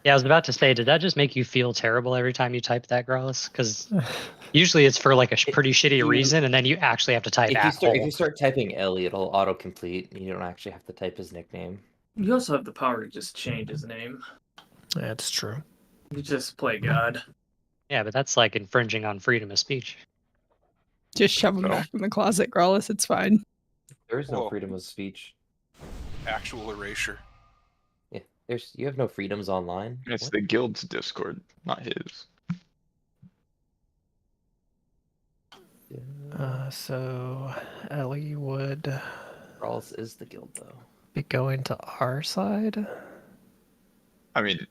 Yeah, I was about to say, did that just make you feel terrible every time you type that, Growlithe? Because usually it's for like a pretty shitty reason, and then you actually have to type if @hole. you start typing Ellie, it'll autocomplete. You don't actually have to type his nickname. You also have the power to just change his name. That's true. You just play God. Yeah, but that's like infringing on freedom of speech. Just shove him back in the closet, Growlithe. It's fine. There is no freedom of speech. Actual erasure. Yeah, you have no freedoms online. It's the guild's Discord, not his. So Ellie would. Rawls is the guild though. Be going to our side. I mean,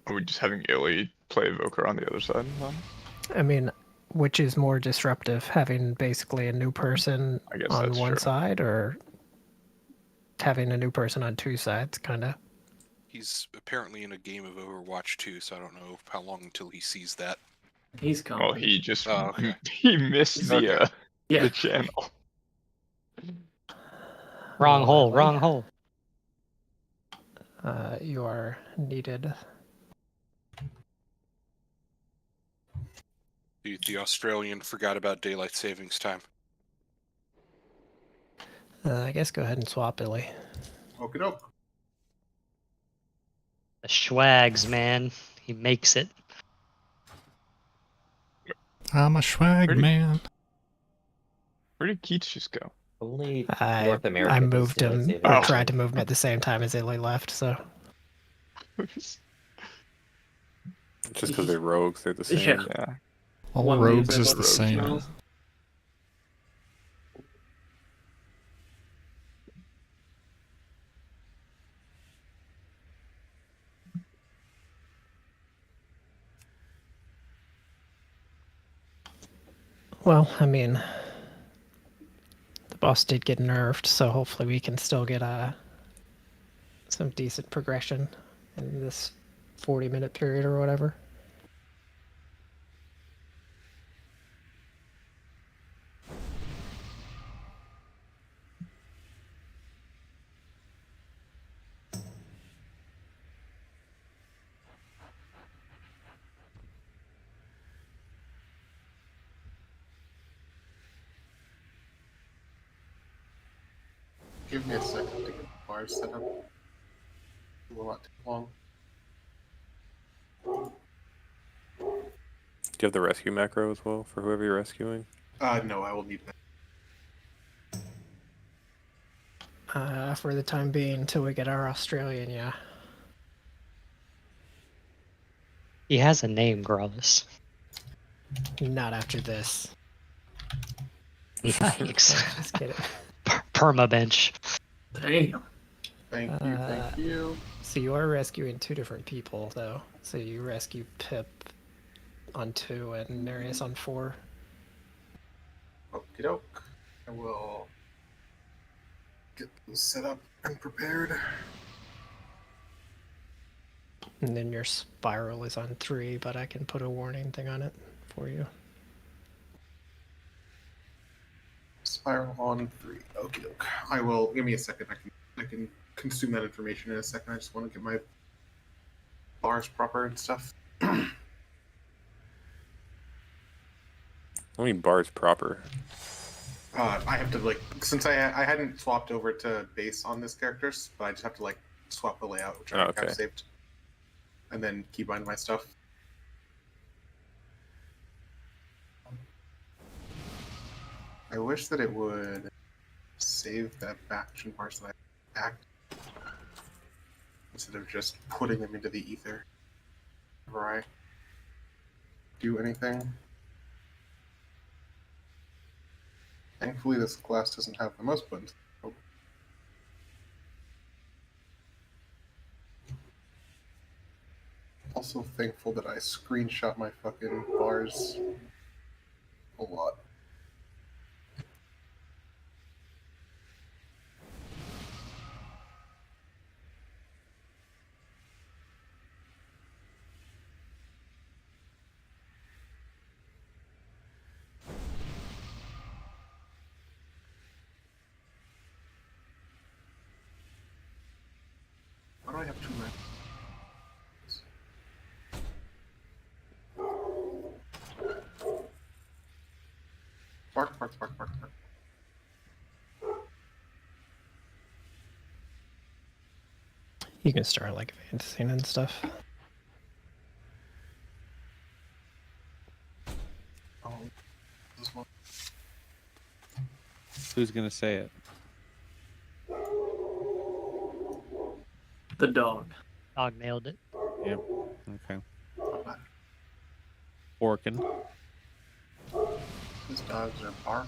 are we just having Illy play Evoker on the other side? I mean, which is more disruptive, having basically a new person on one side, or having a new person on two sides, kind of? He's apparently in a game of Overwatch 2, so I don't know how long until he sees that. He's coming. Well, he just okay. he missed the channel. Wrong hole, wrong hole. You are needed. The Australian forgot about daylight savings time. I guess go ahead and swap Illy. Okie doke. The schwags, man. He makes it. I'm a swag man. Where did Keats just go? Only North America. I moved him, or tried to move him at the same time as Illy left, so. Just because they're rogues, they're the same. Yeah. All rogues is the same. Well, I mean, the boss did get nerfed, so hopefully we can still get some decent progression in this 40-minute period or whatever. Give me a second to get the bars set up. It will not take long. Do you have the rescue macro as well for whoever you're rescuing? No, I will need that. For the time being, until we get our Australian, yeah. He has a name, Growlithe. Not after this. Yikes. Just kidding. Permabench. Damn. Thank you, thank you. So you are rescuing two different people, though. So you rescue Pip on 2 and Nereus on 4. Okie doke. I will get those set up and prepared. And then your spiral is on 3, but I can put a warning thing on it for you. Spiral on 3. Okie doke. I will. Give me a second. I can consume that information in a second. I just want to get my bars proper and stuff. I mean bars proper. I have to since I hadn't swapped over to base on this character, but I just have to swap the layout, which I have saved, and then keybind my stuff. I wish that it would save that action bars that I act instead of just putting them into the ether whenever I do anything. Thankfully, this class doesn't have the mouse buttons. Oh. Also thankful that I screenshot my fucking bars a lot. Why do I have 2 men? You can start like fantasy and stuff. Oh, this one. Who's gonna say it? The dog. Dog nailed it. Yep. Okay. Orkin. These dogs are bark.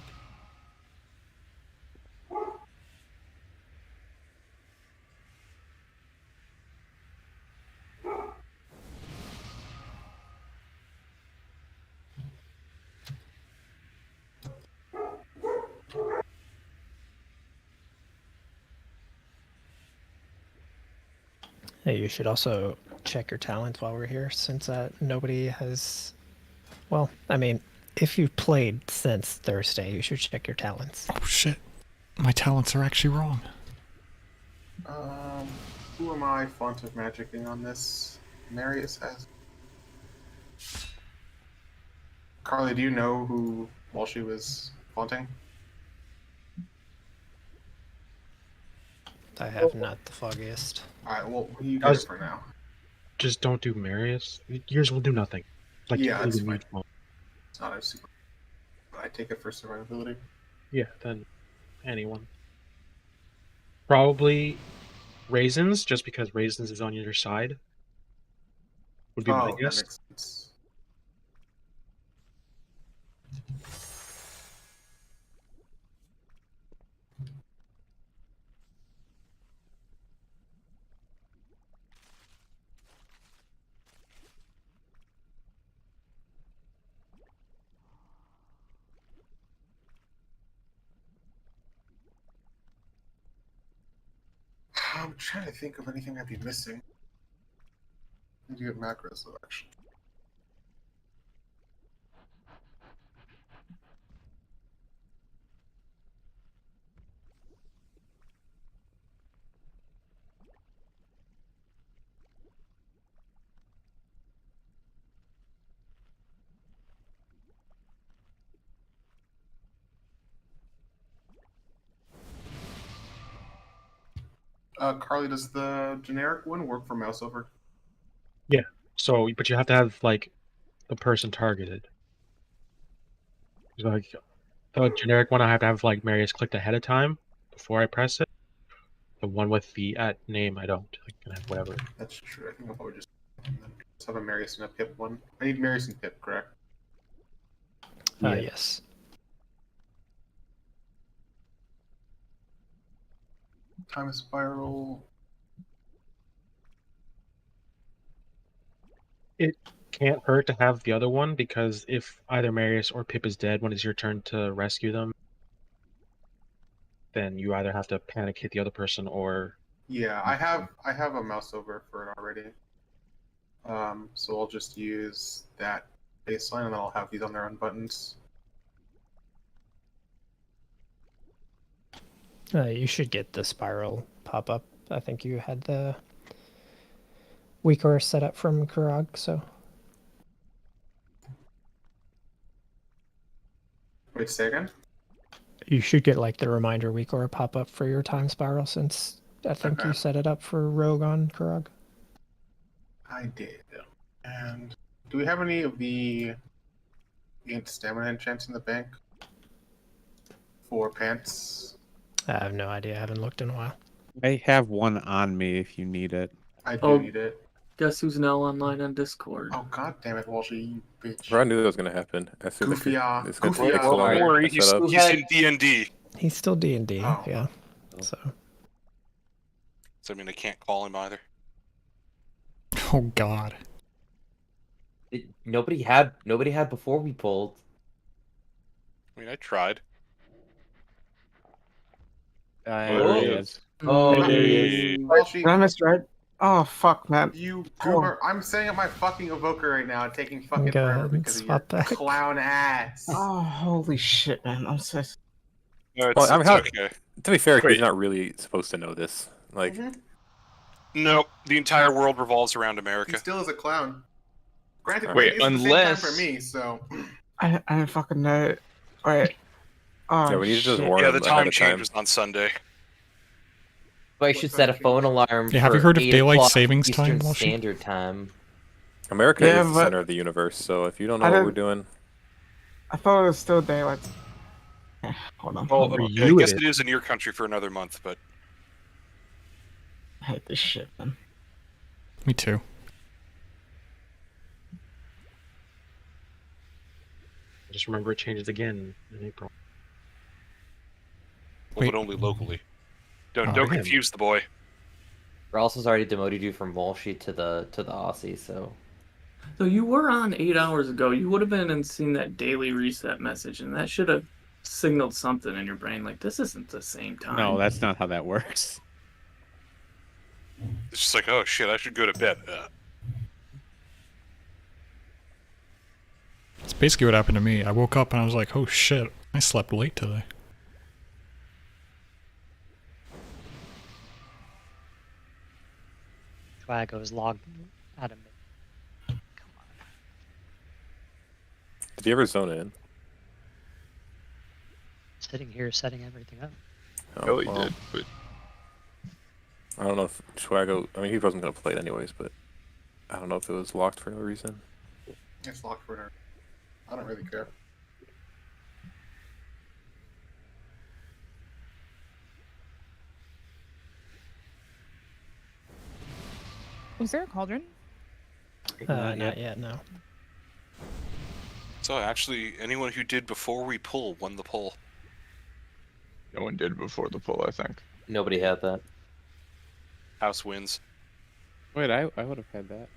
Hey, you should also check your talents while we're here, since nobody has. Well, I mean, if you've played since Thursday, you should check your talents. Oh shit. My talents are actually wrong. Who am I font of magicking on this? Marius has. Carly, do you know who Walshy was fonting? I have not the foggiest. Alright, well, you get it for now. Just don't do Marius. Yours will do nothing. Like, Yeah, it's really fine. neutral. It's not a super. I take it for survivability. Yeah, then anyone. Probably Raisins, just because Raisins is on your side. Would be my That guess. makes sense. I'm trying to think of anything I'd be missing. I need to get macros though, actually. Carly, does the generic one work for mouse over? Yeah. So, but you have to have like the person targeted. So, like the generic one, I have to have like Marius clicked ahead of time before I press it. The one with the at name, I don't. I can have whatever. That's true. I think I'll probably just have a Marius and a Pip one. I need Marius and Pip, correct? Yes. Time spiral. It can't hurt to have the other one because if either Marius or Pip is dead when it's your turn to rescue them, then you either have to panic hit the other person or. Yeah, I have a mouse over for it already. So I'll just use that baseline and then I'll have these on their own buttons. You should get the spiral pop up. I think you had the weaker set up from Kurag, so. Wait, say again? You should get like the reminder weaker pop up for your time spiral, since I think you set it up for Rogue on Kurag. I did. And do we have any of the stamina enchants in the bank? For pants? I have no idea. I haven't looked in a while. I have one on me if you need it. I do need it. Guess who's now online on Discord? Oh god damn it, Walshy, you bitch. I knew that was gonna happen. As soon as Goofy, it's gonna take Don't worry, I set up. he's in D&D. He's still D&D, Oh. yeah. So. So I mean, I can't call him either. Oh god. Nobody had before we pulled. I mean, I tried. There he is. Oh, there he is. Walshy, I missed right. Oh fuck, man. you goober. I'm setting up my fucking evoker right now, taking fucking Go forever ahead and because of your swap back. clown ass. Oh holy shit, man. I'm so. No, it's, Well, I mean, it's okay. To be fair, Wait. he's not really supposed to know this. Like, No, the entire world revolves around He America. still is a clown. Granted, Wait, it's the same unless- time for me, so. I didn't fucking know. Wait. Oh, yeah, we need to just shit. warn Yeah, him the ahead time of time. changes on Sunday. I should set a phone alarm. Yeah, have you for heard of 8 daylight o'clock savings Eastern time, Walshy? Standard Time. America Yeah, is the but- center of the universe, so if you don't know I what we're didn't- doing, I thought it was still daylight. Hold on. Well, For I you guess it it is in your country for another month, but I hate this shit, man. Me too. Just remember it changes again in April. well, Wait. but only locally. Don't Oh, don't again. confuse the boy. Ross has already demoted you from Walshy to the Aussie, so So you were on 8 hours ago. You would have been and seen that daily reset message, and that should have signaled something in your brain like this isn't the same time. No, that's not how that works. It's just like, oh shit, I should go to bed. It's basically what happened to me. I woke up and I was like, oh shit, I slept late today. Twago is logged out of me. did you ever zone in? Sitting here setting everything up. Oh, Ellie well, did, but I don't know if Schwago. I mean, he wasn't gonna play it anyways, but I don't know if it was locked for no reason. It's locked for her. I don't really care. Was there a cauldron? Not yet, no. So actually, anyone who did before we pull won the pull. no one did before the pull, I think. nobody had that. House wins. Wait, I would have had that.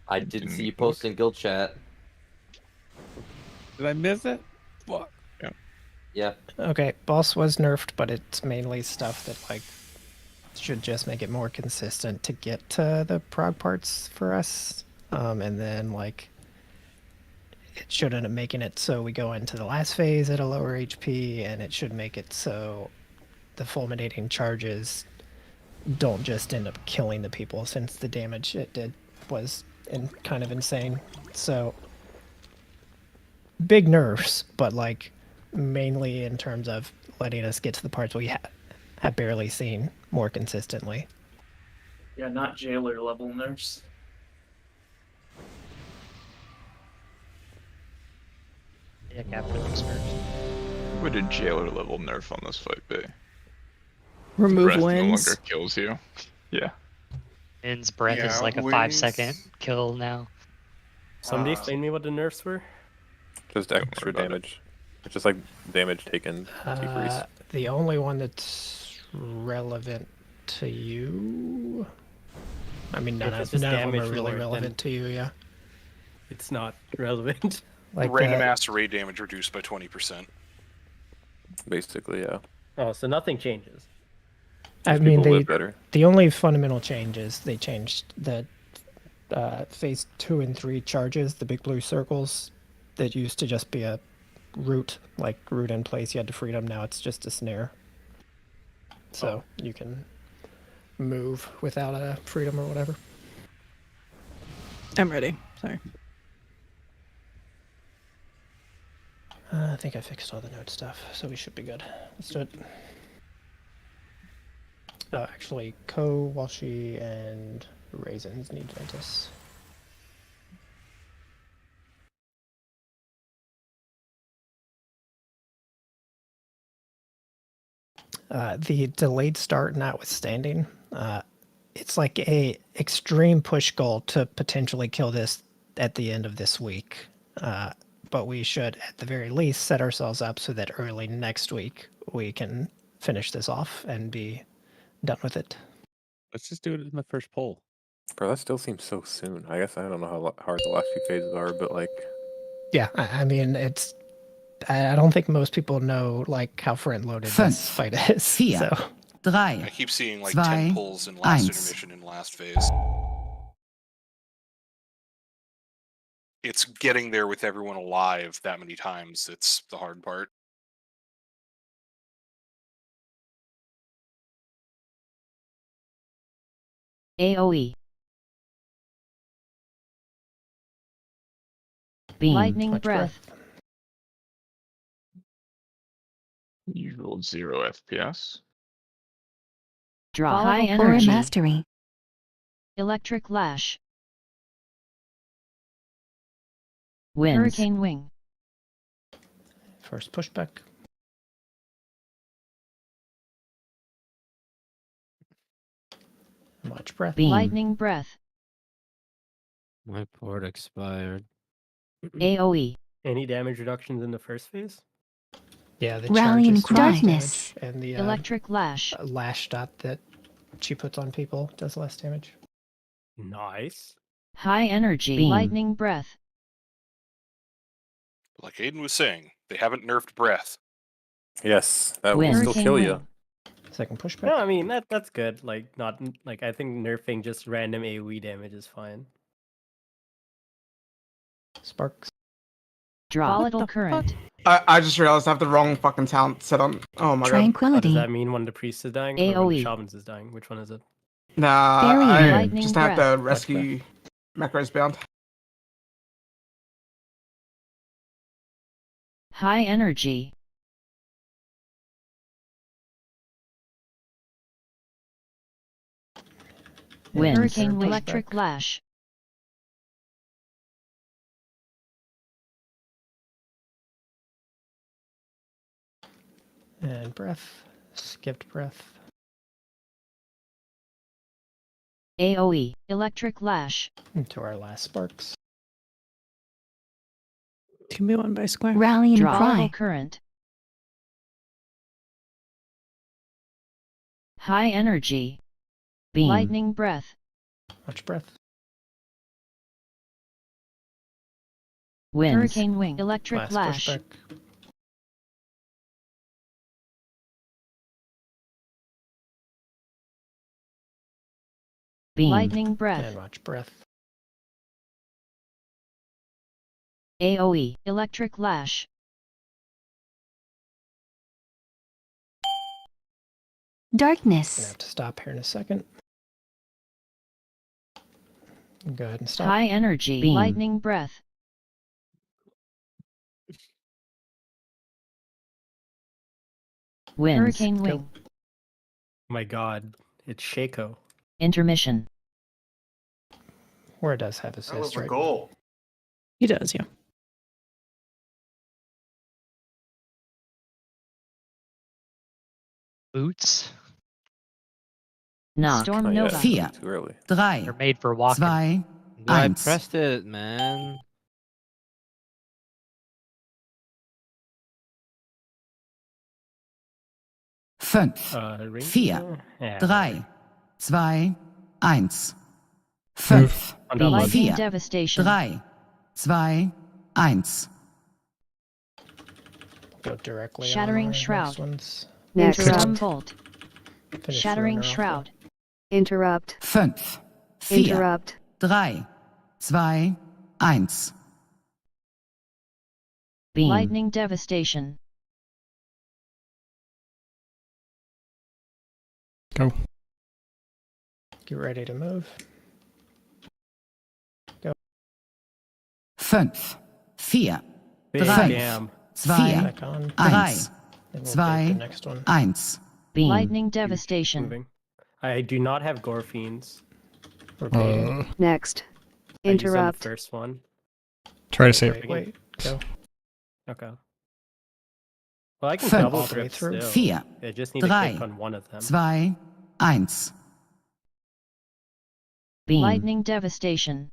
I didn't see you post in guild chat. Did I miss it? Fuck. Yeah. Okay, boss was nerfed, but it's mainly stuff that like should just make it more consistent to get to the prog parts for us. And then like it should end up making it so we go into the last phase at a lower HP, and it should make it so the fulminating charges don't just end up killing the people, since the damage it did was kind of insane. So big nerfs, but like mainly in terms of letting us get to the parts we have barely seen more consistently. Yeah, not jailer level nerfs. Yeah, Captain Expert. What would a jailer level nerf on this fight be? Remove Breath no winds. longer kills you. Yeah. In's breath is Yeah, like a wings. 5-second kill now. Somebody explain me what the nerfs were. Just extra about it. damage. It's just like damage taken decrease. The only one that's relevant to you, I mean, none of them are really relevant to you, yeah. It's not relevant. Like Random ass raid damage reduced by 20%. Basically, yeah. Oh, so nothing changes. I Most mean, people live better. the only fundamental change is they changed the phase 2 and 3 charges, the big blue circles that used to just be a root, like root in place. You had to freedom. Now it's just a snare. So you can move without a freedom or whatever. I'm ready. Sorry. I think I fixed all the node stuff, so we should be good. Let's do it. Actually, Ko, Walshy, and Raisins need Ventus. The delayed start notwithstanding, it's like a extreme push goal to potentially kill this at the end of this week. But we should, at the very least, set ourselves up so that early next week we can finish this off and be done with it. Let's just do it in the first poll. Bro, that still seems so soon. I guess I don't know how hard the last few phases are, but like, Yeah, I mean, it's. I don't think most people know like how front loaded this fight is. So. I keep seeing like 10 pulls in last intermission and last phase. It's getting there with everyone alive that many times. It's the hard part. AoE. Beam. Lightning breath. You rolled 0 FPS. Draw High or energy. mastery. Electric lash. Winds. Hurricane wing. First pushback. Watch breath. Beam. Lightning breath. My port expired. AoE. Any damage reductions in the first phase? Yeah, the Rallying charges cry. darkness and the Electric lash. lash dot that she puts on people does less damage. Nice. High energy. Beam. Lightning breath. Like Aiden was saying, they haven't nerfed breath. Yes, that will Winds. still Hurricane kill wing. you. Second pushback. No, I mean that's good. Like not like I think nerfing just random AoE damage is fine. Sparks. Draw. Volatile current. I just realized I have the wrong fucking talent set on. Oh my god. What does Tranquility. that mean when the priest is dying or when the AoE. shamans is dying? Which one is it? Nah, Barrier. I Lightning just have breath. to rescue macros bound. High energy. Winds. Hurricane Third wing. pushback. Electric lash. And breath. Skipped breath. AoE. Electric lash. Into our last sparks. 2v1 by square. Rallying Draw. Volatile cry. current. High energy. Beam. Lightning breath. Watch breath. Winds. Hurricane wing. Electric Last lash. pushback. Beam. Lightning breath. And watch breath. AoE. Electric lash. Gonna Darkness. have to stop here in a second. Go ahead and stop. High energy. Beam. Lightning breath. Winds. Hurricane wing. My god, it's Shaco. Intermission. Where it does have That was assist, the right? goal. He does, yeah. Boots. Knock. Storm Not yet. Nova. Vier. Too early. Drei. They're made for walking. Zwei. I Eins. pressed it, man. Fünf. Ring? Vier. Yeah. 3, 2, 1. 5. Beam. Lightning 4, devastation. 3, 2, 1. Go directly Shattering on our shroud. Next ones. Next. Interrupt. Storm bolt. Finish Shattering runner off shroud. Interrupt. 5, 4, Interrupt. 3, 2, 1. Beam. Lightning devastation. Go. Get ready to move. Go. 5, 4, Big 3, damn. 2, Back on. 1. And we'll take the 2, next one. 1. Beam. Lightning devastation. Moving. I do not have gore fiends. Rotating. Next. I used on the Interrupt. first one. Try to save. Wait. Go. Okay. Well, I can Fünf. double All the way grip through. still. 4, I just need to 3, click on one of them. 2, 1. Beam. Lightning devastation.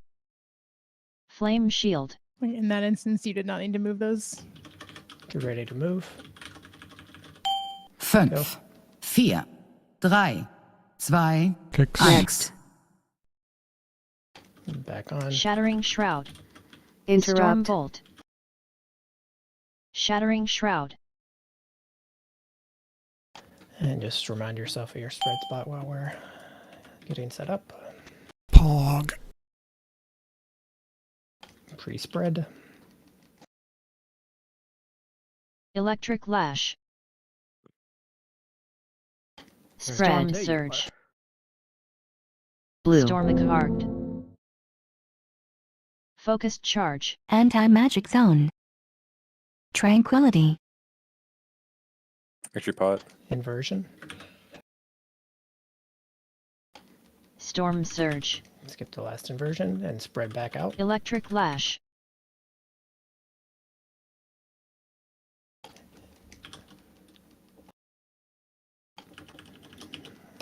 Flame shield. Wait, in that instance, you did not need to move those. Get ready to move. 5, Go. 4, 3, 2, Kicks. 1. Next. Back on. Shattering shroud. Storm Interrupt. bolt. Shattering shroud. And just remind yourself of your spread spot while we're getting set up. Pog. Pre-spread. Electric lash. Spread. Storm surge. Blue. Storm card. Focused charge. Anti-magic zone. Tranquility. Extra pot. Inversion. Storm surge. Skip the last inversion and spread back out. Electric lash.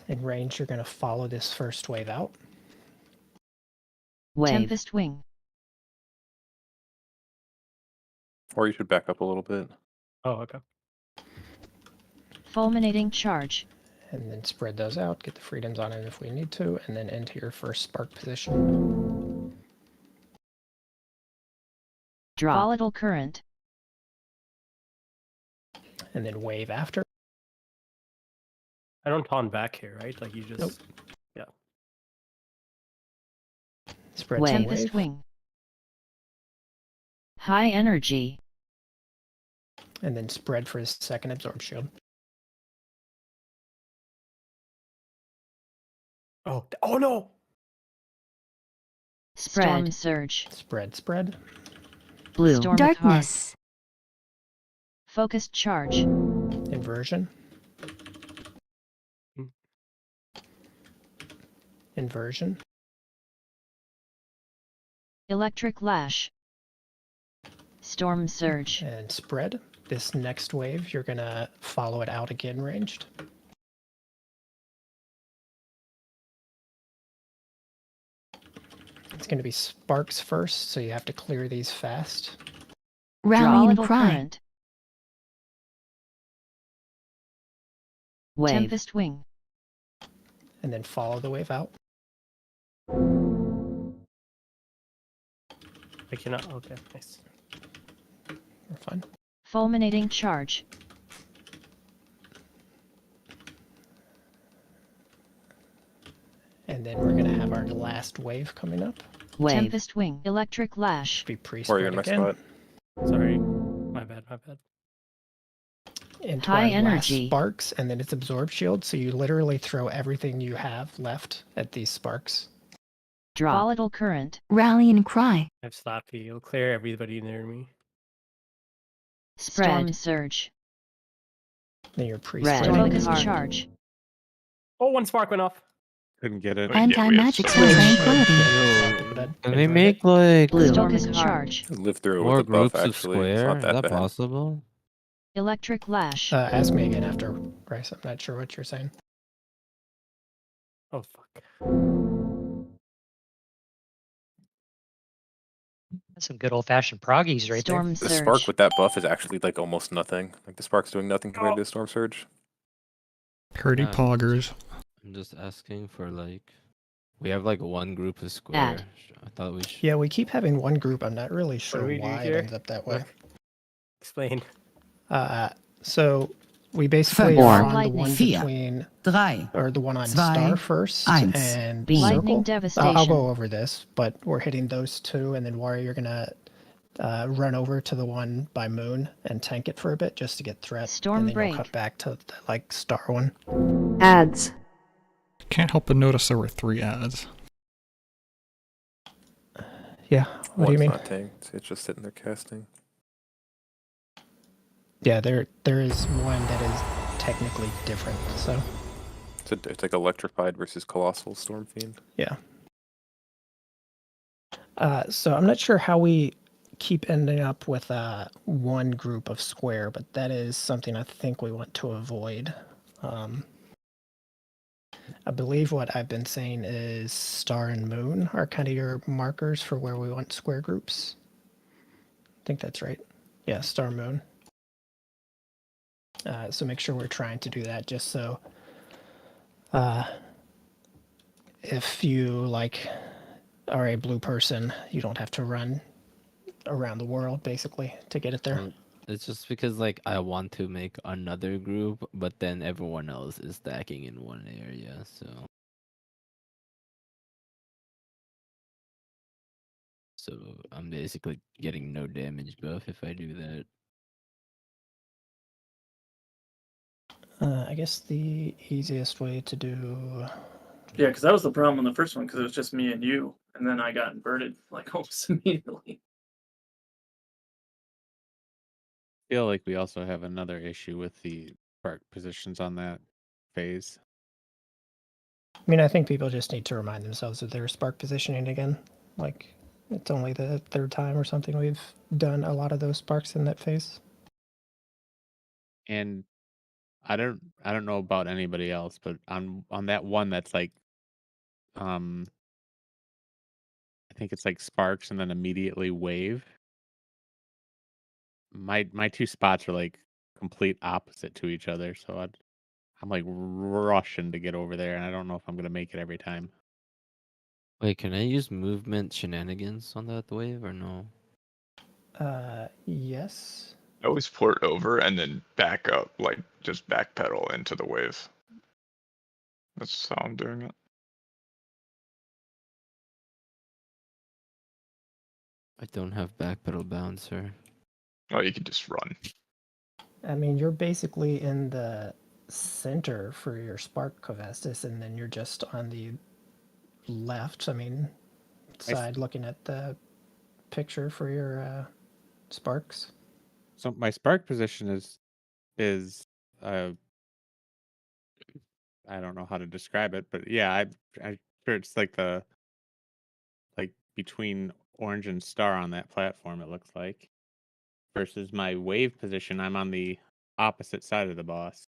In range, you're going to follow this first wave out. Wave. Tempest wing. Or you should back up a little bit. Oh, okay. Fulminating charge. And then spread those out, get the freedoms on it if we need to, and then enter your first spark position. Drop. Volatile current. And then wave after. I don't taunt back here, right? Like you just. Nope. Yeah. Spread Wave. some Tempest wave. wing. High energy. And then spread for his second absorb shield. Oh, oh no! Spread. Storm surge. Spread. Blue. Storm Darkness. Focused charge. Inversion. Inversion. Electric lash. Storm surge. And spread. This next wave, you're going to follow it out again ranged. It's going to be sparks first, so you have to clear these fast. Rallying cry. Current. Wave. Tempest wing. And then follow the wave out. I cannot. Okay, nice. We're fine. Fulminating charge. And then we're going to have our last wave coming up. Wave. Tempest wing. Electric lash. Be pre-spread again. Spot. Sorry. My bad. Into High our energy. last sparks, and then it's absorb shield, so you literally throw everything you have left at these sparks. Drop. Volatile current. Rallying cry. I have Slappy. It'll clear everybody near me. Spread. Storm surge. Then you're Red. pre-spreading. Focus charge. Oh, one spark went off. Couldn't get it. Anti-magic swing tranquility. Can we make like Blue. Focus charge. Live through more with the buff, groups of actually. It's square? not Is that that bad. possible? Electric lash. Ask me again after, Bryce. I'm not sure what you're saying. Oh fuck. That's some good old-fashioned proggies right Storm The surge. spark with that buff is actually like almost nothing. Like the spark's doing nothing compared to the storm surge. Purdy Yeah. poggers. I'm just asking for like, we have like one group of square. Add. I thought we should. Yeah, we keep having one group. I'm not really sure do we do why it here? ends up that way. Explain. So we basically Four. are on the Lightning. one Vier. between, Drei. or the one on Zwei. star first Eins. and Beam. circle. Lightning devastation. I'll go over this, but we're hitting those two, and then Warrior, you're gonna run over to the one by moon and tank it for a bit just to get threat. Storm and then break. you'll cut back to the like star one. Ads. Can't help but notice there were 3 ads. Yeah. What do you One's mean? not tanked. It's just sitting there casting. Yeah, there is one that is technically different. So It's like electrified versus colossal storm fiend. yeah. So I'm not sure how we keep ending up with one group of square, but that is something I think we want to avoid. I believe what I've been saying is star and moon are kind of your markers for where we want square groups. I think that's right. Yeah, star moon. So make sure we're trying to do that just so if you like are a blue person, you don't have to run around the world basically to get it there. It's just because like I want to make another group, but then everyone else is stacking in one area, so I'm basically getting no damage buff if I do that. I guess the easiest way to do. Yeah, because that was the problem in the first one, because it was just me and you, and then I got inverted like almost immediately. I feel like we also have another issue with the spark positions on that phase? I mean, I think people just need to remind themselves of their spark positioning again. Like, it's only the third time or something we've done a lot of those sparks in that phase. And I don't know about anybody else, but on that one that's like I think it's like sparks and then immediately wave. My two spots are like complete opposite to each other, so I'm like rushing to get over there, and I don't know if I'm gonna make it every time. Wait, can I use movement shenanigans on that wave or no? Yes. I always port over and then back up, like just backpedal into the wave. That's how I'm doing it. I don't have backpedal bouncer. Oh, you can just run. I mean, you're basically in the center for your spark Covestis, and then you're just on the left, I mean, side looking at the picture for your sparks. So my spark position is I don't know how to describe it, but yeah, I'm sure it's like between orange and star on that platform. It looks like versus my wave position. I'm on the opposite side of the boss,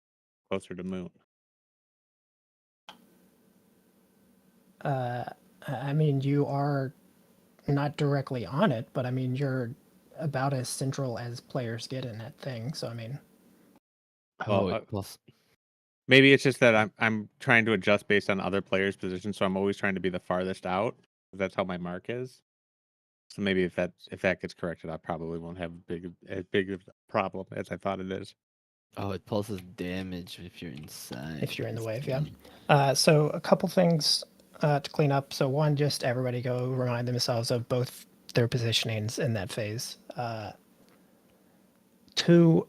closer to moon. I mean, you are not directly on it, but I mean, you're about as central as players get in that thing. So I mean, Well, maybe it's just that I'm trying to adjust based on other players' positions, so I'm always trying to be the farthest out. That's how my mark is. So maybe if that gets corrected, I probably won't have as big of a problem as I thought it is. Oh, it pulses damage if you're inside. if you're in the wave, yeah. So a couple things to clean up. So one, just everybody go remind themselves of both their positionings in that phase. Two,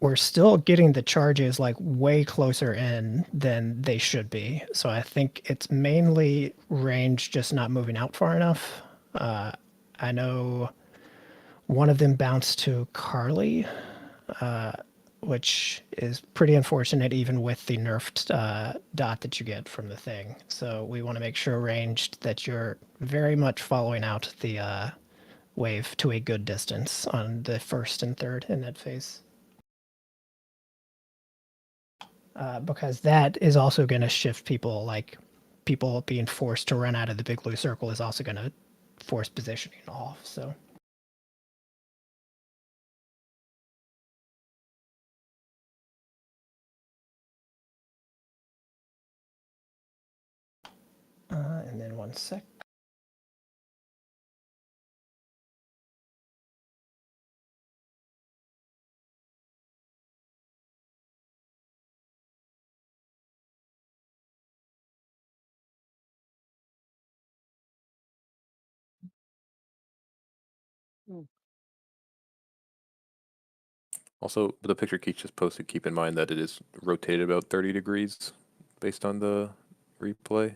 we're still getting the charges like way closer in than they should be. So I think it's mainly range just not moving out far enough. I know one of them bounced to Carly, which is pretty unfortunate even with the nerfed dot that you get from the thing. So we want to make sure ranged that you're very much following out the wave to a good distance on the first and third in that phase. Because that is also going to shift people, like people being forced to run out of the big blue circle is also going to force positioning off. So and then 1 sec. Also, the picture Keith just posted, keep in mind that it is rotated about 30 degrees based on the replay.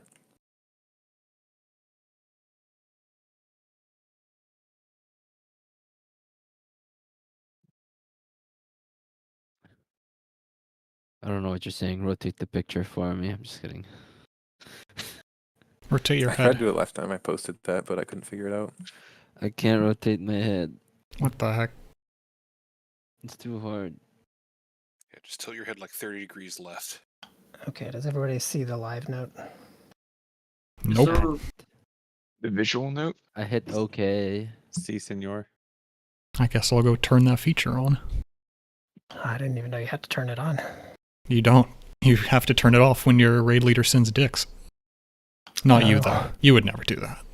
I don't know what you're saying. Rotate the picture for me. I'm just kidding. Rotate your I tried to head. do it last time I posted that, but I couldn't figure it out. I can't rotate my head. What the heck? It's too hard. Yeah, just tilt your head like 30 degrees left. Okay, does everybody see the live note? Nope. So, The visual note? I hit OK. See, senor. I guess I'll go turn that feature on. I didn't even know you had to turn it on. You don't. You have to turn it off when your raid leader sends dicks. Not you, Oh. though. You would never do that.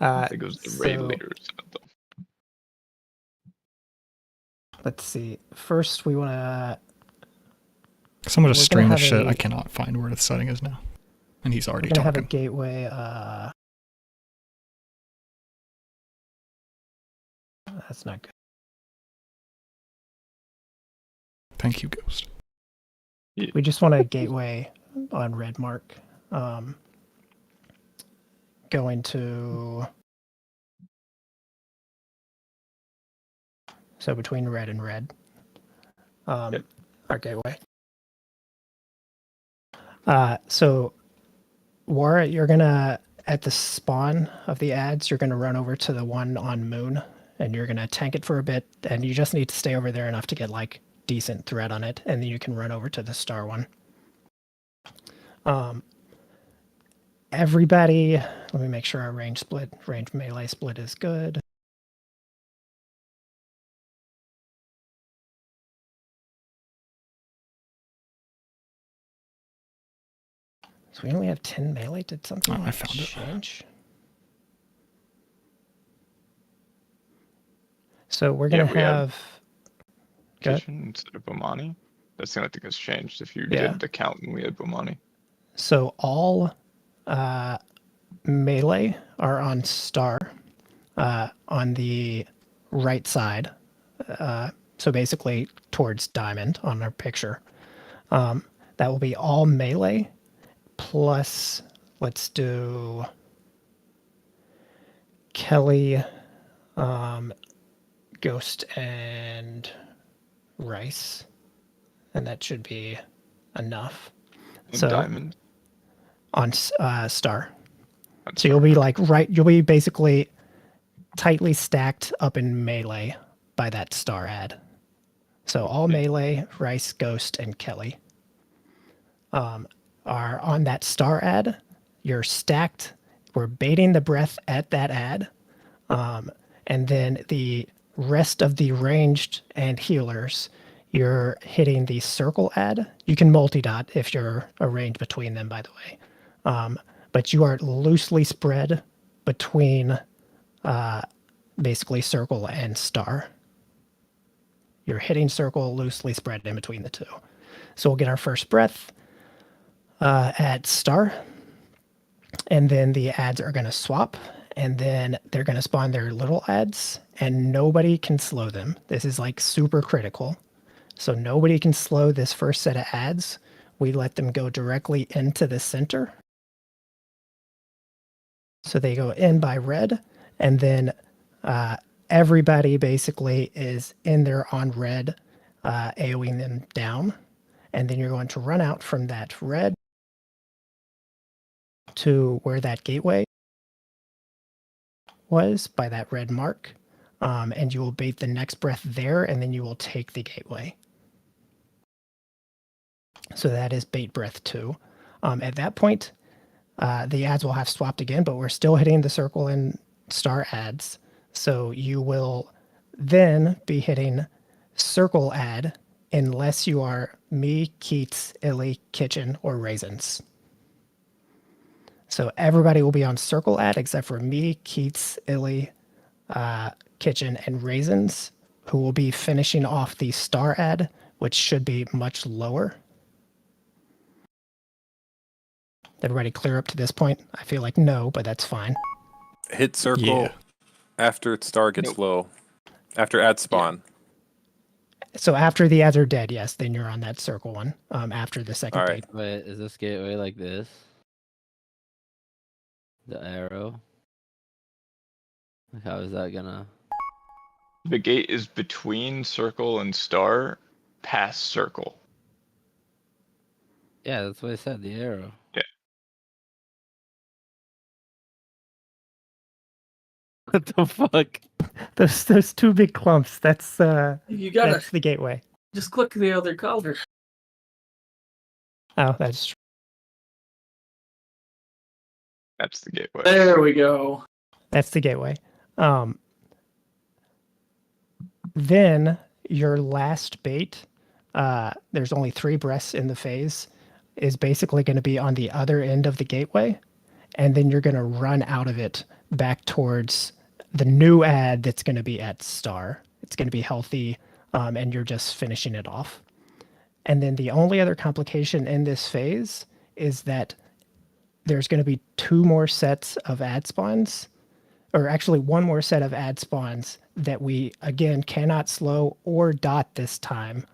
I think it was the raid leader who said that. Let's see. First, we want to. Someone just We're gonna stream this have shit. a- I cannot find where the setting is now. And he's already We're gonna have a talking. gateway. That's not good. Thank you, Ghost. We just want a gateway on red mark. Going to. So between red and red. Yep. our gateway. So, Wara, you're gonna at the spawn of the ads, you're gonna run over to the one on Moon, and you're gonna tank it for a bit, and you just need to stay over there enough to get like decent threat on it, and then you can run over to the star one. Everybody, let me make sure our range melee split is good. So we only have 10 melee. Did something I found it. change? So we're gonna have Kitchen instead of Bomani. That's the only thing that's changed. If you Yeah. did the count and we had Bomani. So all melee are on star on the right side. So basically towards diamond on our picture. That will be all melee plus, let's do Kelly, Ghost, and Rice. And that should be enough. And So diamond. on star. So you'll be like you'll be basically tightly stacked up in melee by that star ad. So all melee, Rice, Ghost, and Kelly are on that star ad. You're stacked. We're baiting the breath at that ad. And then the rest of the ranged and healers, you're hitting the circle ad. You can multi-dot if you're arranged between them, by the way. But you are loosely spread between basically circle and star. You're hitting circle, loosely spread in between the two. So we'll get our first breath at star. And then the ads are going to swap. And then they're going to spawn their little ads. And nobody can slow them. This is like super critical. So nobody can slow this first set of ads. We let them go directly into the center. So they go in by red. And then everybody basically is in there on red, AoEing them down. And then you're going to run out from that red to where that gateway was by that red mark. And you will bait the next breath there, and then you will take the gateway. So that is bait breath 2. At that point, the ads will have swapped again, but we're still hitting the circle and star ads. So you will then be hitting circle ad unless you are me, Keats, Illy, Kitchen, or Raisins. So everybody will be on circle ad except for me, Keats, Illy, Kitchen, and Raisins, who will be finishing off the star ad, which should be much lower. Everybody clear up to this point? I feel like no, but that's fine. Hit circle after star gets low. After ad spawn. So after the ads are dead, yes, then you're on that circle one. After the second All right. Wait, is this gateway like this? The arrow? Like how is that gonna... The gate is between circle and star, past circle. Yeah, that's what I said, the arrow. Yeah. What the fuck? Those two big clumps, that's You gotta that's the gateway. just click the other color. Oh, that's true. That's the gateway. There we go. That's the gateway. Then your last bait, there's only 3 breaths in the phase, is basically going to be on the other end of the gateway. And then you're going to run out of it back towards the new ad that's going to be at star. It's going to be healthy, and you're just finishing it off. And then the only other complication in this phase is that there's going to be 2 more sets of ad spawns, or actually 1 more set of ad spawns that we, again, cannot slow or dot this time.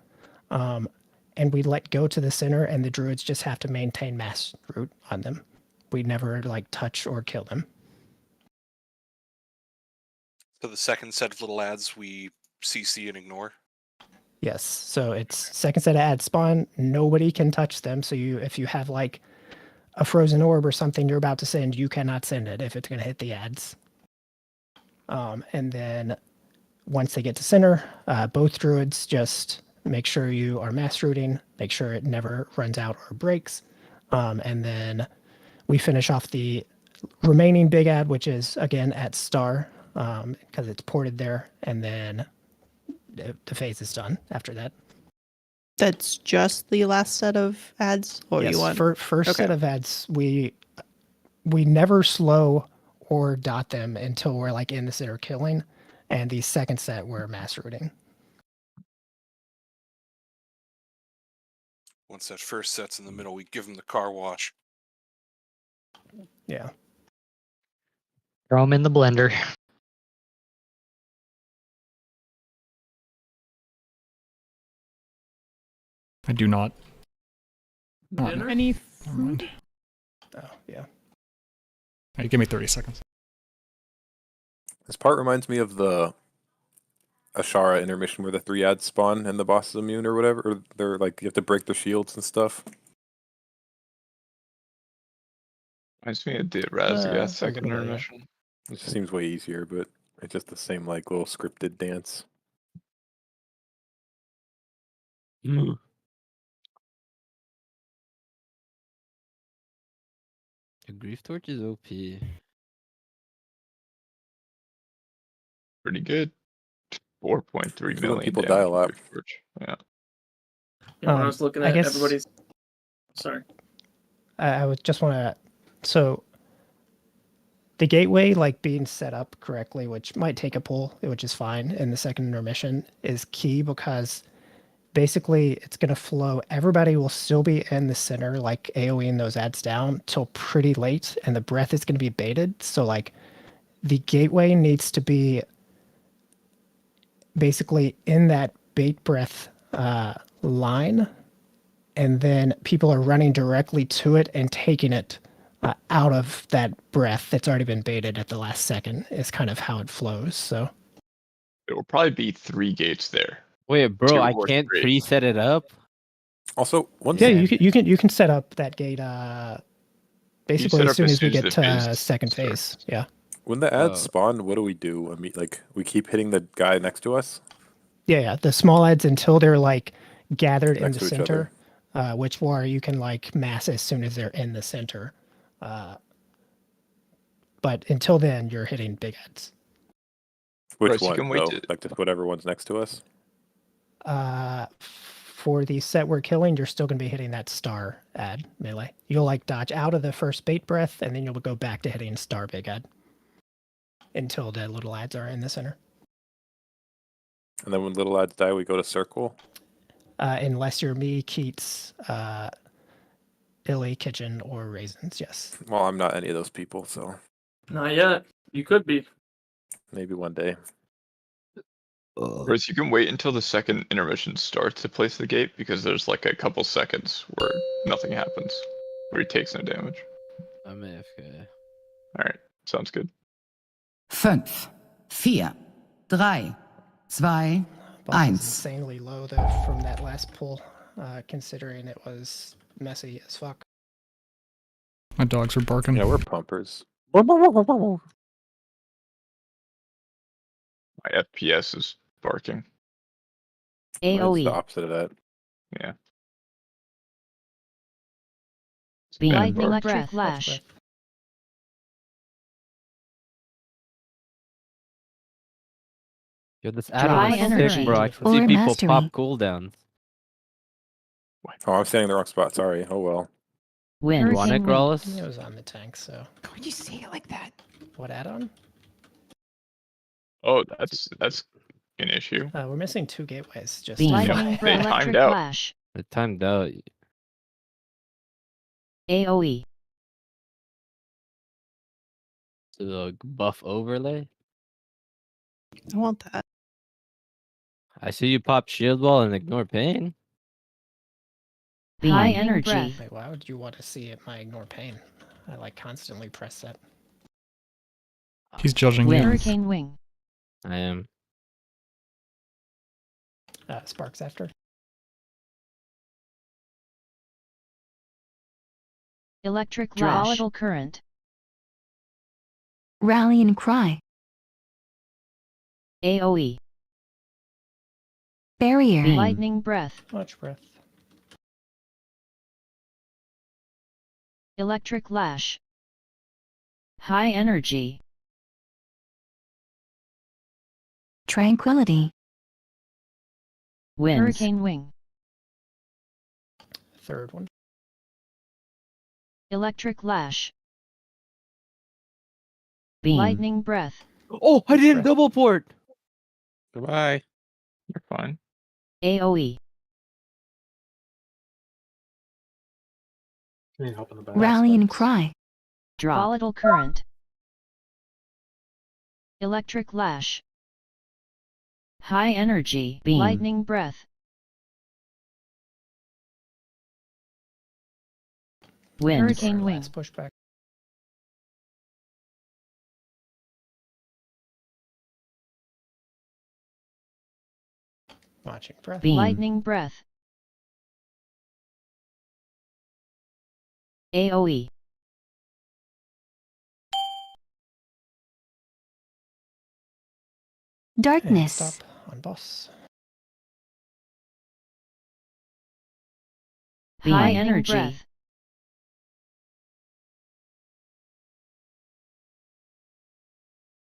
And we let go to the center, and the druids just have to maintain mass root on them. We never like touch or kill them. So the second set of little ads we CC and ignore. Yes. So it's second set of ads spawn. Nobody can touch them. So if you have like a frozen orb or something you're about to send, you cannot send it if it's going to hit the ads. And then once they get to center, both druids just make sure you are mass rooting, make sure it never runs out or breaks. And then we finish off the remaining big ad, which is again at star, because it's ported there. And then the phase is done after that. That's just the last set of ads, or Yes, you want first Okay. set of ads, we never slow or dot them until we're like in the center killing, and the second set we're mass rooting. Once that first set's in the middle, we give them the car wash. Yeah. Throw them in the blender. I do not. Dinner? Any Never mind. Oh, yeah. Hey, give me 30 seconds. This part reminds me of the Ashara intermission where the 3 ads spawn and the boss is immune or whatever. Or they're like, you have to break their shields and stuff. Reminds me of the Razagast second little bit, yeah. intermission. It just seems way easier, but it's just the same like little scripted dance. The Grief Torch is OP. Pretty good. 4.3 Good when million people damage die a lot. with Torch. Yeah. Yeah, when I was looking I at guess- everybody's. Sorry. I would just want to. So the gateway, like being set up correctly, which might take a pull, which is fine in the second intermission, is key because basically it's going to flow. Everybody will still be in the center, like AoEing those ads down till pretty late, and the breath is going to be baited. So like the gateway needs to be basically in that bait breath line, and then people are running directly to it and taking it out of that breath that's already been baited at the last second is kind of how it flows. So It will probably be 3 gates there. Wait, bro, 2 I or can't 3. preset it up. Also, once yeah, you can set up that gate basically set as up soon as as we soon as get the to phase second starts. phase. Yeah. when the ads spawn, what do we do? I mean, like we keep hitting the guy next to us. Yeah, the small ads until they're like gathered in Next the to each center, which war you can like mass as soon as they're in the center. But until then, you're hitting big ads. Which Bryce, you one? can wait though? to- Like just whatever one's next to us. For the set we're killing, you're still going to be hitting that star ad melee. You'll like dodge out of the first bait breath, and then you'll go back to hitting star big ad until the little ads are in the center. And then when little ads die, we go to circle. Unless you're me, Keats, Illy, Kitchen, or Raisins, yes. Well, I'm not any of those people, so Not yet. You could be. maybe one day. Bryce, you can wait until the second intermission starts to place the gate because there's like a couple seconds where nothing happens, where he takes no damage. I'm AFK. Alright, sounds good. 5, 4, 3, 2, Boss is 1. insanely low though from that last pull, considering it was messy as fuck. My dogs are barking. Yeah, we're pumpers. My FPS is barking. It's the AoE. opposite of that. Yeah. Beam. bad Lightning bark. electric flash. Yo, this Dry add-on is energy. sick, bro. I can Or see people mastery. pop cooldowns. Oh, I'm standing in the wrong spot. Sorry. Oh well. Wind. You want it, Hurricane wind. Growlus? It was on the tank, so. Why'd you say it like that? What add-on? Oh, that's an issue. We're missing 2 gateways. Just Beam. Yeah, Lightning they timed electric out. flash. It timed out. AoE. The buff overlay. I want that. I see you pop shield wall and ignore pain. Beam. High Lightning energy. breath. Wait, why would you want to see it? My ignore pain. I like constantly press that. He's judging Wind. you. Hurricane wing. I am. Sparks after. Electric Drash. lash. Volatile current. Rallying cry. AoE. Barrier. Beam. Lightning breath. Much breath. Electric lash. High energy. Tranquility. Winds. Hurricane wing. Third one. Electric lash. Beam. Lightning breath. Oh, I didn't double port. Goodbye. You're fine. AoE. Need help in the back. Rallying cry. Drop. Volatile current. Electric lash. High energy. Beam. Lightning breath. Winds. Hurricane wing. Last pushback. Watching breath. Beam. Lightning breath. AoE. Darkness. And stop on boss. Beam. High energy. Breath.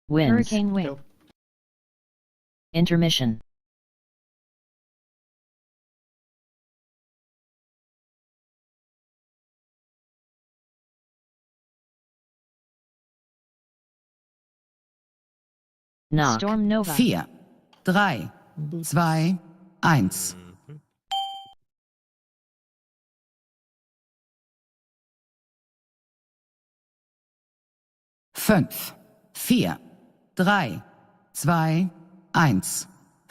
Winds. Hurricane wing. Go. Intermission. Knock. Storm Nova. 4, 3, 2, 1. Fünf, 4, 3, 2, 1.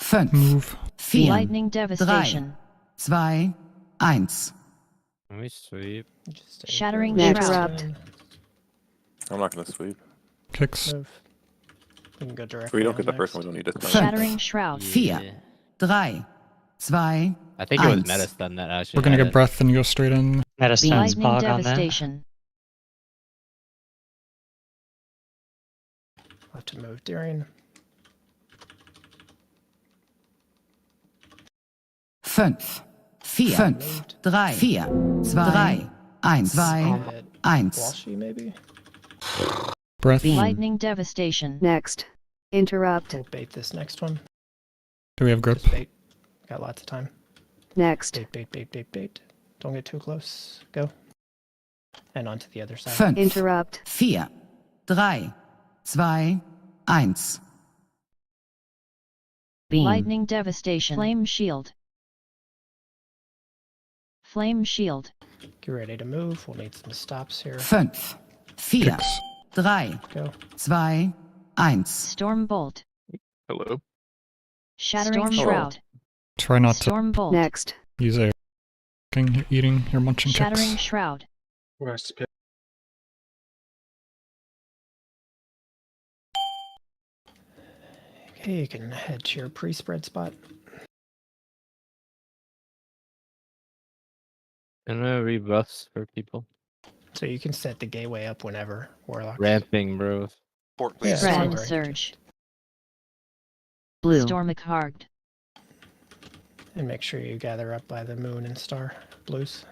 5, Move. 4, Lightning devastation. 3, 2, 1. Let me sweep. Shattering Interrupt. shroud. I'm not gonna sweep. Kicks. Move. We can go direct. If we don't get the first one, we don't need to. Shattering shroud. 4, 3, 2, I think it was 1. meta stun that actually. We're gonna had get it. breath and go straight in. Meta stuns Lightning bog on that. devastation. I'll have to move during. 5, 4, 3, 4, 2, 1, 2, 1. Walshy maybe? Breath. Lightning devastation. Next. Interrupt. We'll bait this next one. Do we have grip? Just bait. Got lots of time. Next. Bait, bait, bait, bait, bait. Don't get too close. Go. And onto the other side. 5, Interrupt. 4, 3, 2, 1. Beam. Lightning devastation. Flame shield. Flame shield. Get ready to move. We'll need some stops here. 5, 4, Kicks. 3, Go. 2, 1. Storm bolt. Hello. Shattering Storm shroud. Try not to Storm bolt. Next. use air. Eating your munching Shattering kicks. shroud. Rest pit. Okay, you can head to your pre-spread spot. And rebuffs for people. So you can set the gateway up whenever, Warlock. Ramping, bro. Port, Yeah, please. Red sorry. surge. Blue. Stormic Heart. And make sure you gather up by the moon and star blues.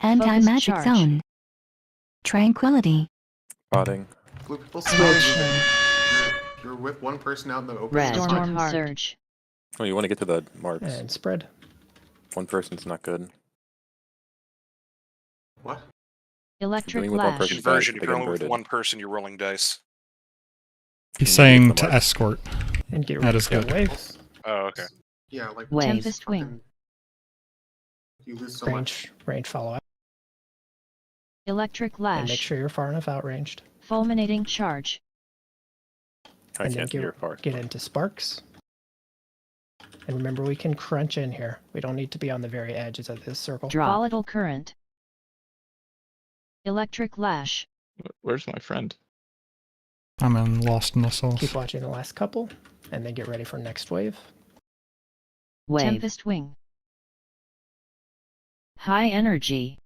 Anti-magic charge. zone. Tranquility. Spotting. Blue people Switch. you're with one person out in the open. Red. Just Storm mark. surge. Oh, you want to get to the marks. And spread. One person's not good. What? Electric Doing with one lash. person. Conversion, if Big you're only with inverted. one person, you're rolling dice. He's Can you saying use the to mark? escort. And get That ready is for the good. waves. Oh, okay. Yeah, like Wave. fucking- Tempest wing. You lose so much. Range follow up. Electric And make lash. sure you're far enough outranged. Fulminating charge. I And then can't see your far. get into sparks. And remember, we can crunch in here. We don't need to be on the very edges of this circle. Drop. Volatile current. Electric lash. Where's my friend? I'm in Lost in the Souls. Keep watching the last couple, and then get ready for next wave. Wave. Tempest Wing. High Energy.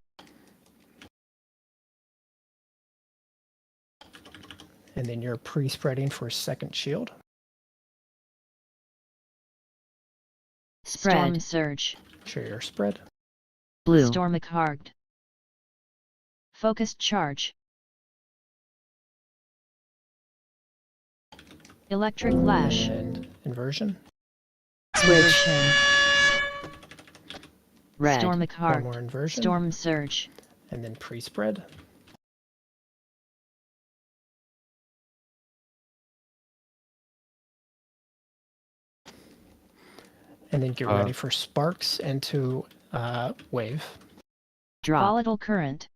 And then you're pre-spreading for second shield. Spread. Storm Surge. Share your spread. Blue. Stormicard. Focused Charge. Electric Lash. And inversion. Switch. Red. One Stormicard. more inversion. Storm Surge. And then pre-spread. And then get ready for sparks into wave. Drop. Volatile Current.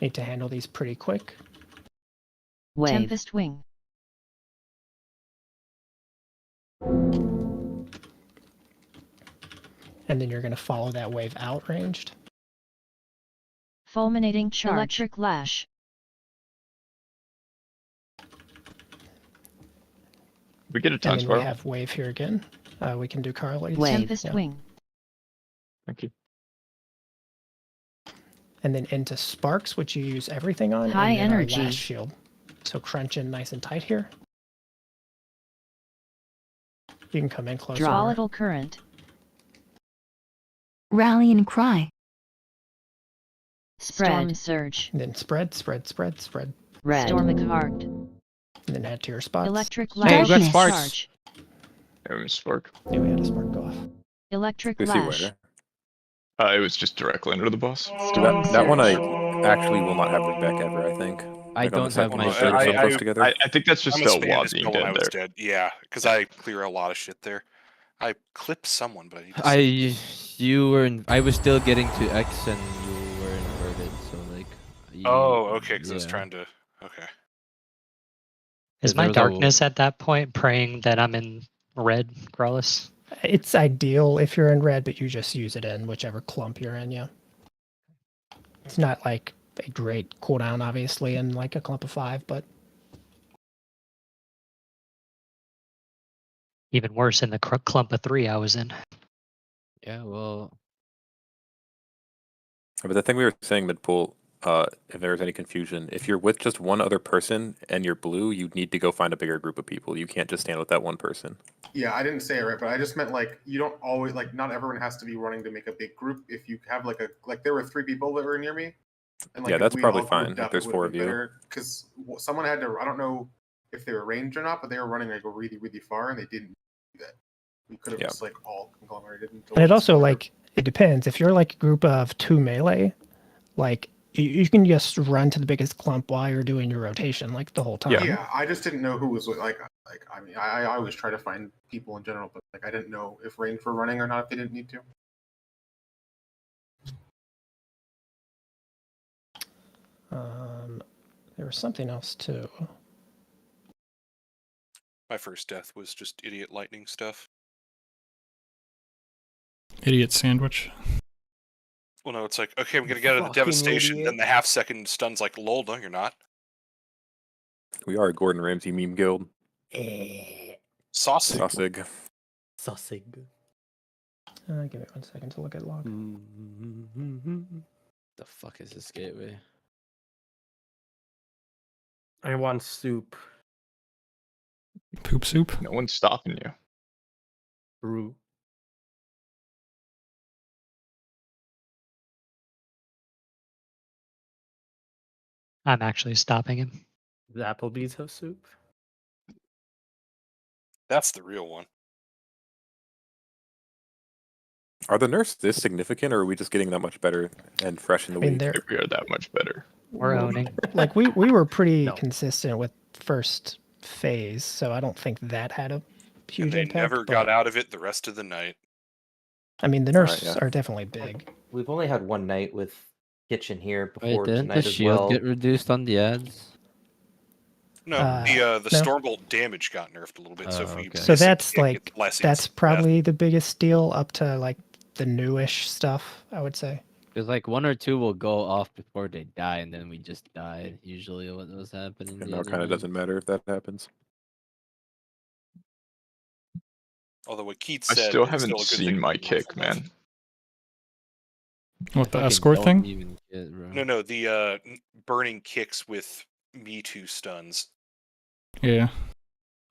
Need to handle these pretty quick. Wave. Tempest Wing. And then you're going to follow that wave out ranged. Fulminating Charge. Electric Lash. We get a time And then spiral. we have wave here again. We can do Carly's. Tempest Wing. Thank you. And then into sparks, which you use everything on. High and then our energy. last shield. So crunch in nice and tight here. You can come in closer. Volatile Current. Rallying Cry. Spread. Storm Surge. And then spread, spread, spread, spread. Red. Stormicard. And then head to your spots. Electric Hey, we got Lash. sparks. Charge. It was spark. Yeah, we had a spark go off. Electric Good to see you Lash. later. It was just directly under the boss. So that one I actually will not have bring back ever, I think. I Like, on the don't have second my one, shield. so close together. I think that's just I'm a a wall Spanish being when I dead was there. dead. Yeah, because I clear a lot of shit there. I clipped someone, but I need to You were in. I was still getting to X and you were inverted, so like. Oh, okay, because I was yeah. trying to. Okay. Is There my was a- darkness at that point praying that I'm in red, Growlus? It's ideal if you're in red, but you just use it in whichever clump you're in, yeah. It's not like a great cooldown, obviously, in like a clump of 5, but Even worse in the clump of 3 I was in. Yeah, well, But the thing we were saying mid-pool, if there was any confusion, if you're with just one other person and you're blue, you need to go find a bigger group of people. You can't just stand with that one person. Yeah, I didn't say it right, but I just meant like you don't always like not everyone has to be running to make a big group. If you have like there were 3 people that were near me, and like Yeah, if that's we probably all fine grouped if up, there's it would've 4 of been you. better, because someone had to. I don't know if they were ranged or not, but they were running like really really far, and they didn't do that. We could have just like all conglomerated. and it also like it depends. If you're like a group of 2 melee, like you can just run to the biggest clump while you're doing your rotation, like the whole time. Yeah, I just didn't know who was like. I mean, I always try to find people in general, but like I didn't know if ranged were running or not if they didn't need to. There was something else too. My first death was just idiot lightning stuff. Idiot sandwich. Well, no, it's like, okay, I'm gonna get out of the Fucking devastation. idiot. Then the half-second stun's like, lol, no, you're not. We are a Gordon Ramsay meme guild. Sausage. Sausage. Sausage. Give me 1 second to look at log. the fuck is this gateway? I want soup. Poop soup. No one's stopping you. Brew. I'm actually stopping him. The Applebee's house soup. That's the real one. Are the nerfs this significant, or are we just getting that much better and fresh in the I mean, week? they're- We are that much better. We're owning. Like we were pretty No. consistent with first phase, so I don't think that had a huge And they impact. never but, got out of it the rest of the night. I mean, the Right, nerfs yeah. are definitely big. We've only had one night with Kitchen here Wait, before didn't tonight the as shield well. get reduced on the ads? No, the no. Stormbolt damage got nerfed a little bit. So if we okay. So miss it, that's it like gets less that's instant probably the biggest deal up to like the newish stuff, I would say. Because like 1 or 2 will go off before they die, and then we just die. Usually, what was happening. And the now it other kind of night. doesn't matter if that happens. Although what Keith I said, still it's haven't still a good seen thing my to be kick, mindful of. man. What, the Fucking escort don't thing? even get, bro. No, the burning kicks with Me Too stuns. Yeah.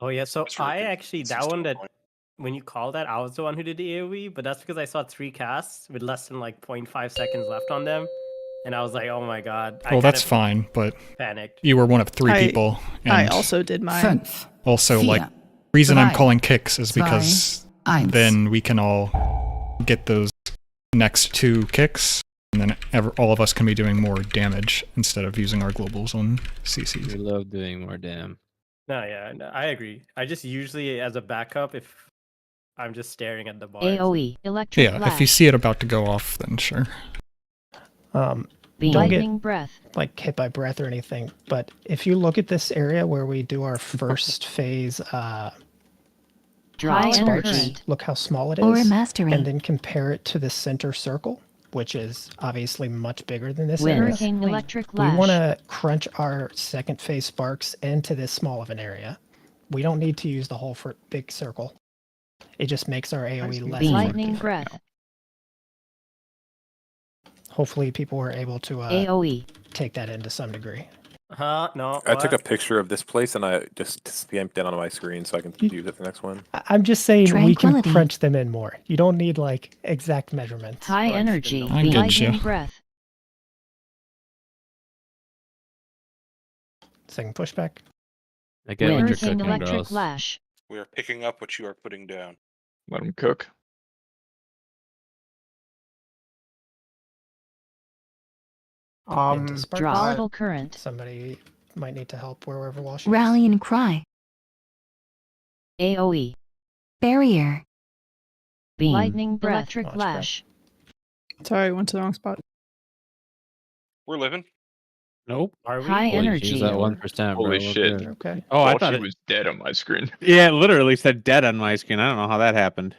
Oh yeah, so That's really I good actually that consistency one that point. when you call that, I was the one who did the AoE, but that's because I saw 3 casts with less than like 0.5 seconds left on them, and I was like, oh my god. I Well, kind that's of fine, but panicked. you were one of 3 people. And I also did mine. also, like, Vier, reason I'm drei, calling kicks is zwei, because eins. then we can all get those next 2 kicks, and then all of us can be doing more damage instead of using our globals on CCs. We love doing more damn. No, yeah, no, I agree. I just usually, as a backup, if I'm just staring at the bars. AoE, electric Yeah, if you lash, see it about to go off, then sure. Don't lightning get breath, like hit by breath or anything, but if you look at this area where we do our first phase high sparks, energy, look how small it Or is, mastery. and then compare it to the center circle, which is obviously much bigger than this area. hurricane electric We want lash, to crunch our second phase sparks into this small of an area. We don't need to use the whole big circle. It just makes our AoE less lightning effective. breath, Hopefully people were able to AoE, take that in to some degree. No. I took a picture of this place and I just stamped it on my screen so I can use it for the next one. I'm just saying we can Tranquility. crunch them in more. You don't need like exact measurements. high energy, I get lightning you. breath, Second pushback. I get what you're hurricane cooking, electric girls. lash, We are picking up what you are putting down. Let him cook. Into sparks. volatile current, Somebody might need to help wherever while she Rally and cry. AoE, Barrier. Beam. lightning breath, electric Launch lash, Sorry, I went to the wrong spot. We're living. Nope. Are we? high Holy energy, Use that 1%, bro. Holy We're shit. good. Okay. Oh, I Walshy thought it was dead on my screen. Yeah, it literally said dead on my screen. I don't know how that happened.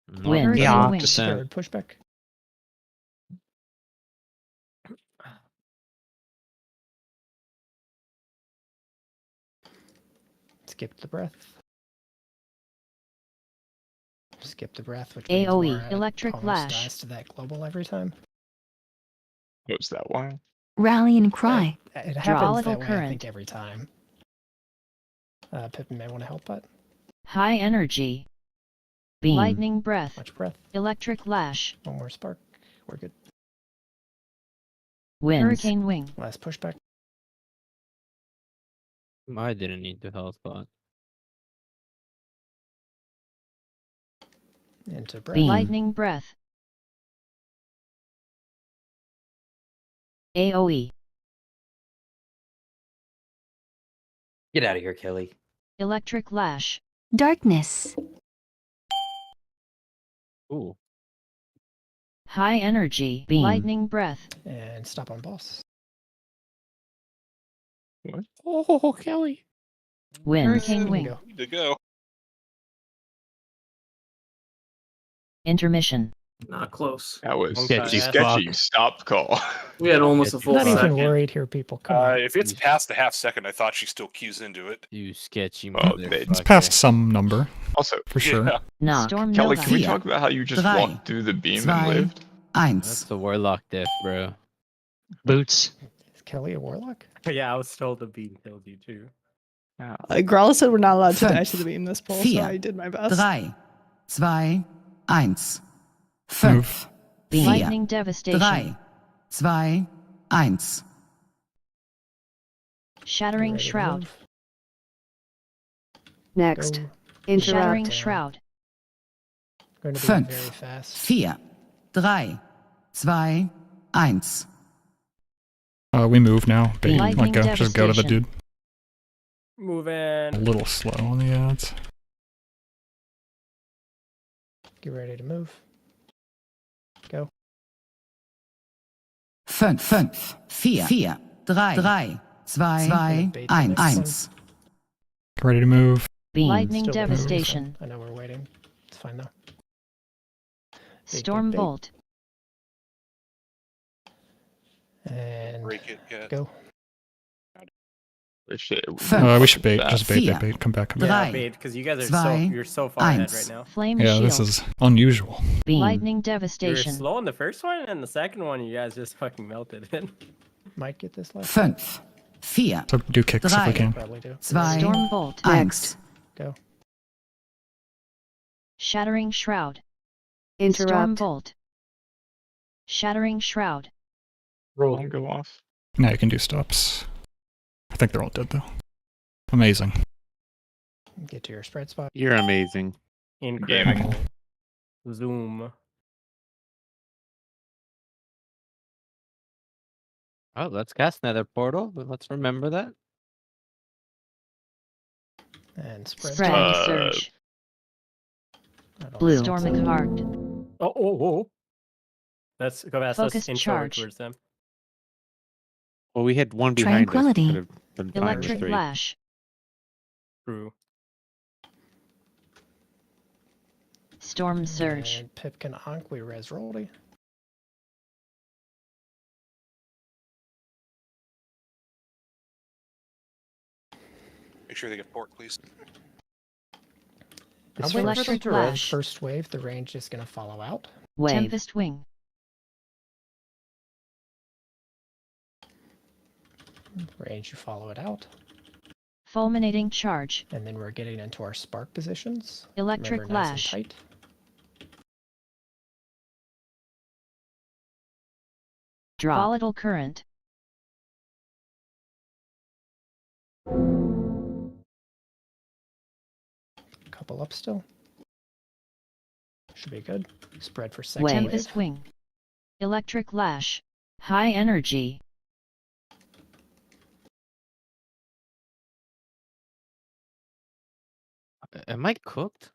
wind, Third hurricane wing, pushback. Skip the breath. Skip the breath, which means AoE, more, electric almost lash, dies to that global every time. Was that why? Rally and cry. It happens volatile that way, I current, think, every time. Pippin may want to help, but high energy, Beam. lightning breath, much breath. electric lash, One more spark. We're good. wind, hurricane wing, Last pushback. I didn't need the health bot. Into breath. Beam. lightning breath, AoE, Get out of here, Kelly. electric lash, Darkness. Ooh. high energy, Beam. lightning breath, And stop on boss. What? Oh, Kelly. wind, hurricane There you wing, go. Need to go. intermission, Not close. That was Sketchy sketchy fuck. stop call. We had almost a full Not second. even worried here, people. Come on. If it's past the half second, I thought she still cues into it. You sketchy Well, motherfucker. It's past some number, Also, for sure. Yeah. knock, storm Kelly, Nova, can we Vier, talk about how you just drei, walked through the beam and zwei, lived? eins. That's the warlock diff, bro. Boots. Is Kelly a warlock? Yeah, I was told the beam killed you too. Growler said we're not allowed to die Fünf, to the beam this pull, so vier, I did my best. drei, zwei, eins. 5, 4, lightning devastation, 3, 2, 1. shattering Ready to shroud, move? Next. Go. shattering Down. shroud, Going to be 5, very fast. 4, 3, 2, 1. We move now. Bait. Lightning Let go. Just go to the devastation. dude. A Moving. little slow on the ads. Get ready to move. Go. 5, 5, 4, 4, 3, 2, 1, 1. Get ready to move. Beam. lightning Still waiting. devastation, I know we're waiting. It's fine though. storm bait. bolt, And Break it, yeah. go. We should bait. Just bait. Come back. Yeah, bait, because you guys are you're so far ahead right now. Flame Yeah, shield. this is unusual. Lightning You were devastation. slow on the first one, and the second one, you guys just fucking melted it. Might get this left. 5, 4, So do kicks if we 3, can. Probably do. 2, Storm bolt. 1. Go. Shattering shroud. Storm Interrupt. bolt. Shattering shroud. Roll and go off. Now you can do stops. I think they're all dead though. Amazing. Get to your spread spot. You're amazing. Incredible. Zoom. Oh, let's cast Nether Portal. Let's remember that. And spread. Spread surge. Blue. Stormic heart. Oh. Let's go fast. Let's Focused inch forward charge. towards them. Well, we had one behind us. Tranquility. Could have been fine with Electric 3. lash. True. Storm surge. And Pipkin Ankh, we res rolly. Make sure they get port, please. This Electric lash. first wave, the range is going to follow out. Wave. Tempest wing. Range, you follow it out. Fulminating charge. And then we're getting into our spark positions. Electric Remember, nice and lash. tight. Drop. Volatile current. Couple up still. Should be good. Spread for second Wave. wave. Tempest wing. Electric lash. High energy. Am I cooked?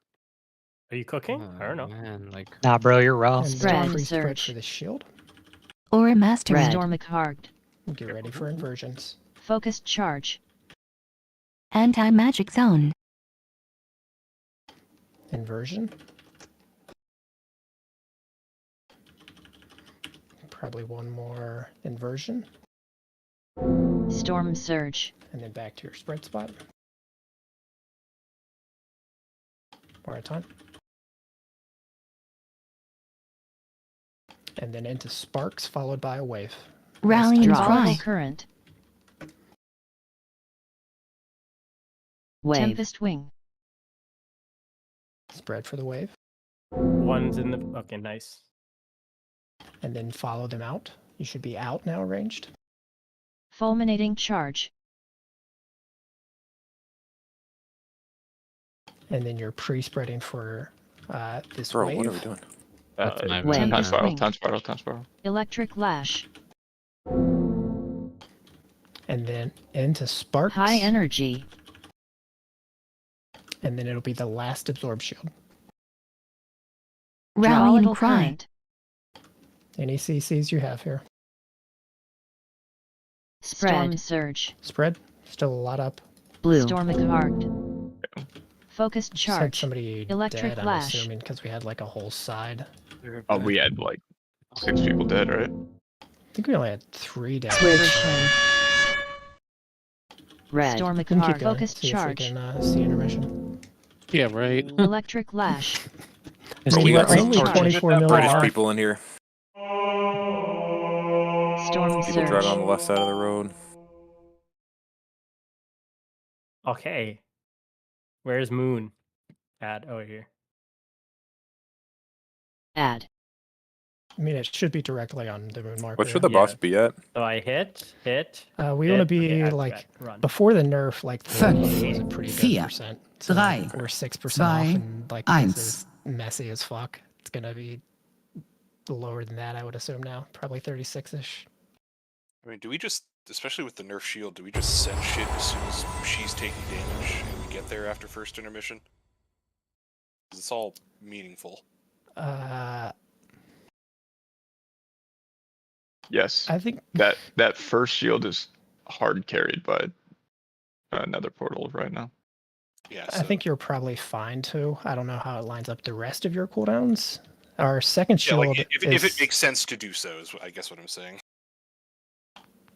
Are you cooking? I don't know. Man, like Nah, bro, you're raw. And Spread then spread surge. for the shield. Or a master. Stormic heart. Get ready for inversions. Focused charge. Anti-magic zone. Inversion. Probably one more inversion. Storm surge. And then back to your spread spot. More at a time. And then into sparks, followed by a wave. Rallying Volatile cry. current. Wave. Tempest wing. Spread for the wave. One's in the. Okay, nice. And then follow them out. You should be out now, ranged. Fulminating charge. And then you're pre-spreading for this Bro, wave. what are we doing? that's my Wave. Time spiral. Wing. Time spiral. Time spiral. Electric lash. And then into sparks. High energy. And then it'll be the last absorb shield. Rallying Volatile cry. current. Any CCs you have here. Spread. Storm surge. Spread. Still a lot up. Blue. Stormic heart. Focused Just had charge. somebody Electric dead, I'm lash. assuming, because we had like a whole side. Oh, we had like 6 people dead, right? I think we only had 3 dead. Switch. Red. Stormic We can keep heart. going, Focused see charge. if we can see intermission. Yeah, right. Electric lash. Bro, we got only 24 million. British off. people in here. Storm People surge. driving on the left side of the road. Okay. Where's Moon? Add over here. Add. I mean, it should be directly on the moon marker. What should the boss be at? So I hit. We want to be okay, like run. before the nerf, like 5, was a pretty good 4, percent. So 3, we're 6% off, 2, and like 1. this is messy as fuck. It's gonna be lower than that, I would assume now, probably 36ish. I mean, do we just, especially with the nerf shield, do we just send shit as soon as she's taking damage and we get there after first intermission? 'Cause it's all meaningful. Yes. I think that first shield is hard carried by another portal right now. Yeah, I think you're probably fine too. I don't know how it lines up the rest of your cooldowns. Our second yeah, shield like if is it makes sense to do so, is I guess what I'm saying.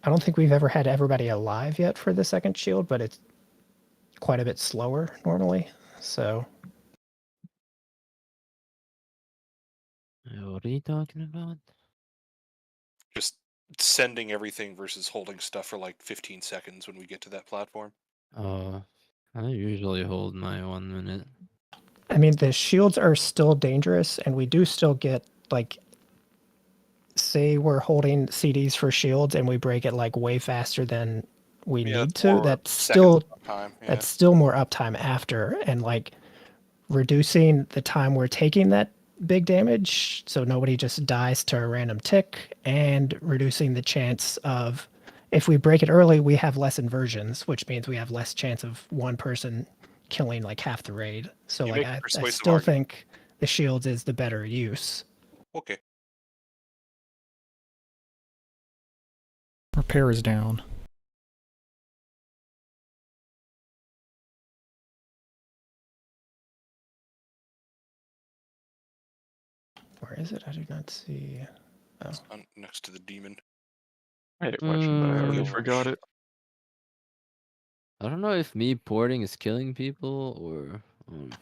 I don't think we've ever had everybody alive yet for the second shield, but it's quite a bit slower normally. So What are you talking about? Just sending everything versus holding stuff for like 15 seconds when we get to that platform. I usually hold my 1 minute. I mean, the shields are still dangerous, and we do still get, like, say we're holding CDs for shields and we break it like way faster than we need to. That's still that's still more uptime after, and like reducing the time we're taking that big damage so nobody just dies to a random tick, and reducing the chance of, if we break it early, we have less inversions, which means we have less chance of one person killing like half the raid. So You like make a I persuasive still argument. think the shields is the better use. Okay. Repair is down. Where is it? I do not see. Oh. It's next to the demon. I had a question, but I already forgot it. I don't know if me porting is killing people or.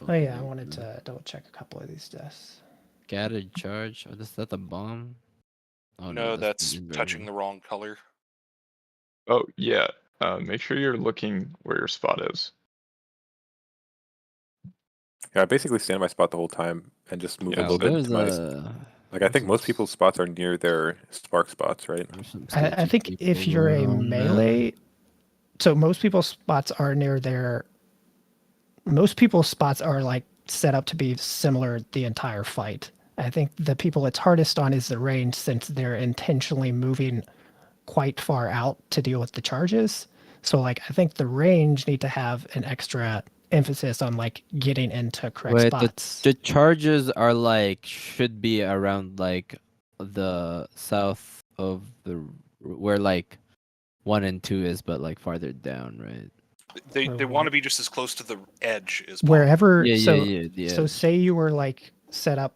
Oh yeah, I wanted to double check a couple of these deaths. Scattered charge. Oh, is that a bomb? Oh No, that's that's touching the wrong color. Oh yeah. Make sure you're looking where your spot is. Yeah, I basically stand my spot the whole time and just move a little bit to my. Like I think most people's spots are near their spark spots, right? I think if you're a melee, so most people's spots are near their. Most people's spots are like set up to be similar the entire fight. I think the people it's hardest on is the range, since they're intentionally moving quite far out to deal with the charges. So like I think the range need to have an extra emphasis on like getting into correct spots. The charges are like should be around like the south of the where like 1 and 2 is, but like farther down, right? They want to be just as close to the edge as possible. Wherever. Yeah, so the so edge. say you were like set up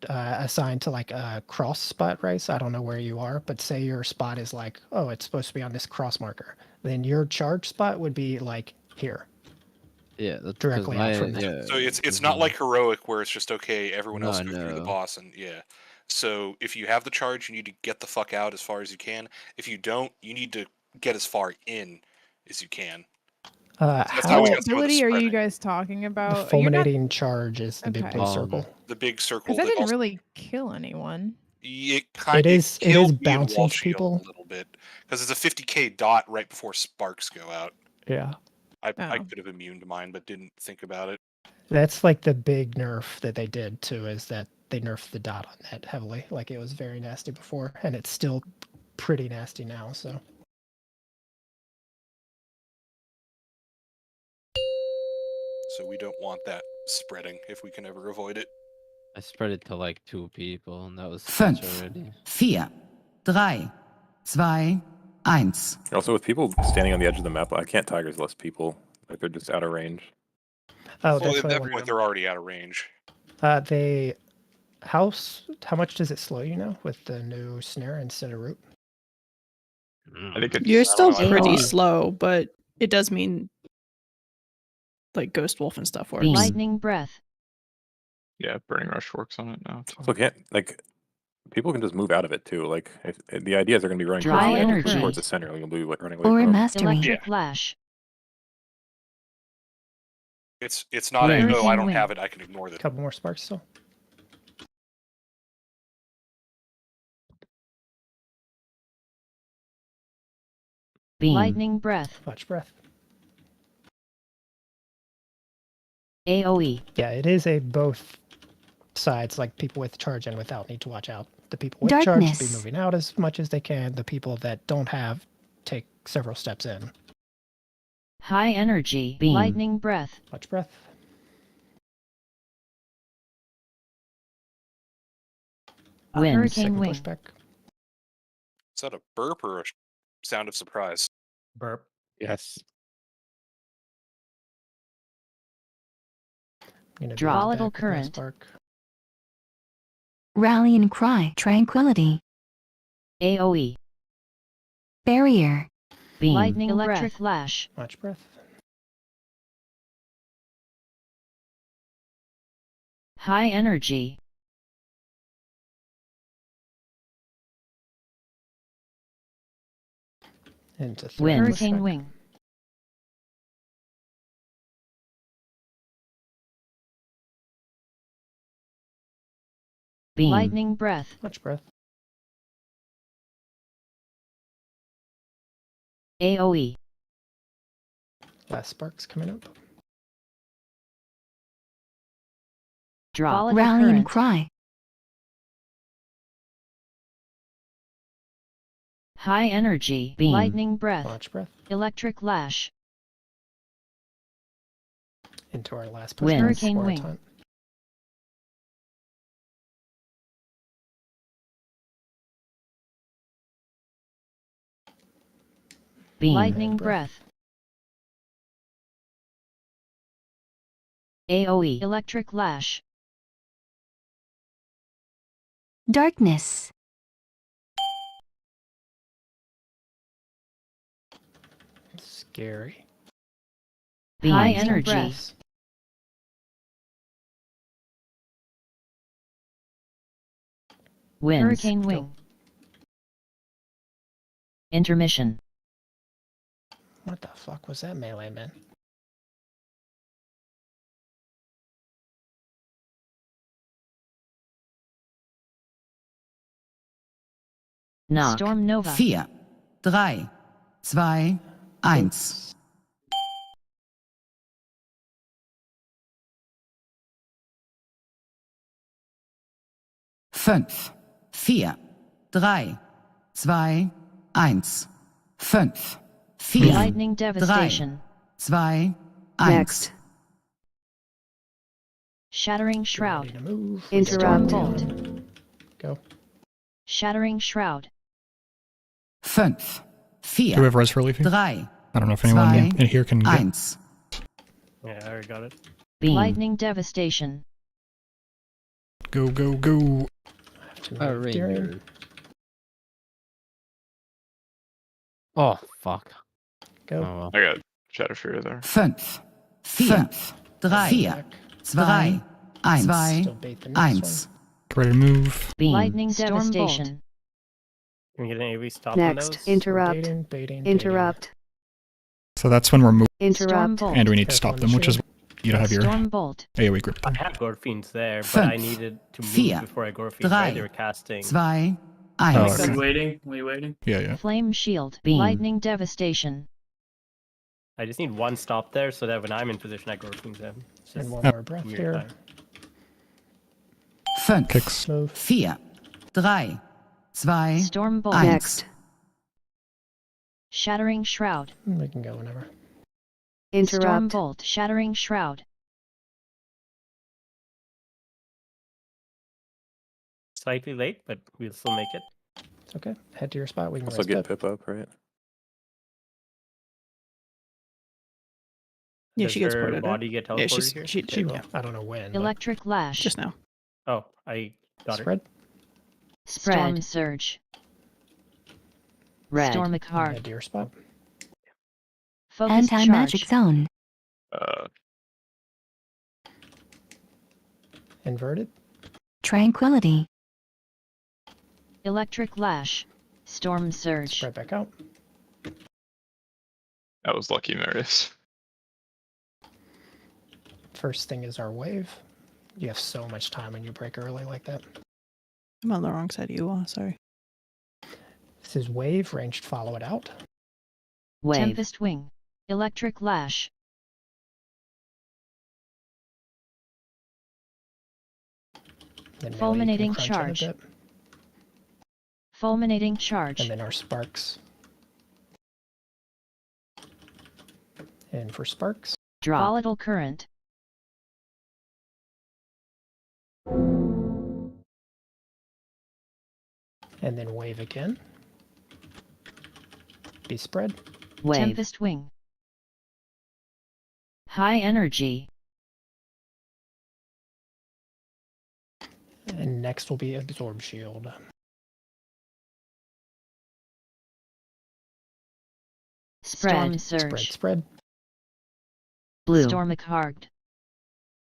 assigned to like a cross spot, right? So I don't know where you are, but say your spot is like, oh, it's supposed to be on this cross marker. Then your charge spot would be like here. Yeah, that's directly out from that. Yeah, So it's not like heroic where it's just okay, everyone else No, go through the no. boss and yeah. So if you have the charge, you need to get the fuck out as far as you can. If you don't, you need to get as far in as you can. That's how we What got some of the ability are you spreading. guys talking The about? You're not fulminating charge is the big Okay. blue circle. The big circle. because that that didn't also- really kill anyone. It It is killed me in bouncing wall to shield people. a little bit because it's a 50k dot right before sparks go out. Yeah. I Oh. could have immune to mine, but didn't think about it. That's like the big nerf that they did too, is that they nerfed the dot on that heavily. Like it was very nasty before, and it's still pretty nasty now. So So we don't want that spreading if we can ever avoid it. I spread it to like 2 people, and that was much 5, already. 4, 3, 2, 1. Also, with people standing on the edge of the map, I can't Tigers less people. Like they're just out of range. oh, Well, that's at what I that wanted. point, they're already out of range. They how much does it slow you now with the new snare instead of root? I think it's, You're still know. pretty AOE. slow, but it does mean like Ghost Wolf and stuff works. Lightning breath. yeah, Burning Rush works on it now. Too. Also, can't like people can just move out of it too. Like if the idea is they're going to be running Dry towards the edge, energy. towards the center, you'll be running away Or from them. mastery. Electric lash. It's not a Hurricane no, I don't wind. have it, I can ignore A that. couple more sparks still. Beam. Lightning breath. Watch breath. AOE. Yeah, it is a both sides. Like people with charge and without need to watch out. The people with charge should be Darkness. moving out as much as they can. The people that don't have take several steps in. High energy. Beam. Lightning breath. Watch breath. Wind. Hurricane Second wind. pushback. Is that a burp or a sound of surprise? Burp. Yes. Gonna be Draw. back Volatile with my current. Spark. Rally and cry. Tranquility. AOE. Barrier. Beam. Lightning electric lash. Watch breath. High energy. Into Wind. Hurricane wing. Beam. Lightning breath. Watch breath. AoE. Last sparks coming up. Drop. Rallying cry. High energy. Beam. Lightning breath. Watch breath. Electric lash. Into our last push. Wind. Hurricane for our wing. time. Beam. Lightning breath. AoE. Electric lash. Darkness. Scary. Beam. High Some energy. breaths. Wind. Hurricane wing. Intermission. What the fuck was that melee, man? Knock. Storm Nova. 4, 3, 2, 1. 5, 4, 3, 2, 1. 5, 4, Lightning devastation. 2, 1. Next. Shattering shroud. Ready to move. Interrupt. Storm Bolt. bolt. Go. Shattering shroud. 5, 4, Do we have res for Leafy? 3, I don't know if anyone in here can get. 1. Yeah, I already got it. Beam. Lightning devastation. Go, go, go. I have to move during. Oh, fuck. Go. Oh, well. I got Shadow Fury there. 5, 4, 3, 2, 1. Still bait the next 1. Get ready to move. Beam. Lightning devastation. Can we get an AoE stop on those? Next. Interrupt. Baiting, baiting, Interrupt. So that's when we're moving, Interrupt. Storm and we bolt. need to stop them, which is you don't have your Storm bolt. AoE group. I had Gorfiends there, but Fünf, I needed to move vier, before I Gorfiends, right? They were casting. 2, 1. Oh, We okay. waiting? We waiting? Yeah, yeah. Flame shield. Beam. Lightning devastation. I just need one stop there so that when I'm in position, I Gorfiends them. It's And just one more breath weird here. time. 5, Kicks. Move. 4, 3, 2, Storm bolt. 1. Next. Shattering shroud. We can go whenever. Storm Interrupt. bolt. Shattering shroud. Slightly late, but we'll still make it. It's okay. Head to your spot. We can Also res get pip. Pip up, right? Yeah, Does she gets her ported. Right? body get Yeah, teleported? she will. Yeah, I don't know when. but Electric lash. Just now. Oh, I got Spread. Spread. Storm surge. Red. Stormic Head heart. to your spot. Focus Anti-magic charge. zone. Inverted. Tranquility. Electric lash. Storm surge. Spread back out. That was lucky, Marius. First thing is our wave. You have so much time when you break early like that. I'm on the wrong side of you. Sorry. This is wave. Ranged. Follow it out. Wave. Tempest wing. Electric lash. Then melee, you can Fulminating crunch in a charge. bit. Fulminating charge. And then our sparks. And for sparks. Drop. Volatile current. And then wave again. Be spread. Wave. Tempest wing. High energy. And next will be absorb shield. Spread. Surge. Spread. Blue. Stormicard.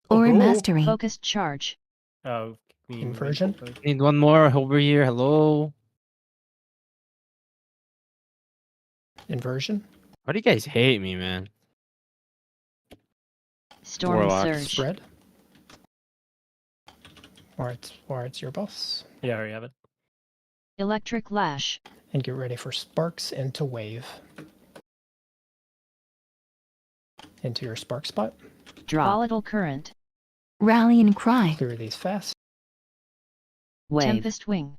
Or mastery. Focused charge. Oh, Inversion. Need one more over here. Hello. Inversion. Why do you guys hate me, man? Storm Warlocks. surge. Spread. Or it's your boss. Yeah, I already have it. Electric lash. And get ready for sparks into wave. Into your spark spot. Drop. Volatile current. Rallying cry. Clear these fast. Wave. Tempest wing.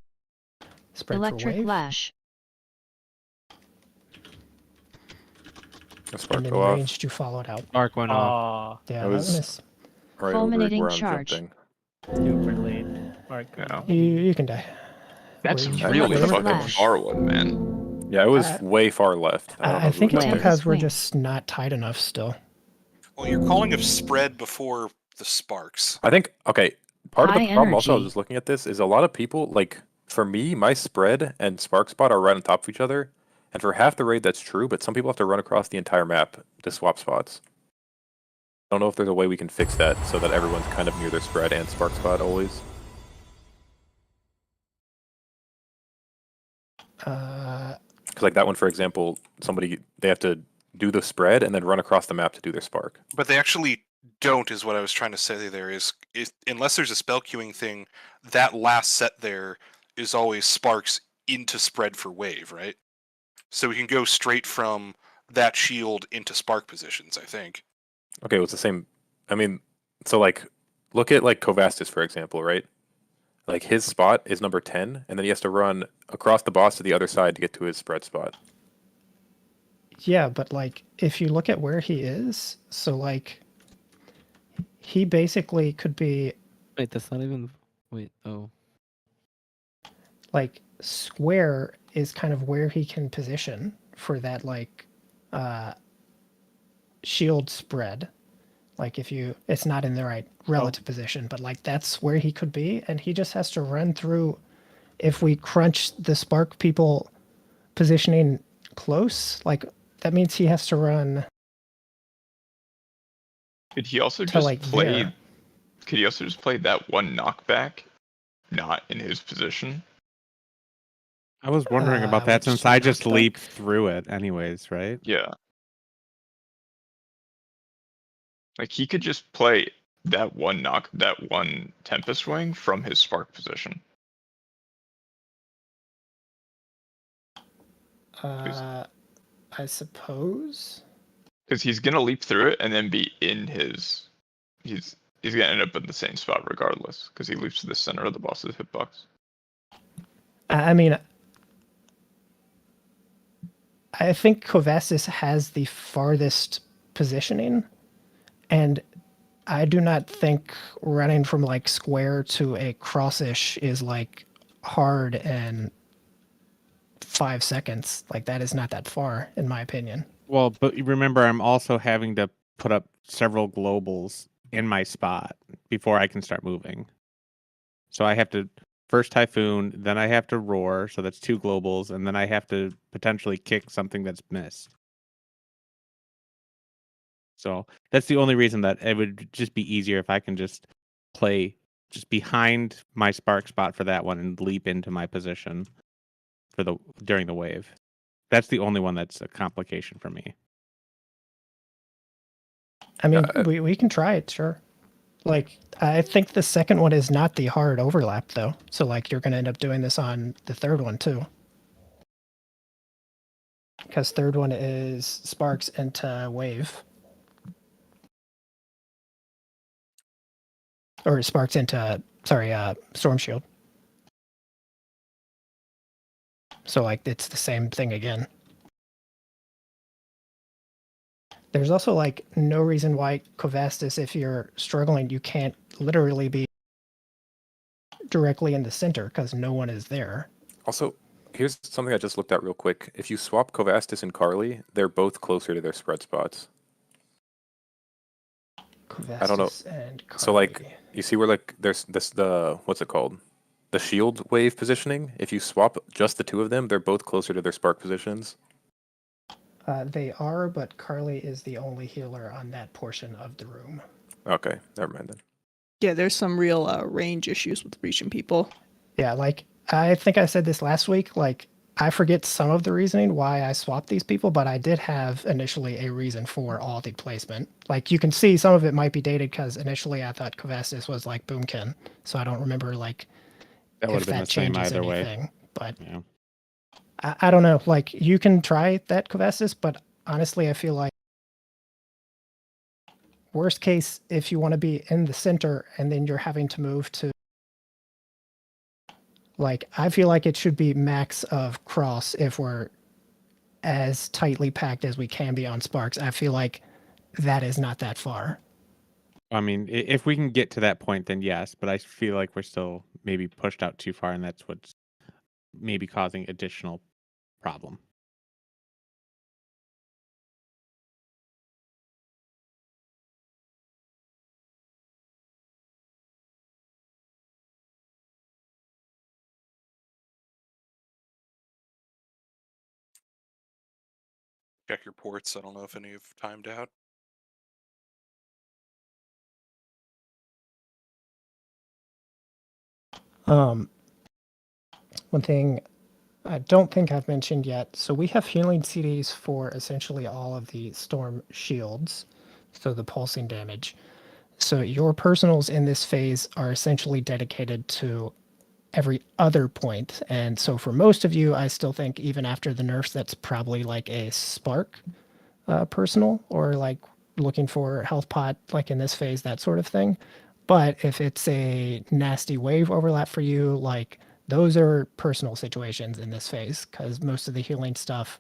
Spread Electric for wave. lash. A spark And then go off. ranged, you followed out. Spark went off. Yeah, I that was one is. right Fulminating over where I'm charge. jumping. Super late. Mark. Yeah. You can die. That's Rage. really Electric fucking lash. far one, man. Yeah, it was way far left. don't know I who think was it's up there. because we're Swing. just not tight enough still. Well, you're calling a spread before the sparks. I think, okay, part of High the problem also, I was energy. just looking at this, is a lot of people, like, for me, my spread and spark spot are right on top of each other. And for half the raid, that's true, but some people have to run across the entire map to swap spots. I don't know if there's a way we can fix that so that everyone's kind of near their spread and spark spot always. Because like that one, for example, they have to do the spread and then run across the map to do their spark. But they actually don't, is what I was trying to say there, is unless there's a spell queuing thing, that last set there is always sparks into spread for wave, right? So we can go straight from that shield into spark positions, I think. Okay, well, it's the same. I mean, so like, look at like Kovastis, for example, right? Like his spot is number 10, and then he has to run across the boss to the other side to get to his spread spot. Yeah, but like if you look at where he is, so like he basically could be Wait, that's not even. Wait, oh. like square is kind of where he can position for that like shield spread. Like if you it's not in the right relative position, but like that's where he could be, and he just has to run through. If we crunch the spark people positioning close, like that means he has to run. Could he also To, just like, play? there. Could he also just play that one knockback, not in his position? I was wondering about that since I just leaped through it anyways, right? Yeah. Like he could just play that one Tempest Wing from his spark position. I suppose. Because he's gonna leap through it and then be in his. He's gonna end up in the same spot regardless, because he leaps to the center of the boss's hitbox. I mean, I think Kovastis has the farthest positioning, and I do not think running from like square to a crossish is like hard in 5 seconds. Like that is not that far, in my opinion. Well, but you remember, I'm also having to put up several globals in my spot before I can start moving. So I have to first Typhoon, then I have to Roar, so that's 2 globals, and then I have to potentially kick something that's missed. So that's the only reason that it would just be easier if I can just play just behind my spark spot for that one and leap into my position for during the wave. That's the only one that's a complication for me. I mean, we can try it, sure. Like, I think the second one is not the hard overlap, though. So, like, you're going to end up doing this on the third one, too. Because third one is sparks into wave. Or sparks into, sorry, storm shield. So, like, it's the same thing again. There's also, like, no reason why Kovastis, if you're struggling, you can't literally be directly in the center because no one is there. Also, here's something I just looked at real quick. If you swap Kovastis and Carly, they're both closer to their spread spots. Kovastis I don't know. And Carly. So, like, you see where, like, there's what's it called? The shield wave positioning. If you swap just the 2 of them, they're both closer to their spark positions. They are, but Carly is the only healer on that portion of the room. Okay, never mind then. Yeah, there's some real range issues with reaching people. Yeah, like I think I said this last week, like I forget some of the reasoning why I swapped these people, but I did have initially a reason for all the placement. Like you can see some of it might be dated because initially I thought Kavastis was like Boomkin, so I don't remember like That would if have been that the same changes either way. anything. But Yeah. I don't know. Like you can try that Kavastis, but honestly, I feel like worst case if you want to be in the center and then you're having to move to like I feel like it should be max of cross if we're as tightly packed as we can be on Sparks. I feel like that is not that far. I mean, if we can get to that point, then yes. But I feel like we're still maybe pushed out too far, and that's what's maybe causing additional problem. Check your ports. I don't know if any have timed out. One thing I don't think I've mentioned yet. So we have healing CDs for essentially all of the storm shields, so the pulsing damage. So your personals in this phase are essentially dedicated to every other point. And so for most of you, I still think even after the nerfs, that's probably like a spark personal or like looking for health pot, like in this phase, that sort of thing. But if it's a nasty wave overlap for you, like those are personal situations in this phase because most of the healing stuff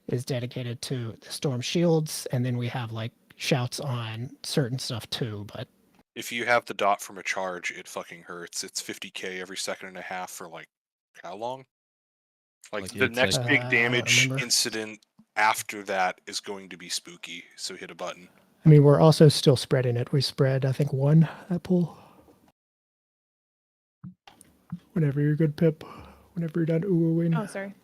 is dedicated to the storm shields. And then we have like shouts on certain stuff too. But If you have the dot from a charge, it fucking hurts. It's 50k every second and a half for like how long? Like the next big damage incident after that is going to be spooky. So hit a button. I mean, we're also still spreading it. We spread, I think, one that pool. Whenever you're good, Pip. Whenever you're done ooh-ooing. Oh, sorry.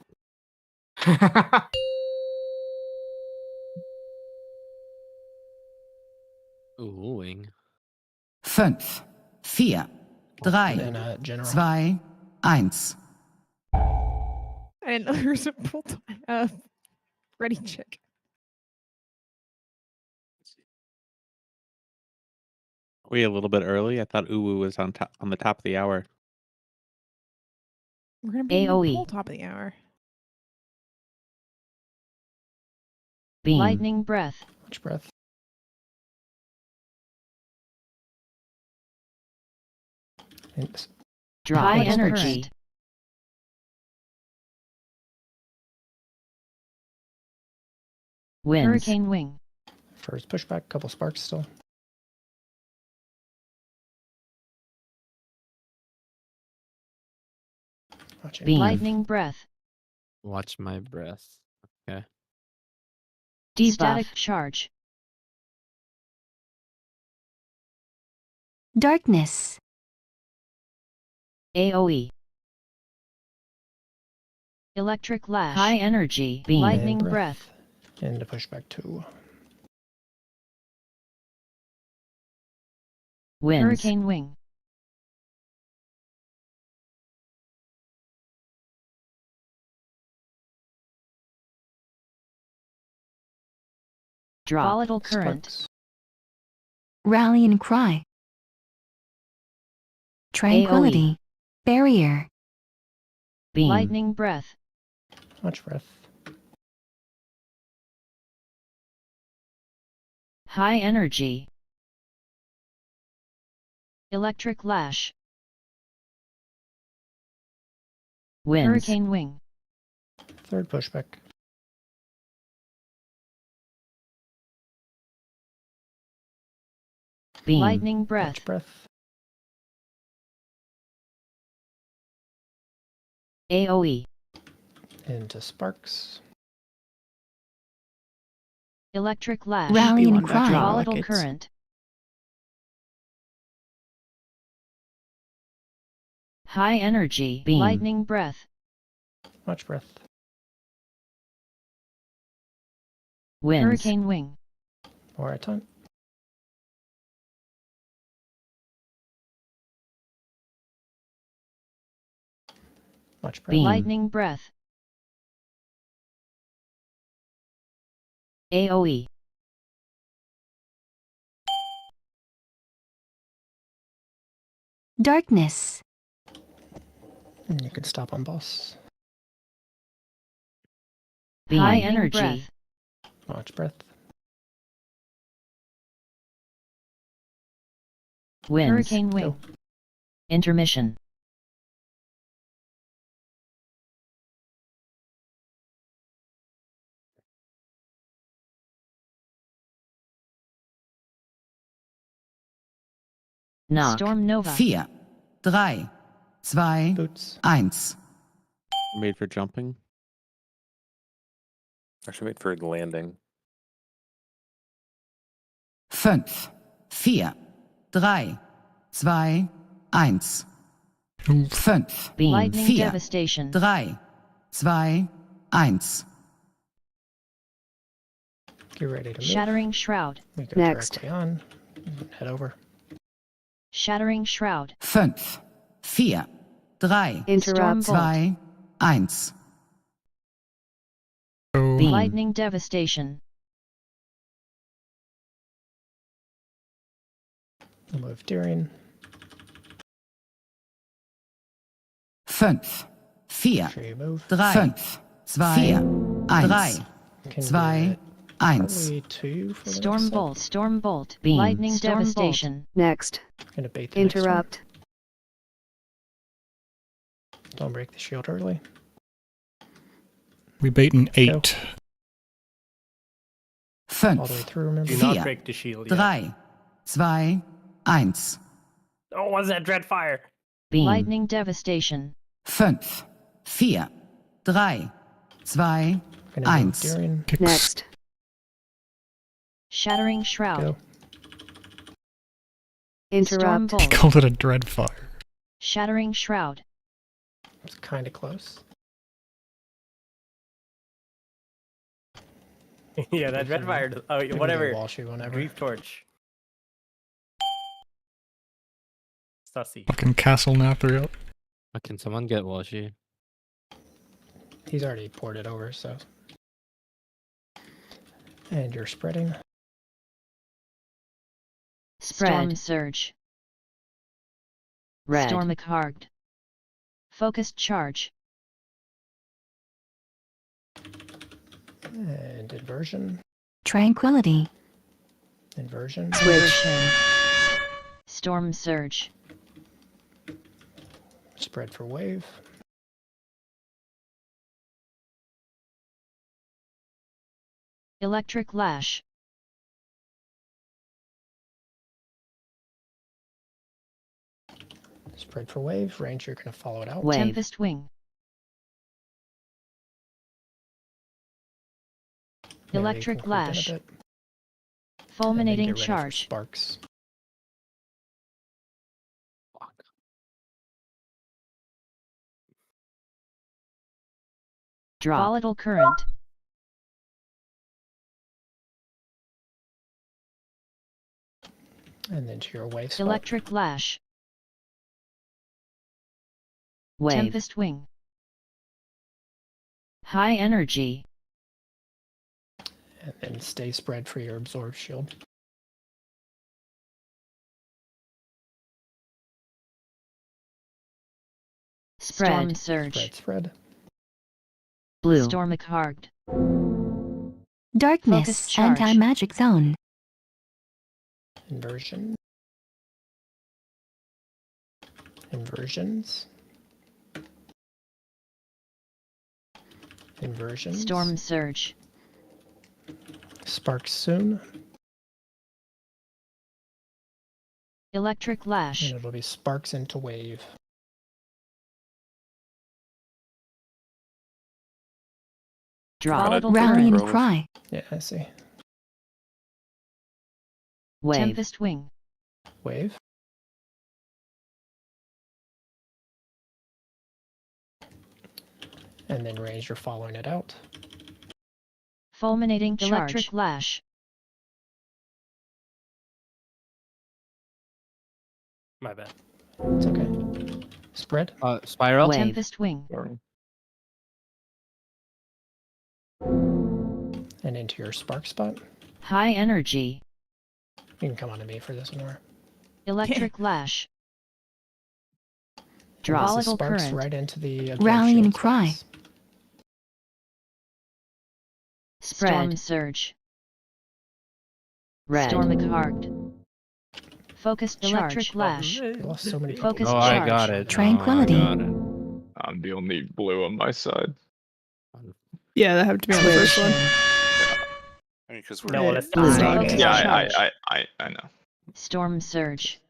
5, 4, 3, 2, 1. I didn't know there was a full time ready check. We a little bit early. I thought Uwu was on the top of the hour. We're gonna be AOE. full top of the hour. Beam. Lightning breath. Which breath? High energy. Winds. Hurricane wing. First pushback, couple sparks still. Beam. Lightning breath. Watch my breath. Okay. Debuff. Static charge. Darkness. AOE. Electric lash. High energy. Beam. Lightning breath. And a pushback 2. Winds. Hurricane wing. Drop. Volatile current. Sparks. Rallying cry. Tranquility. AOE. Barrier. Beam. Lightning breath. Much breath. High energy. Electric lash. Winds. Hurricane wing. Third pushback. Beam. Lightning breath. Much breath. AOE. Into sparks. Electric lash. Rallying cry. Volatile current. High energy. Beam. Lightning breath. Much breath. Winds. Hurricane wing. More at a time. Much breath. Lightning breath. AoE. Darkness. And you can stop on boss. High energy. Breath. Much breath. Winds. Hurricane wing. Go. Intermission. Knock. Storm Nova. 4, 3, 2, Boots. 1. Made for jumping. Actually made for landing. 5, 4, 3, 2, 1. 5, Lightning 4, devastation. 3, 2, 1. Get ready to move. Shattering shroud. We go directly on. Head over. Shattering shroud. 5, 4, 3, Interrupt. 2, 1. Lightning devastation. We'll move Tyrion. 5, 4, Sure you move. 3, 5, 4, 1, 2, 1. Probably 2 for the Storm next set. bolt. Storm bolt. Beam. Lightning Storm bolt. devastation. Next. Gonna bait the next one. Interrupt. Don't break the shield early. We bait an 8. 5, All the way through, remember? Do not 4, break the shield 3, yet. 2, 1. Oh, what's that dread fire? Beam. Lightning devastation. 5, 4, 3, 2, Gonna move 1. Tyrion. Kicks. Next. Shattering shroud. Go. Storm Interrupt. He bolt. called it a dread fire. Shattering shroud. It's kind of close. Yeah, that dread fire. Oh, We can do whatever. wall shoot whenever. Grief torch. Sussy. Fucking Castle Nathriel. Can someone get Walshy? He's already poured it over, so. And you're spreading. Spread. Storm surge. Red. Stormic hard. Focused charge. And inversion. Tranquility. Inversion. Switch. Storm surge. Spread for wave. Electric lash. Spread for wave. Range, you're going to follow it out. Wave. Tempest wing. Maybe you Electric can creep in a lash. bit, and then Fulminating get ready for charge. Sparks. Drop. Volatile current. And then to your wave spot. Electric lash. Wave. Tempest wing. High energy. And then stay spread for your absorb shield. Spread. Storm surge. Spread. Blue. Stormic hard. Darkness. Focus charge. Anti-magic zone. Inversion. Inversions. Inversions. Storm surge. Sparks soon. Electric lash. And it'll be sparks into wave. Drop. Volatile Rally and current. cry. Yeah, I see. Wave. Tempest wing. Wave. And then range, you're following it out. Fulminating Charge. electric lash. My bad. It's okay. Spread. Spiral. Wave. Tempest wing. And into your spark spot. High energy. You can come on to me for this one, Nora. Electric lash. And this is Volatile sparks current. right into the Rallying shield cry. spots. Spread. Storm surge. Red. Stormic heart. Focused electric lash. We lost so many people. Focused Oh, charge. I got it. Tranquility. Oh, I got it. I'm the only blue on my side. Yeah, that had to be on the first one. I mean, because No, let's Blue die. dog. Yeah, I know. Storm surge.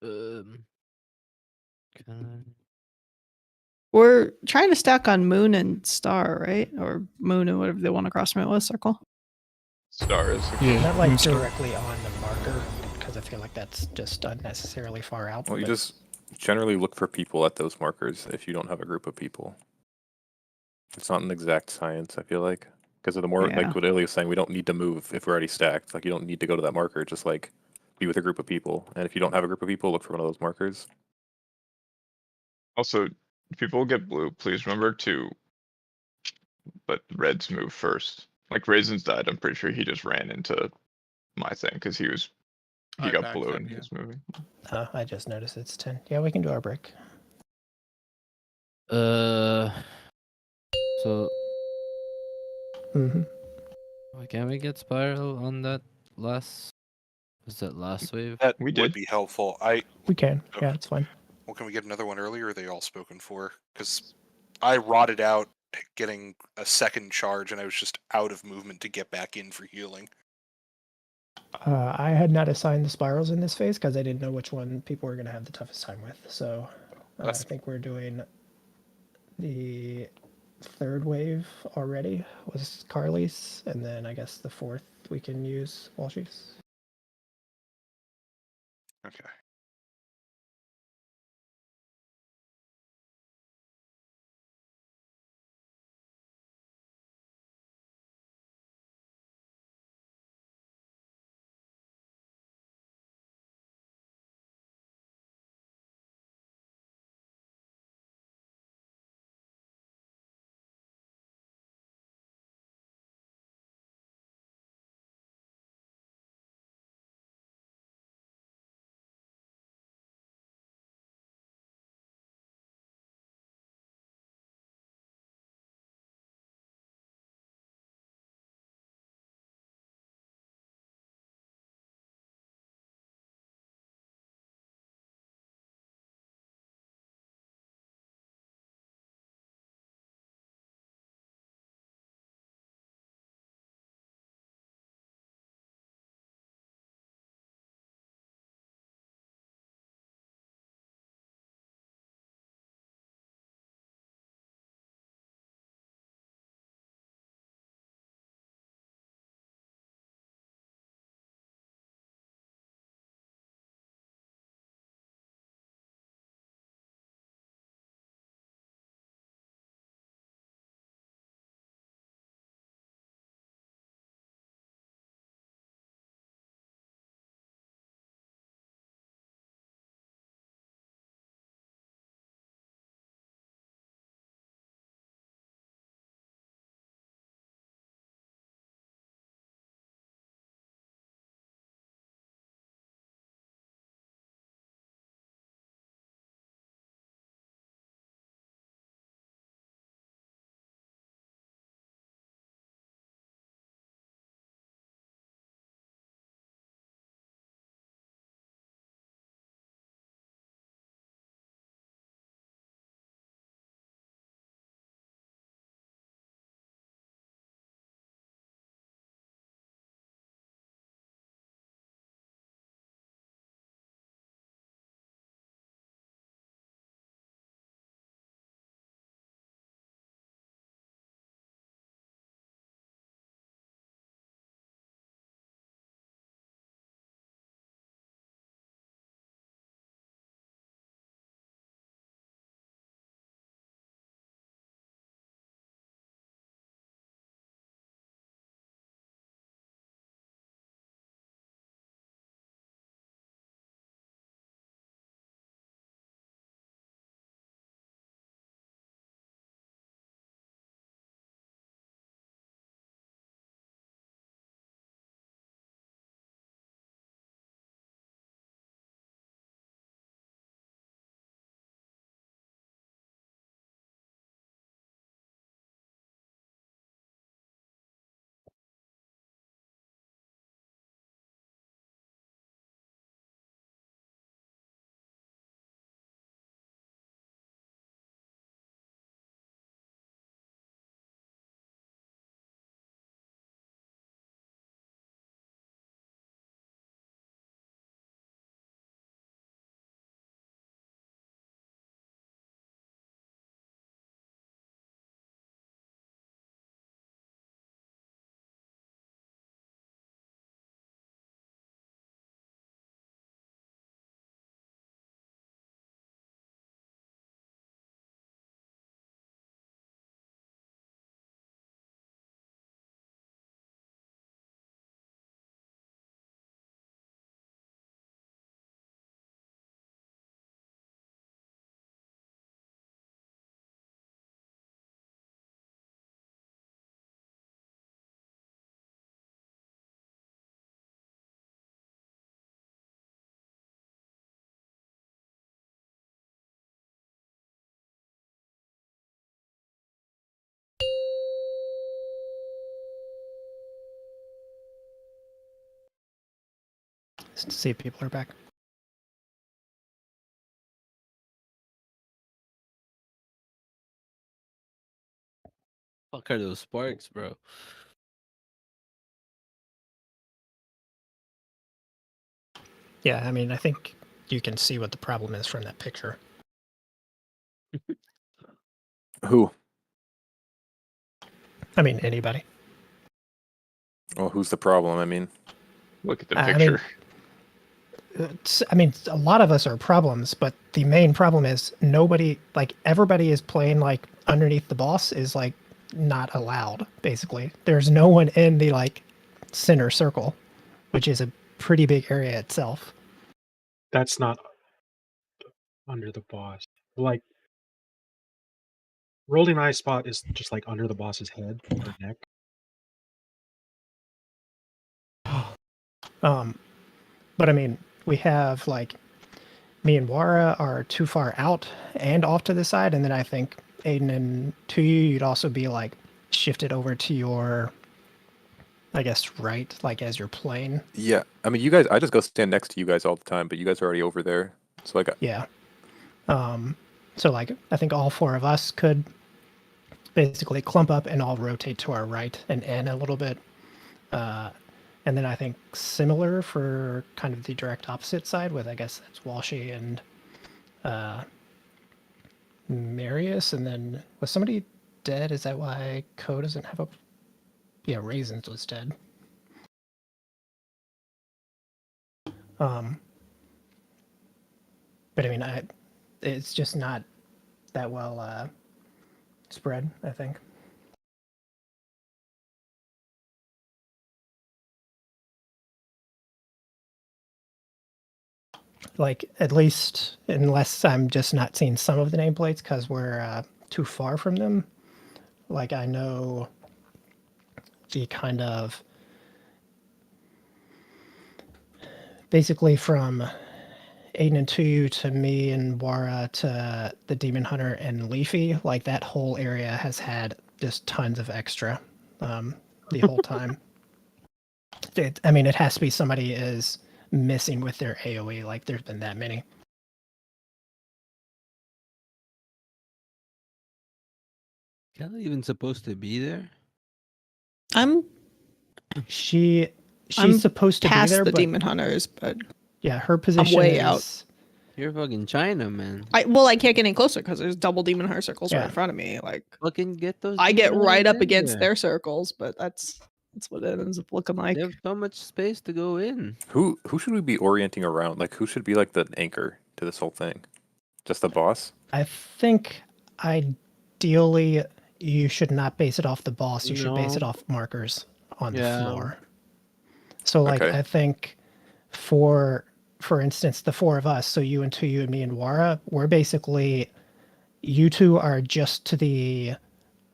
Can We're trying to stack on moon and star, right? Or moon and whatever they want to cross from it with circle. Stars. Yeah, Not like Moonstar. directly on the marker, because I feel like that's just unnecessarily far out. Well, you but- just generally look for people at those markers if you don't have a group of people. It's not an exact science, I feel like. Because of the more, Yeah. like what Ilya was saying, we don't need to move if we're already stacked. Like, you don't need to go to that marker. Just, like, be with a group of people. And if you don't have a group of people, look for one of those markers. Also, if people get blue, please remember to let reds move first. Like Raisins died, I'm pretty sure he just ran into my thing because he I got backed blue him, and he yeah. was moving. I just noticed it's 10. Yeah, we can do our break. So Mm-hmm. why can't we get spiral on that last? Was that last wave? That We would did. be helpful. We can. Okay. Yeah, it's fine. Well, can we get another one earlier? Or are they all spoken for? Because I rotted out getting a second charge, and I was just out of movement to get back in for healing. I had not assigned the spirals in this phase because I didn't know which one people were going to have the toughest time with. So I think we're doing the third wave already was Carly's, and then I guess the fourth we can use Walshi's. Okay. see if people are back. Fuck are those sparks, bro? Yeah, I mean, I think you can see what the problem is from that picture. Who? I mean, anybody. Well, who's the problem? I mean, look at the I picture. mean, a lot of us are problems, but the main problem is nobody, like, everybody is playing, like, underneath the boss is, like, not allowed, basically. There's no one in the, like, center circle, which is a pretty big area itself. That's not under the boss. Like, rolling eye spot is just like under the boss's head or neck. But I mean, we have, like, me and Wara are too far out and off to the side, and then I think Aiden and Tuyu, you'd also be, like, shifted over to your, I guess, right, like, as you're playing. yeah. I mean, you guys. I just go stand next to you guys all the time, but you guys are already over there. So like, Yeah. So, like, I think all four of us could basically clump up and all rotate to our right and in a little bit. And then I think similar for kind of the direct opposite side with, I guess, that's Walshy and Marius. And then was somebody dead? Is that why Ko doesn't have a... Yeah, Raisins was dead. But I mean, it's just not that well spread, I think. Like, at least, unless I'm just not seeing some of the nameplates because we're too far from them. Like, I know the kind of... Basically from Aiden and Tuyu to me and Wara to the Demon Hunter and Leafy, like, that whole area has had just tons of extra the whole time. I mean, it has to be somebody is missing with their AoE, like, there's been that many. Kelly even supposed to be there? She's I'm supposed to be past there, the but Demon Hunters, but yeah, her position I'm way is... out. You're fucking China, man. I can't get any closer because there's double Demon Hunter circles right in front of me. Like, Fucking get those. I get Demon right Hunters up in against there. their circles, but that's what it ends up looking like. They have so much space to go in. who should we be orienting around? Like, who should be like the anchor to this whole thing? Just the boss? I think ideally you should not base it off the boss. You should base it No. off markers on the Yeah. floor. So, like, Okay. I think for instance, the four of us, so you and Tuyu and me and Wara, we're basically, you two are just to the...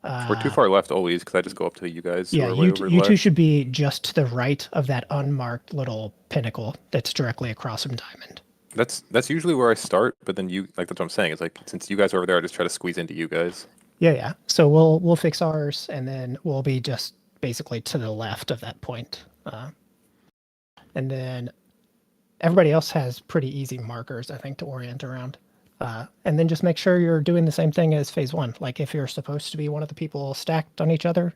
We're too far left always because I just go up to you guys. Yeah, who are way over you two left. should be just to the right of that unmarked little pinnacle that's directly across from Diamond. That's usually where I start, but then you like that's what I'm saying. It's like since you guys are over there, I just try to squeeze into you guys. Yeah. So we'll fix ours, and then we'll be just basically to the left of that point. And then everybody else has pretty easy markers, I think, to orient around. And then just make sure you're doing the same thing as phase one. Like, if you're supposed to be one of the people stacked on each other,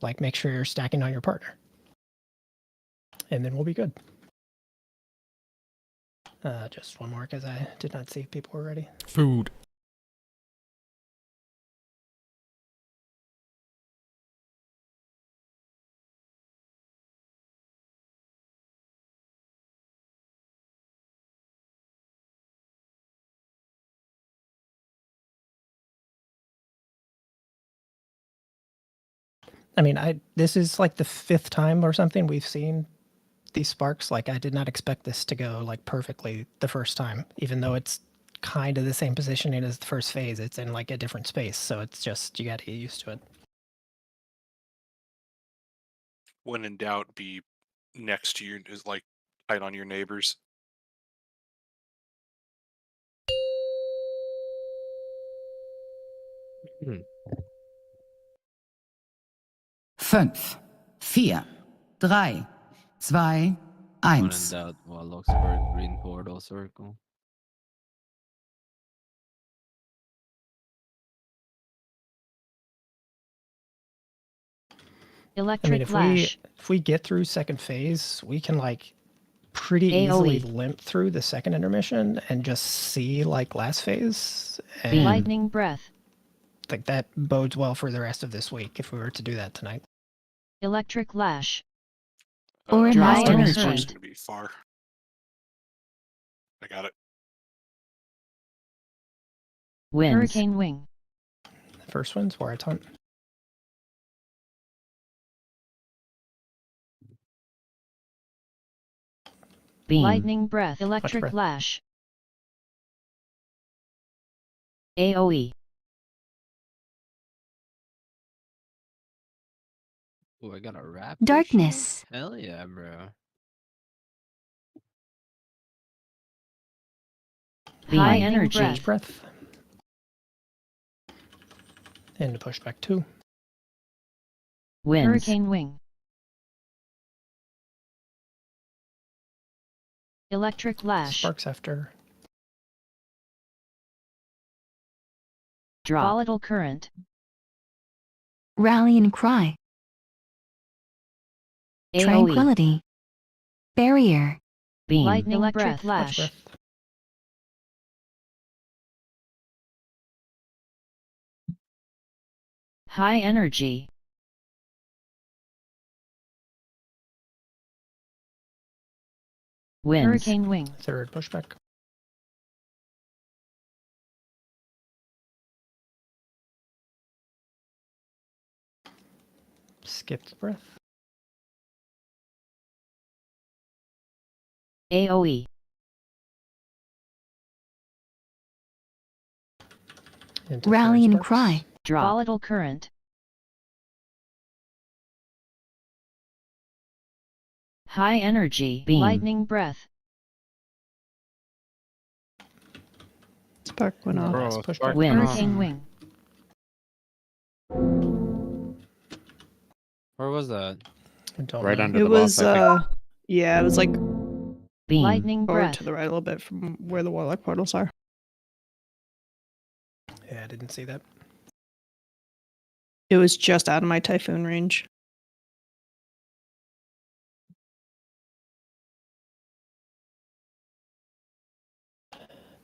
like, make sure you're stacking on your partner. And then we'll be good. Just one more, because I did not see if people were ready. Food. I mean, this is like the 5th time or something we've seen these sparks. Like, I did not expect this to go, like, perfectly the first time, even though it's kind of the same positioning as the first phase. It's in, like, a different space, so it's just, you gotta get used to it. When in doubt, be next to your is like tight on your neighbors. Fünf, vier, drei, zwei, When in 1. doubt, Luxembourg Green Portal Circle. Electric I mean, Flash. if we get through second phase, we can like pretty easily AoE. limp through the second intermission and just see like last phase. And Lightning Breath. like that bodes well for the rest of this week if we were to do that tonight. Electric Lash. Or a Dry master energy. Spark's gonna be far. I got it. Winds. Hurricane Wing. The first one's where I taunt. Beam. Lightning Breath. Electric breath. Lash. AoE. Oh, I got a rap. Darkness. Hell yeah, bro. High Beam. energy. Surge breath. And pushback 2. Winds. Hurricane Wing. Electric Lash. Sparks after. Drop. Volatile Current. Rallying Cry. AoE. Tranquility. Barrier. Beam. Lightning Electric Punch Lash. breath. High energy. Winds. Hurricane Wing. Third pushback. Skipped breath. AoE. Into Rallying third sparks. Cry. Drop. Volatile Current. High energy. Beam. Lightning Breath. Spark went off. Last pushback. Winds. Hurricane Wing. Where was that? I don't Right know. under It the was boss, I think. yeah, it was like Beam. Lightning forward Breath. to the right a little bit from where the warlock portals are. Yeah, I didn't see that. It was just out of my typhoon range.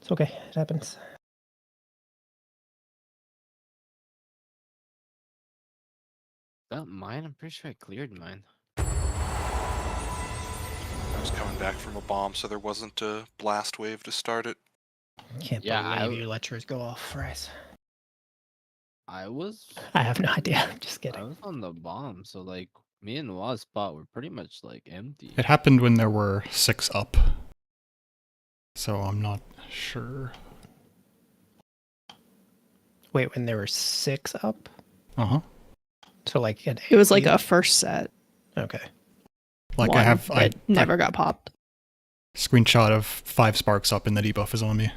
It's okay. It happens. That mine? I'm pretty sure I cleared mine. I was coming back from a bomb, so there wasn't a blast wave to start it. Can't Yeah, believe you let yours go off, Rice. I was I have no idea. I'm just I kidding. was on the bomb, so like me and Waz spot were pretty much like empty. It happened when there were 6 up. So I'm not sure. Wait, when there were 6 up? Uh-huh. So like It was like a first set. Okay. Like one I have that never got popped. screenshot of 5 sparks up and the debuff is on me.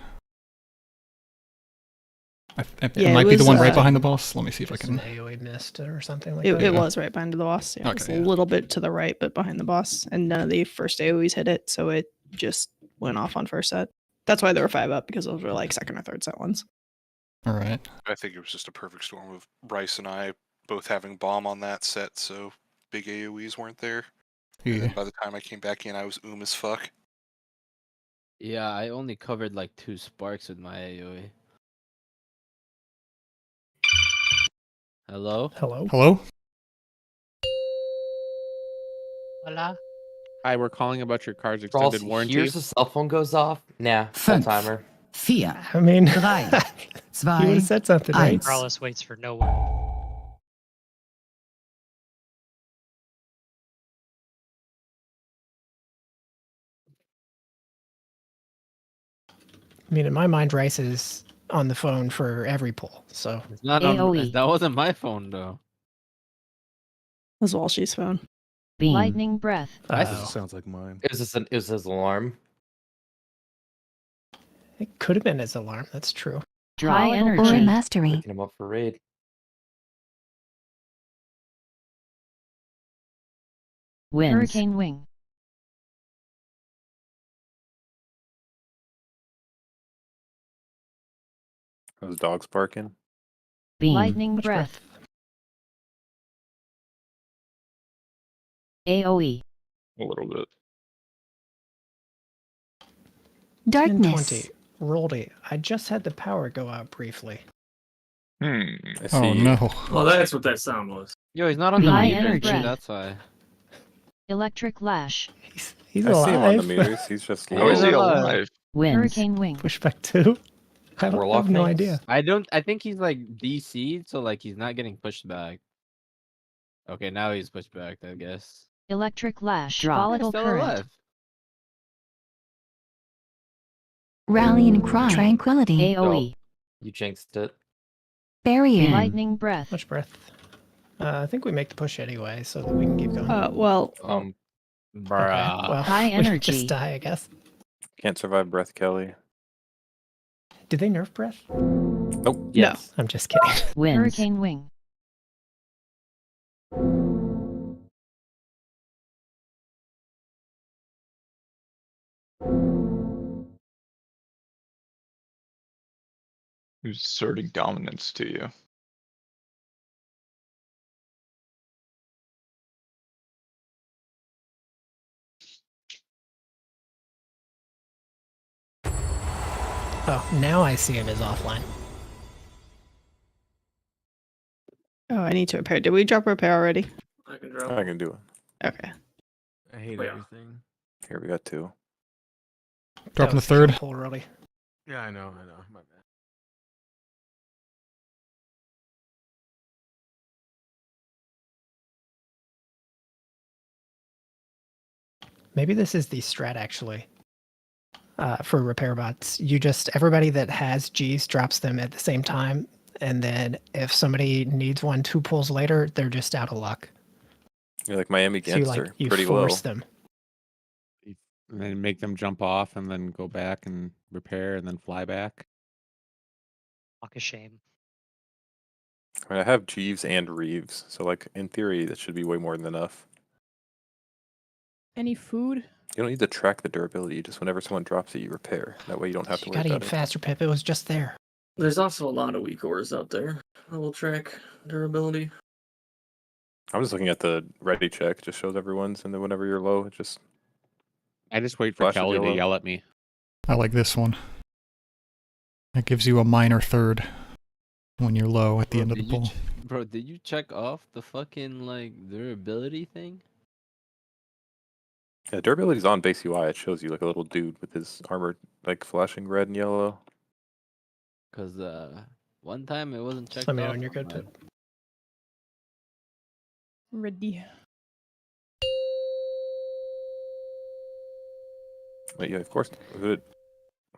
It Yeah, might it be the was, one right behind the boss. Let me see if I Just can. an AoE mist or something like It, that. it was right behind the boss. Yeah, it was Okay, a yeah. little bit to the right, but behind the boss. And none of the first AoEs hit it, so it just went off on first set. That's why there were 5 up, because those were like second or third set ones. All right. I think it was just a perfect storm of Bryce and I both having bomb on that set, so big AoEs weren't there. And Yeah. then by the time I came back in, I was as fuck. Yeah, I only covered like 2 sparks with my AoE. Hello? Hello? Hello? Hola. Hi, we're calling about your car's Ross, extended warranty. here's the cell phone goes off. Nah, full 5, timer. 4, I mean, 3, you would 2, have said something, right? 1. Carlos waits for no one. I mean, in my mind, Rice is on the phone for every pull. So It's not on, AoE. that wasn't my phone though. It was Walshy's phone. Beam. Lightning Breath. Sounds like mine. It was his alarm. it could have been his alarm. That's true. Drop. High Or a energy. mastery. Picking him up for raid. Winds. Hurricane Wing. Those dogs barking. Lightning Much breath. AoE. A little bit. Darkness. 10:20. Roldy. I just had the power go out briefly. I see. Oh no. Oh, that's what that sound was. Yo, he's not on the High meters, energy. dude, that's why. Electric lash. He's I see him on the alive. meters. He's just How is low. he alive? Winds. Hurricane wing. Pushback 2. I Warlock have no things? idea. I think he's like DC'd, so like he's not getting pushed back. Okay, now he's pushed back, I guess. Electric lash. Drop. Volatile Still current. alive. Rallying cry. Tranquility. AoE. You jinxed it. Barrier. Lightning breath. Much breath. I think we make the push anyway, so that we can keep going. Well, Okay, Bruh. well, High we energy. just die, I guess. Can't survive breath, Kelly. Did they nerf breath? Nope. Yes. I'm just kidding. Winds. Hurricane wing. Who's asserting dominance to you? Oh, now I see him as offline. oh, I need to repair. Did we drop repair already? I can drop. I can do it. Okay. I hate Oh, yeah. everything. Here we got 2. Dropping the was third. Pull Roldy. Yeah, I know. My bad. Maybe this is the strat actually. For repair bots, you just everybody that has G's drops them at the same time, and then if somebody needs one 2 pulls later, they're just out of luck. You're like Miami So you Gangster. you Pretty low. force them. And then make them jump off and then go back and repair and then fly back. Fuck a shame. I mean, I have Jeeves and Reeves, so like in theory that should be way more than enough. Any food? You don't need to track the durability. Just whenever someone drops it, you repair. That way you don't have to You worry gotta about eat it. faster, Pip. It was just there. There's also a lot of weak ores out there. I will track durability. I'm just looking at the ready check. It just shows everyone's, and then whenever you're low, it just I just wait for flashes Kelly to yellow. yell at me. I like this one. It gives you a minor third when you're low at the end of the Did you pull. Bro, did you check off the fucking like durability thing? Yeah, durability's on base UI. It shows you like a little dude with his armor like flashing red and yellow. Cause one time it wasn't checked Let me know off when you're on good, mine. Pip. Ready. But yeah, of course. What?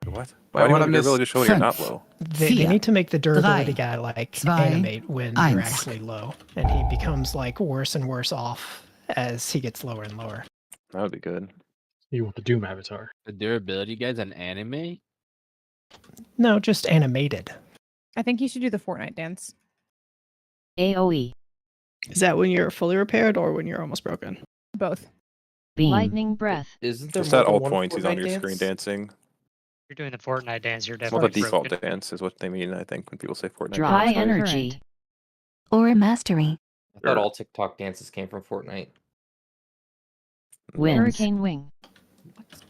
Why Wait, do you what want I the missed? durability to show when you're not low? They need to make the durability drei, guy like zwei, animate when you're eins. actually low, and he becomes like worse and worse off as he gets lower and lower. That would be good. You want the Doom avatar? The durability guy's an anime? No, just animated. I think you should do the Fortnite dance. AoE. Is that when you're fully repaired or when you're almost broken? Both. Beam. Lightning breath. Isn't there Just more at than all one points, he's on Fortnite your screen dance? dancing. You're doing the Fortnite dance, you're Well, the definitely default broken. dance is what they mean, I think, when people say Fortnite. Drop. High dance. energy. Aura mastery. I thought all TikTok dances came from Fortnite. Winds. Hurricane wing.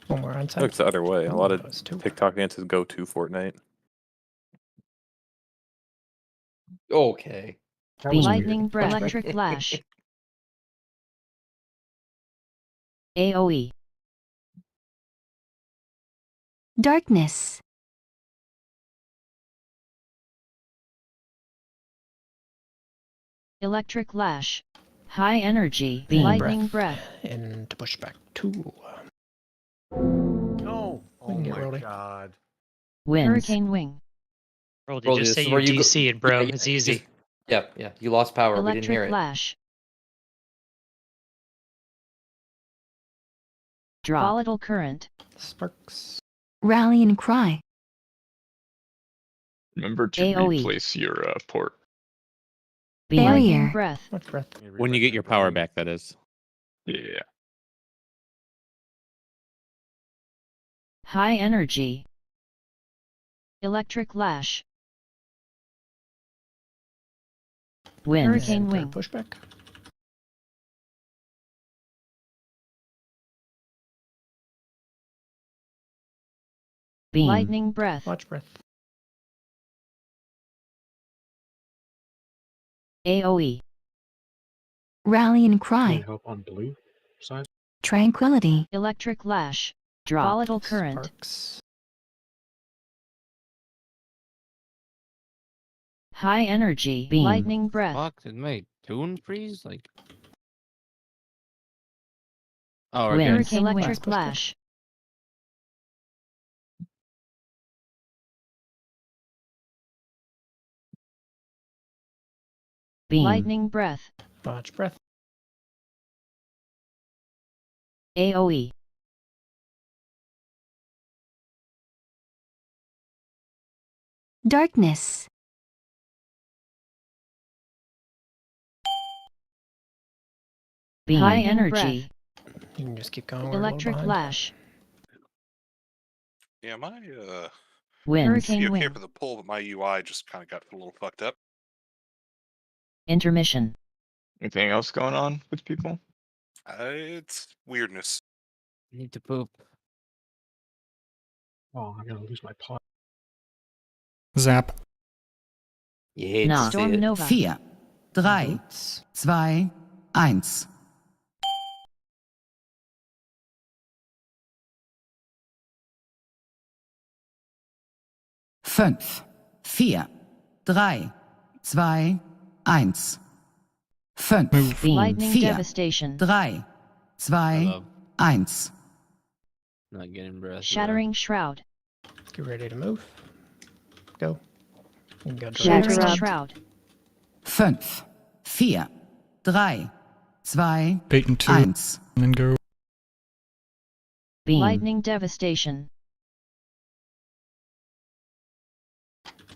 One more on No, time. it's the other way. A lot of That was 2. TikTok dances go to Fortnite. Okay. That was Lightning weird. breath. Electric lash. AoE. Darkness. Electric lash. High energy. Beam. Lightning breath. Into pushback 2. No. We Oh can get my Roldy. god. Winds. Hurricane wing. Roldy, Roldy, just this say is you where you go- DC'd, bro. Yeah, It's you easy. just- Yeah. You lost power. We didn't hear Electric it. lash. Drop. Volatile current. Sparks. Rallying cry. Remember to AoE. replace your port. Beam. Barrier. Lightning breath. Much breath. When you get your power back, that is. Yeah. High energy. Electric lash. Wind. Hurricane And wing. Pushback. Beam. Lightning breath. Watch breath. AoE. Rallying Can cry. I help on blue side? Tranquility. Electric lash. Drop. Volatile current. Sparks. High energy. Beam. Lightning breath. Fuck, did my tune freeze? Like. Oh, we're Wind. good. Electric lash. Beam. Lightning breath. Watch breath. AoE. Darkness. Beam. High energy. You can just keep going. We're Electric a little behind. lash. Yeah, my Wind. Hurricane okay wing. for the pull, but my UI just kind of got a little fucked up. Intermission. Anything else going on with people? It's weirdness. Need to poop. Oh, I'm gonna lose my pot. Zap. You hate to see Storm it. Nova. 4, 3, 2, 1. 5, 4, 3, 2, 1. 5, Lightning 4, devastation. 3, 2, 1. Not getting breath. Shattering shroud. Get ready to move. Go. You can go Shattering direct. shroud. 5, 4, 3, 2, Bait and 2, 1. and then go. Beam. Lightning devastation.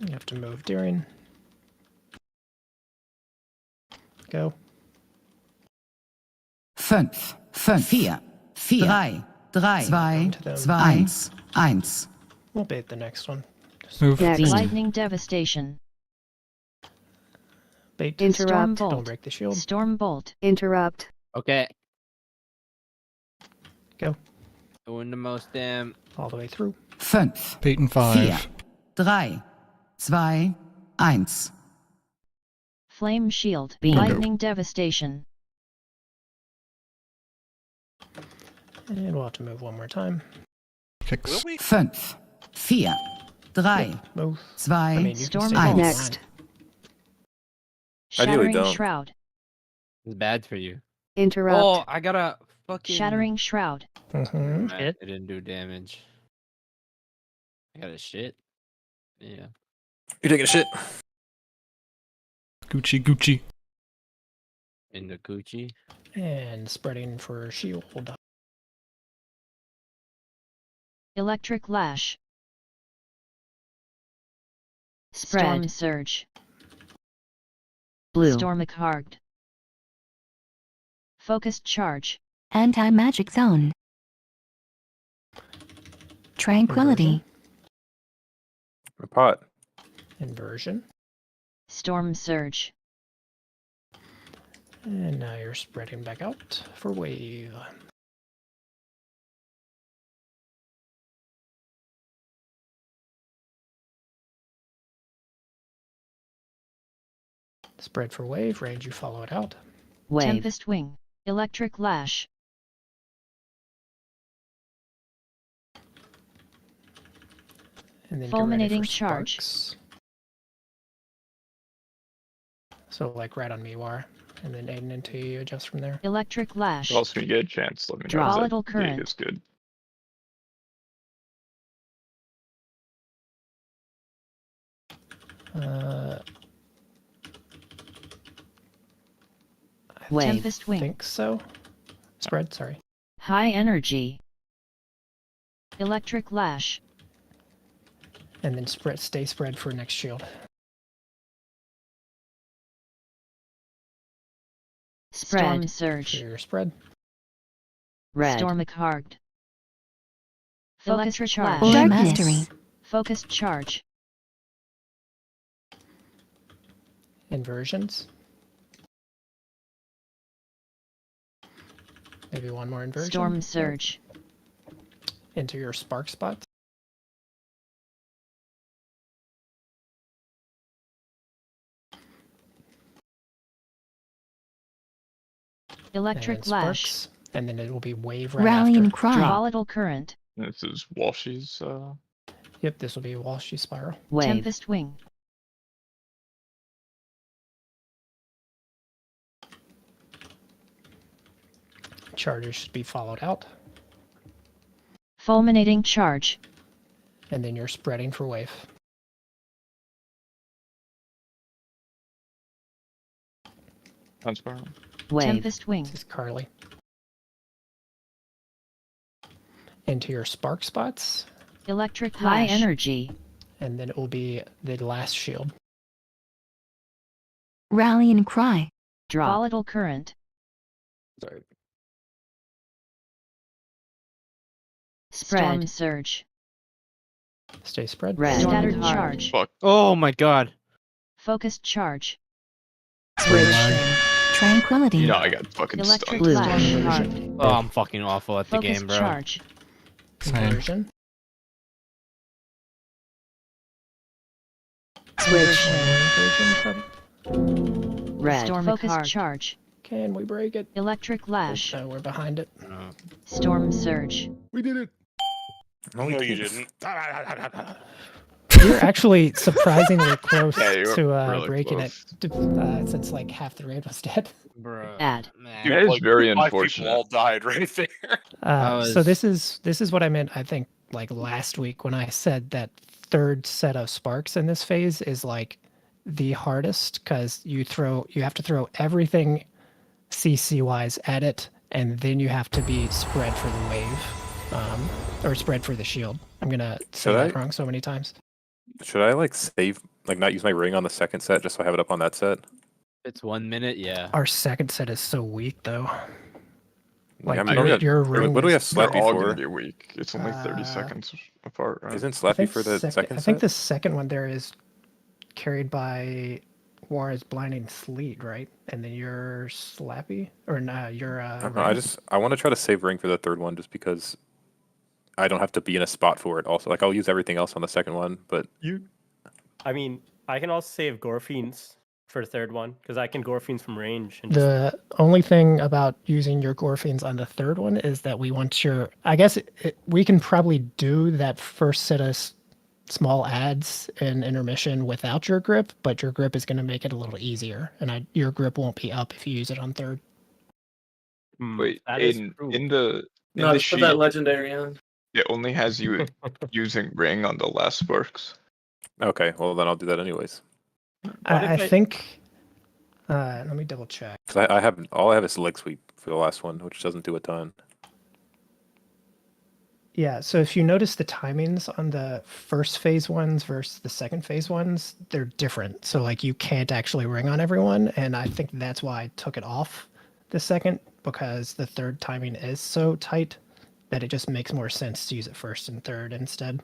You have to move during. Go. 5, 4, 4, 3, 2, 1, 1. We'll bait the next one. Move. Lightning devastation. Bait. Storm bolt. Don't break the shield. Storm bolt. Interrupt. Okay. Go. Doing the most damn. All the way through. 5, Bait and 4, 5. 3, 2, 1. Flame shield. Beam. Lightning devastation. And we'll have to move one more time. Kicks. 5, 4, 3, Move. 2, Storm 1. bolt. Next. Ideally Shattering don't. shroud. It's bad for you. Interrupt. Oh, I gotta fucking. Shattering shroud. Mm-hmm. It didn't do damage. I got a shit. Yeah. You're taking a shit. Gucci, Gucci. In the coochie. And spreading for shield. Electric lash. Spread. Storm surge. Blue. Stormic hard. Focused charge. Anti-magic zone. Tranquility. My pot. Inversion. Storm surge. And now you're spreading back out for wave. Spread for wave, range you follow it out. Wave. Tempest wing. Electric lash. And then Fulminating get ready for charge. sparks. So like right on me, War. And then Aiden until you adjust from there. Electric lash. Also, when you get a chance, let me know. Volatile that current. gate is good. I Tempest wing. think so. Spread, sorry. High energy. Electric lash. And then spread, stay spread for next shield. Spread. Storm surge. For your spread. Red. Stormic hard. Electric charge. Aura mastery. Focused charge. Inversions. Maybe one more inversion. Storm Surge. Into your spark spots. Electric and Lash. sparks, and then it will be wave right Rallying after. Cry. Volatile Current. This is Walshy's. Yep, this will be Walshy Spiral. Wave. Tempest Wing. Charges should be followed out. Fulminating Charge. And then you're spreading for wave. Spiral. Wave. Tempest Wing. This is Carly. Into your spark spots. Electric High Energy. And then it will be the last shield. Rallying Cry. Drop. Volatile Current. Sorry. Spread. Storm Surge. Stay spread. Red. Scattered Charge. Fuck. Oh my god. Focused Charge. Switch. Tranquility. You know I got fucking Electric stunned. Lash. Oh, I'm fucking awful at the Focused game, bro. Charge. Conversion. Switch. Red. Storm Focused Charge. Can we break it? Electric Lash. No, we're behind it. Storm Surge. We did it. No, you didn't. You're actually surprisingly close Yeah, you're to really breaking close. it, since like half the raid was dead. Bro. Add. That is Like, very 5 unfortunate. people all died right there. So this is what I meant. I think like last week when I said that third set of sparks in this phase is like the hardest because you have to throw everything CC wise at it, and then you have to be spread for the wave, or spread for the shield. I'm gonna say that wrong so many times. Should I like save, like not use my ring on the second set just so I have it up on that set? It's 1 minute, yeah. Our second set is so weak though. Like I mean, your ring. what do we have They're Slappy all for? gonna be weak. It's only 30 seconds apart, right? Isn't I Slappy think for the second I think set? the second one there is carried by Wara's Blinding Sleet, right? And then you're Slappy, or nah, you're I don't know, I want to try to save ring for the third one just because I don't have to be in a spot for it. Also, like I'll use everything else on the second one, but I mean, I can also save Gorfiends for the third one because I can Gorfiends from range. And The only thing about using your Gorfiends on the third one is that we want your. I guess we can probably do that first set of small adds in intermission without your grip, but your grip is going to make it a little easier, and your grip won't be up if you use it on third. Wait, that is in true. the No, the just put that sheet, legendary on. it only has you using ring on the last sparks. okay, well then I'll do that anyways. I think. Let me double check. Because I have all I have is leg sweep for the last one, which doesn't do a ton. Yeah, so if you notice the timings on the first phase ones versus the second phase ones, they're different. So like you can't actually ring on everyone, and I think that's why I took it off the second, because the third timing is so tight that it just makes more sense to use it first and third instead.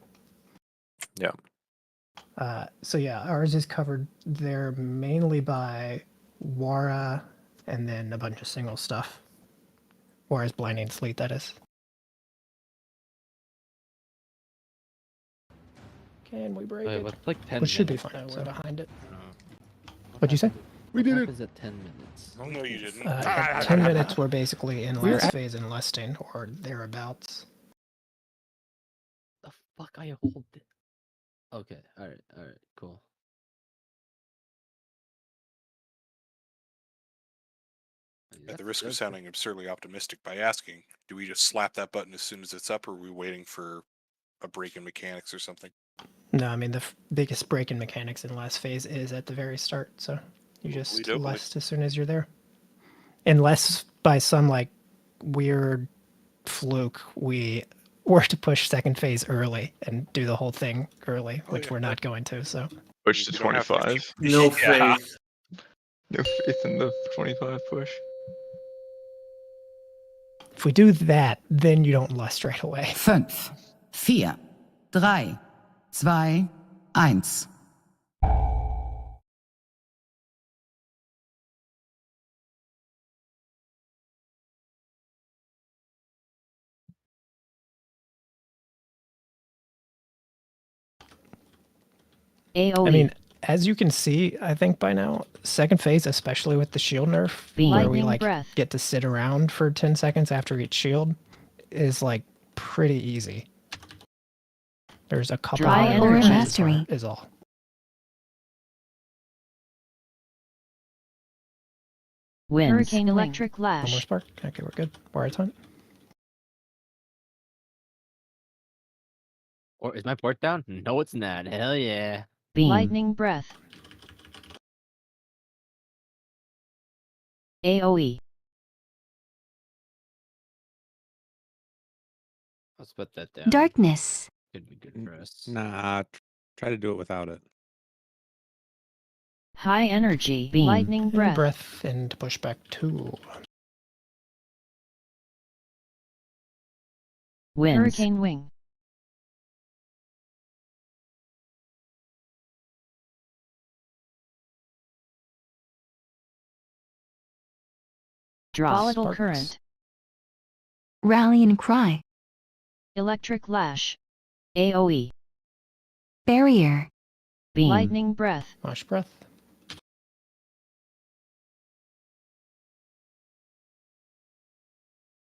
Yeah. So yeah, ours is covered there mainly by Wara and then a bunch of single stuff. Wara's Blinding Sleet, that is. Can we break Wait, it? what's like 10 Which should be minutes? fine. We're behind it. What What'd you say? We did it. Is at 10 minutes? No, you didn't. At 10 minutes, we're basically in last phase in Lusting or thereabouts. The fuck I hold it. Okay, alright, cool. At the risk of sounding absurdly optimistic by asking, do we just slap that button as soon as it's up, or are we waiting for a break in mechanics or something? No, I mean, the biggest break in mechanics in last phase is at the very start, so you just lust as soon as you're there. Unless by some, like, weird fluke, we were to push second phase early and do the whole thing early, which we're not going to, so. Push to 25. No faith. No faith in the 25 push. If we do that, then you don't lust right away. 5, 4, 3, 2, 1. AoE. I mean, as you can see, I think by now, second phase, especially with the shield nerf, where we Lightning like breath. get to sit around for 10 seconds after each shield, is like pretty easy. There's a couple Dry of energy. Mastery. is all. Winds. Hurricane Wing. electric One more lash. spark. Okay, we're good. Wired's hunt. Or is my port down? No, it's not. Hell yeah. Beam. Lightning breath. AoE. Let's put that down. Darkness. Could be good for us. Nah, try to do it without it. High energy. Beam. Lightning And breath. breath and pushback 2. Winds. Hurricane wing. Drop. Volatile Sparks. current. Rallying cry. Electric lash. AoE. Barrier. Beam. Lightning breath. Mosh breath.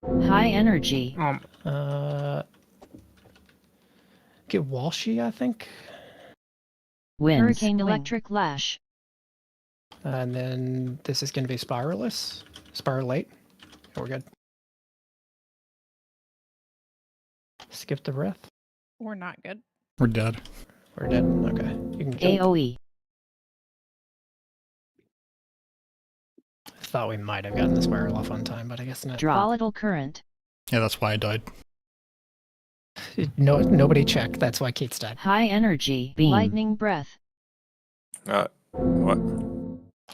High energy. Get Walshy, I think. Winds. Hurricane electric lash. And then this is going to be Spiraless. Spiralate. We're good. Skip the breath. We're not good. We're dead. We're dead. Okay. You can jump. AoE. Thought we might have gotten the spiral off on time, but I guess not. Drop. Volatile current. Yeah, that's why I died. No, nobody checked. That's why Kate's died. High energy. Beam. Lightning breath. What?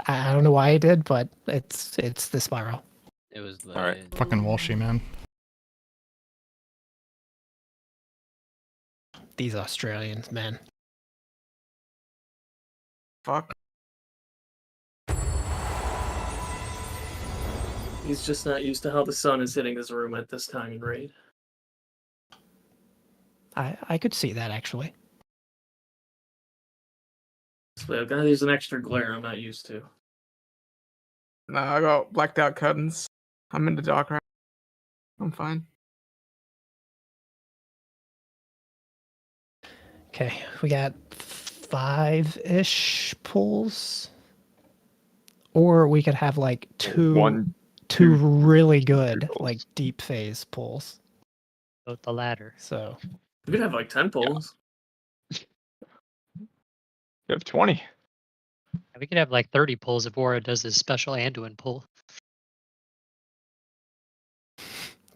I don't know why I did, but it's the spiral. It was the Alright. Fucking Walshy, man. These Australians, man. Fuck. He's just not used to how the sun is hitting his room at this time in raid. I could see that actually. So there's an extra glare I'm not used to. Nah, I got blacked out curtains. I'm in the dark right. I'm fine. Okay, we got 5-ish pulls. Or we could have like two really good, like deep phase pulls. Vote the latter. So We could have like 10 pulls. You have 20. We could have like 30 pulls if Aura does his special Anduin pull.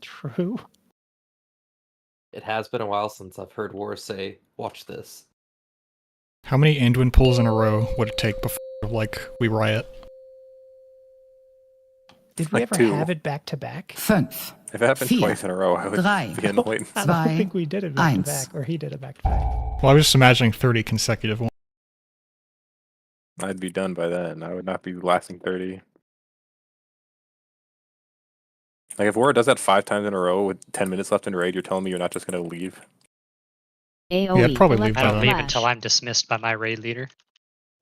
true. It has been a while since I've heard War say, "Watch this." How many Anduin pulls in a row would it take before like we riot? Did we Like ever 2. have it back to back? 5, If it happened 4, twice in a row, I would 3, be annoyed. I don't 2, think we did it back to 1. back, or he did it back to back. Well, I was just imagining 30 consecutive ones. I'd be done by then. I would not be lasting 30. Like if Aura does that 5 times in a row with 10 minutes left in raid, you're telling me you're not just gonna leave? AoE. Yeah, I'd probably leave I by don't then. leave until I'm dismissed by my raid leader.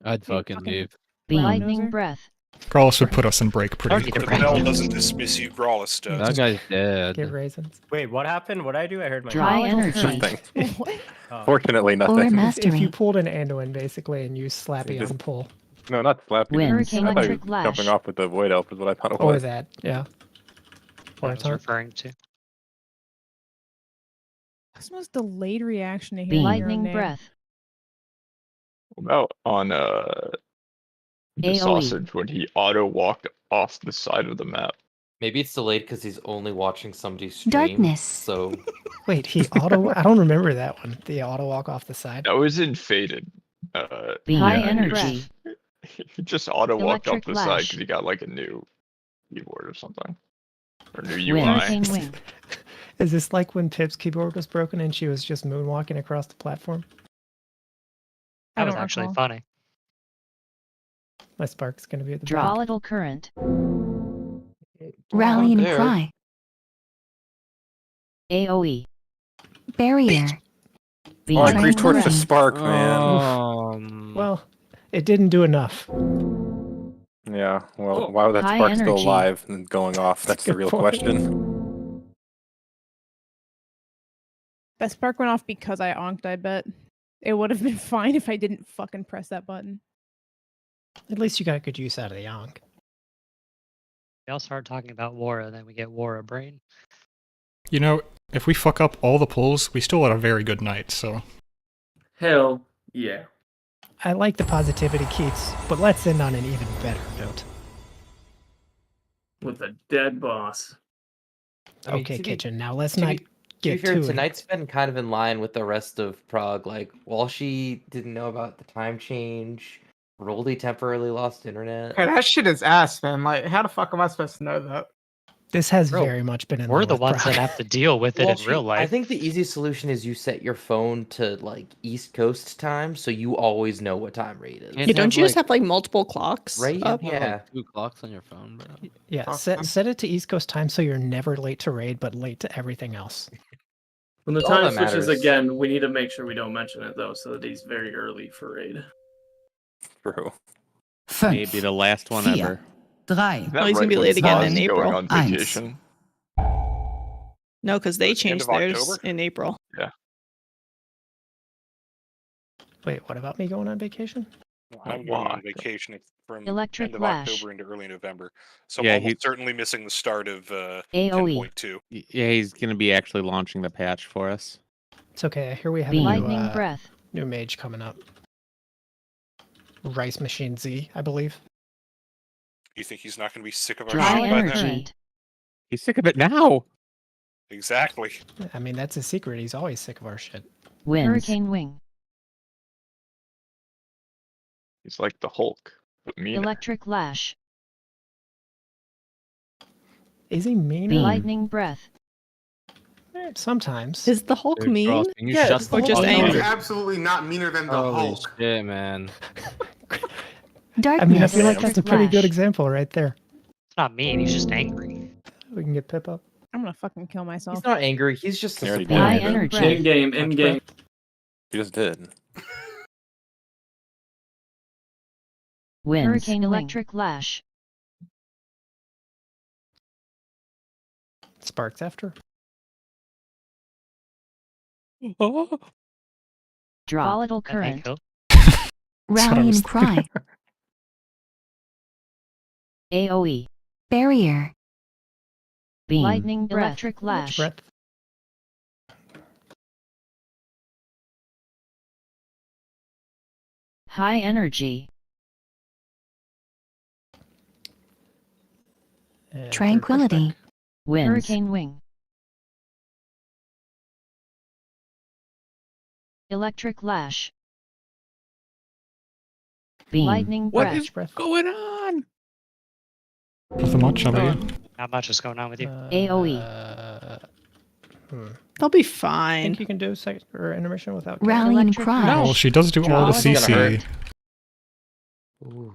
I'd fucking leave. Beam. Right. Lightning breath. Growlithe would put us in break pretty Already The quickly. bell doesn't dismiss you, Grawless does. That guy's dead. Get raisins. Wait, what happened? What did I do? I heard my Dry voice. energy. Nothing. What? Oh. Fortunately, Or nothing. If you mastery. pulled an Anduin basically and used Slappy Just- on pull, No, not slapping. Winds. I thought he was Electric lash. jumping off with the void elf is what I thought it or was. that, yeah. What I Or was it's referring to. This was delayed reaction to Beam. hearing your own Lightning name. breath. About on the AoE. sausage when he auto walked off the side of the map. Maybe it's delayed because he's only watching somebody stream. Darkness. So Wait, he auto. I don't remember that one. The auto walk off the side. That was in Faded. Beam. High he energy. He just auto walked off Electric the side lash. because he got like a new keyboard or something. Or new Wind. UI. Hurricane wing. Is this like when Pip's keyboard was broken and she was just moonwalking across the platform? I That was don't actually recall. funny. My spark's gonna be at the Drop. back. Volatile current. Rallying there. cry. AoE. Barrier. Oh, I grief torched the spark, man. Well, it didn't do enough. Yeah, well, why would that High spark still energy. alive and going off? That's the Good real point. question. That spark went off because I onked, I bet. It would have been fine if I didn't fucking press that button. At least you got good use out of the Yonk. We all start talking about Wara, then we get Wara Brain. You know, if we fuck up all the pulls, we still had a very good night, so. Hell yeah. I like the positivity, Keats, but let's end on an even better note. With a dead boss. I mean, Okay, to be- Kitchen, now let's to not be- To get be fair, too... tonight's been kind of in line with the rest of Prague. Like, Walshy didn't know about the time change. Roldy temporarily lost internet. Hey, that shit is ass, man. Like, how the fuck am I supposed to know that? This has Bro, very much been in We're line the with ones Prague. that have to deal with it in Walshy, real life. I think the easiest solution is you set your phone to like East Coast time, so you always know what time rate is. Yeah, don't you just have like multiple clocks? Right? Up? Yeah. 2 clocks on your phone, bro. Yeah, set it to East Coast time so you're never late to raid, but late to everything else. When the All time that switches matters. again, we need to make sure we don't mention it though, so that he's very early for raid. True. Maybe the last one 4, ever. 3, Oh, he's gonna be late again in April. Going on vacation. No, because they It's the end changed of theirs October? in April. Yeah. Wait, what about me going on vacation? I'm going on vacation from Electric end of Lash. October into early November, so Yeah, I'm almost he- certainly missing the start of AOE. 10.2. Yeah, he's gonna be actually launching the patch for us. It's okay, I hear we have a Beam. new, Lightning breath. new mage coming up. Rice Machine Z, I believe. You think he's not going to be sick of our Dry shit by then? energy. He's sick of it now. Exactly. I mean, that's his secret. He's always sick of our shit. Winds. Hurricane wing. He's like the Hulk, but meaner. Electric lash. Is he mean? Lightning breath. Sometimes. Is the Hulk mean? Yeah, Or just Hulk angry? is absolutely not meaner than the Holy Hulk. shit, man. I mean, I feel like Darkness. that's a pretty good Lash. example right there. It's not mean, he's just angry. We can get Pip up. I'm gonna fucking kill myself. He's not angry. He's just He already disappointed. High energy. In game, in game. He just did. Winds. Hurricane electric lash. Sparks after. Oh. Drop. Volatile I think current. he'll- Rally and cry. AOE. Barrier. Beam. Lightning breath. Electric lash. Breath. High energy. And Tranquility. Winds. Hurricane wing. Electric lash. Beam. Lightning What breath. is going on? Nothing much, how about you? Not much is going on with you. AOE. They'll be I fine. think you can do second or intermission without Rally and Electric cry. lash. Well, she does do all the Draw. It's gonna CC. hurt.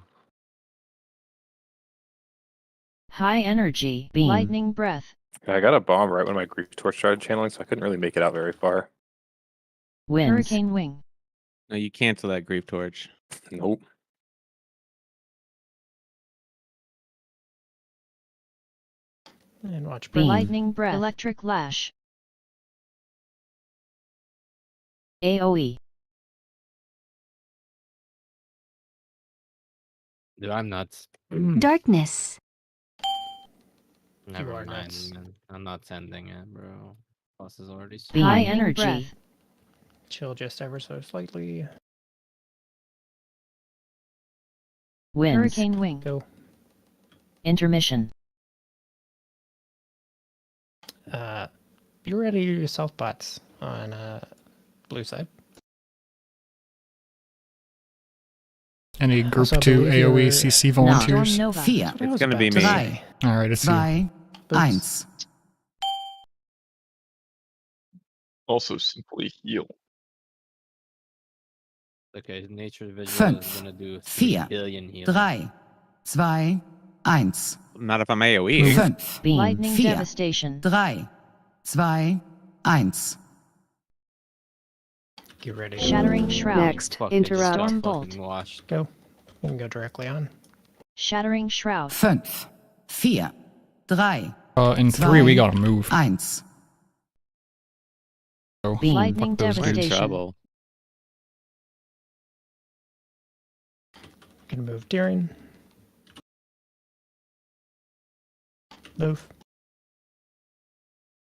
High energy. Beam. Lightning breath. Yeah, I got a bomb right when my grief torch started channeling, so I couldn't really make it out very far. Winds. Hurricane wing. No, you cancel that grief torch. Nope. And watch Beam. breath. Lightning breath. Electric lash. AOE. Dude, I'm nuts. Darkness. Never are mind, nuts. man. I'm not sending it, bro. Boss is already Beam. High streaming. energy. Breath. Chill just ever so slightly. Winds. Hurricane wing. Go. Intermission. Be ready to do your self bots on blue side. Any group Also, I 2 believe AoE you're- CC volunteers? Storm Nova. 4, It's gonna be me. 3, Alright, it's you. 2, 1. Also simply heal. Okay, nature visual is 5, gonna do 4, 3 billion heal. 3, 2, 1. Not if I'm AoE. 5, Beam. Lightning 4, devastation. 3, 2, 1. Get ready. Shattering Shroud. Next, interrupt. Storm Bolt. Go. You can go directly on. Shattering Shroud. 5, 4, 3, In 3 we gotta move. 1. So, Lightning fuck those dudes. Devastation. Gonna move Deering. Move.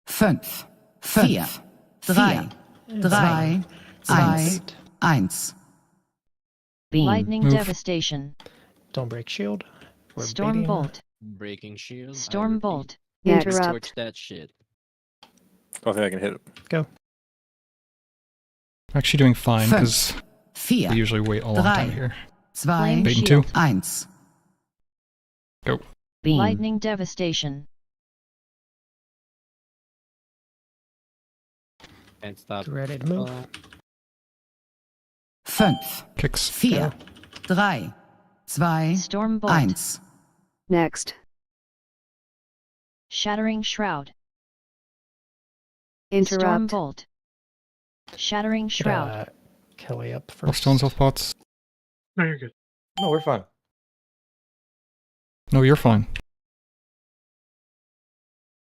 5, 4, 3, 2, 1. Lightning Move. Devastation. Don't break shield. We're Storm baiting. Bolt. Breaking shield. Storm Bolt. Interrupt. Torch that shit. I don't think I can hit it. Go. I'm actually doing fine because 4, we usually wait a long time 3, here. 2, Flame Bait in Shield. 2. 1. Go. Lightning Devastation. Can't stop. Get ready to move. 5, Kicks. 4, 3, 2, Storm Bolt. 1. Next, Shattering Shroud. Storm interrupt. Bolt. Shattering Shroud. Kelly up More first. stones off pots. No, you're good. No, we're fine. No, you're fine.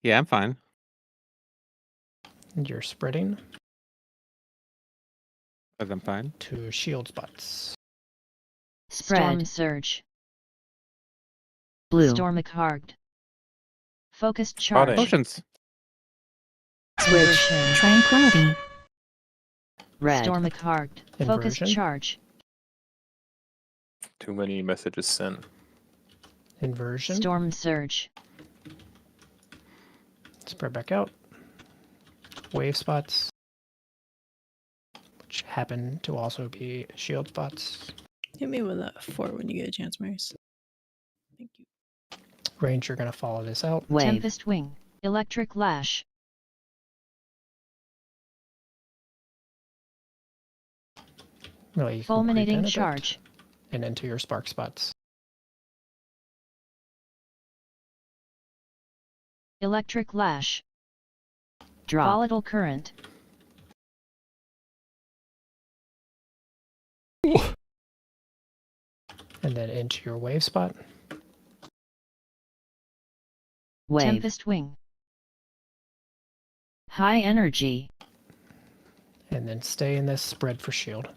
Yeah, I'm fine. And you're spreading But I'm fine. to shield spots. Storm Surge. Blue. Stormic Hard. Focused Spotting. Charge. Potions. Switch. Tranquility. Red. Stormic Hard. Focused Inversion. Charge. Too many messages sent. Inversion. Storm Surge. Spread back out. Wave spots. Which happen to also be shield spots. Hit me with a 4 when you get a chance, Maurice. Thank you. Range, you're going to follow this out. Wave. Tempest Wing. Electric Lash. Really, you can creep in a Fulminating bit Charge. and into your spark spots. Electric Lash. Drop. Volatile Current. And then into your wave spot. Wave. Tempest Wing. High Energy. And then stay in this spread for shield.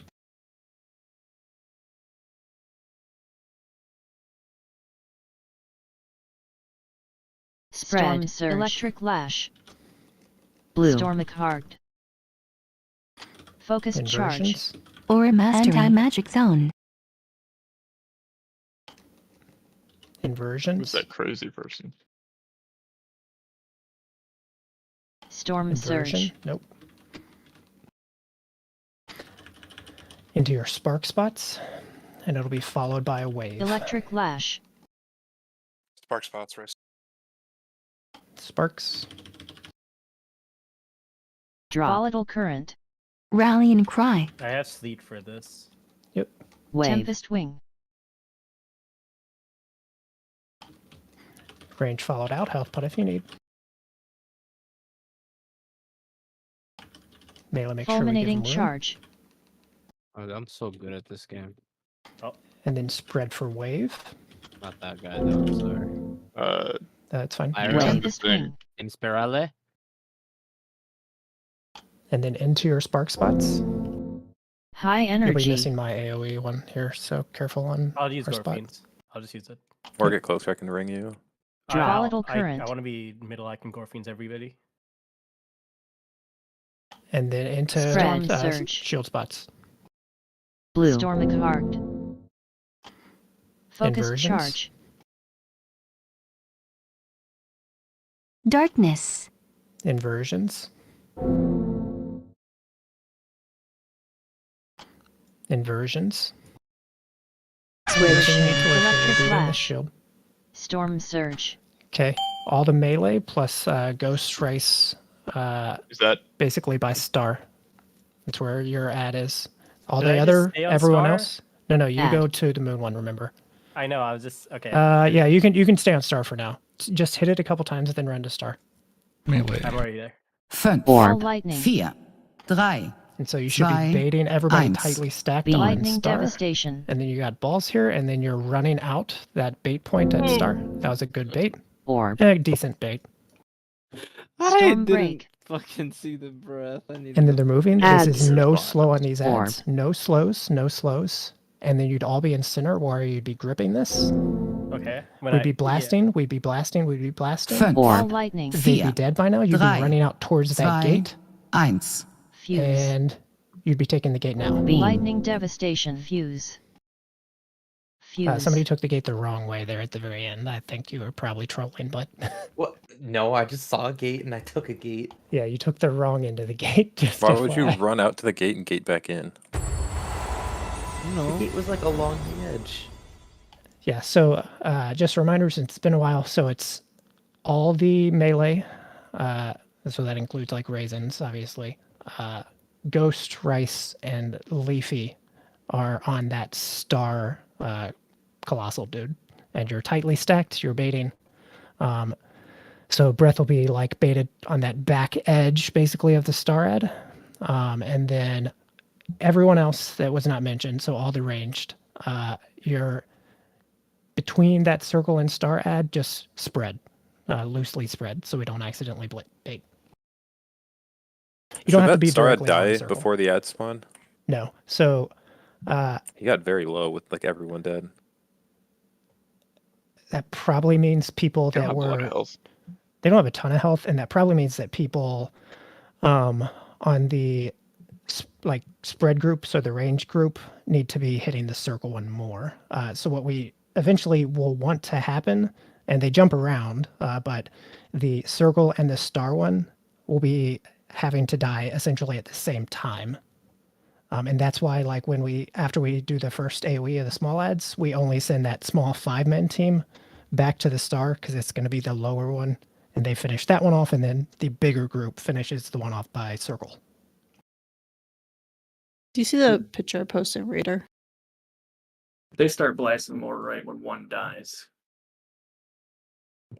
Spread. Storm Surge. Electric Lash. Blue. Stormic Hard. Focused Charge. Inversions. Or mastery. Anti-magic zone. Who's Inversions. that crazy person? Storm Inversion. Surge. Nope. Into your spark spots. And it'll be followed by a wave. Electric Lash. Spark spots, race. Sparks. Drop. Volatile Current. Rallying cry. I have Sleet for this. Yep. Wave. Tempest Wing. Range followed out. Health pot if you need. Melee, make sure we give Fulminating him room. Charge. Oh, I'm so good at this game. And then spread for wave. Not that guy though. I'm sorry. That's fine. Iron Tempest Wing. Inspirale. And then into your spark spots. High You'll be Energy. missing my AoE one here, so careful on I'll use our spot. Gorfines. I'll just use it. Or get closer, I can ring you. Volatile I Current. want to be middle. I can Gorfines everybody. And then into Storm Surge. shield spots. Blue. Stormic Hard. Focused Inversions. Charge. Darkness. Inversions. Inversions. Switch. Everything you need to live here, Electric beating the Flash. shield. Storm Surge. Okay. All the melee plus Ghost Race. Is that basically by star? That's where your ad is. All Should the I just other stay on everyone star? else. No, you Ad. go to the moon one. Remember. I know. I was just okay. Yeah, you can stay on star for now. Just hit it a couple times and then run to star. Melee. I'm already there. 5, All lightning. 4, 3, And so you should be Zwei, baiting everybody eins. tightly stacked B. on Lightning star. devastation. And then you got balls here, and then you're running out that bait point at star. That was a good bait. Orb. A decent bait. I Storm didn't break. fucking see the breath. I need And to then they're go moving. This Ads. is no Fine. slow on these Orb. ads. No slows, no slows. And then you'd all be in center where you'd be gripping this. Okay. We'd be blasting, we'd be blasting, we'd be blasting. Fünf, All Orb. lightning. They'd be vier, dead by now. You'd drei, be running out towards that zwei, gate, eins. Fuse. and you'd be taking the gate now. B. Lightning devastation. Fuse. Fuse. Somebody took the gate the wrong way there at the very end. I think you were probably trolling, but What? No, I just saw a gate and I took a gate. yeah, you took the wrong end of the gate. Just Why would you FYI. run out to the gate and gate back in? The gate was like along the edge. Yeah, so just reminders, it's been a while, so it's all the melee, so that includes like raisins, obviously. Ghost, Rice, and Leafy are on that star colossal dude. And you're tightly stacked, you're baiting. So Breath will be like baited on that back edge, basically, of the star ad. And then everyone else that was not mentioned, so all the ranged, you're between that circle and star ad, just spread, loosely spread, so we don't accidentally bait. You don't have to be star ad directly on the die circle. before the ad spawn? No. So He got very low with like everyone dead. that probably means people They don't that have a lot were of health. they don't have a ton of health, and that probably means that people on the like spread group, so the range group, need to be hitting the circle one more. So what we eventually will want to happen, and they jump around, but the circle and the star one will be having to die essentially at the same time. And that's why, like, after we do the first AoE of the small ads, we only send that small 5-man team back to the star, because it's going to be the lower one, and they finish that one off, and then the bigger group finishes the one off by circle. Do you see the picture I posted, Raider? They start blasting more right when one dies.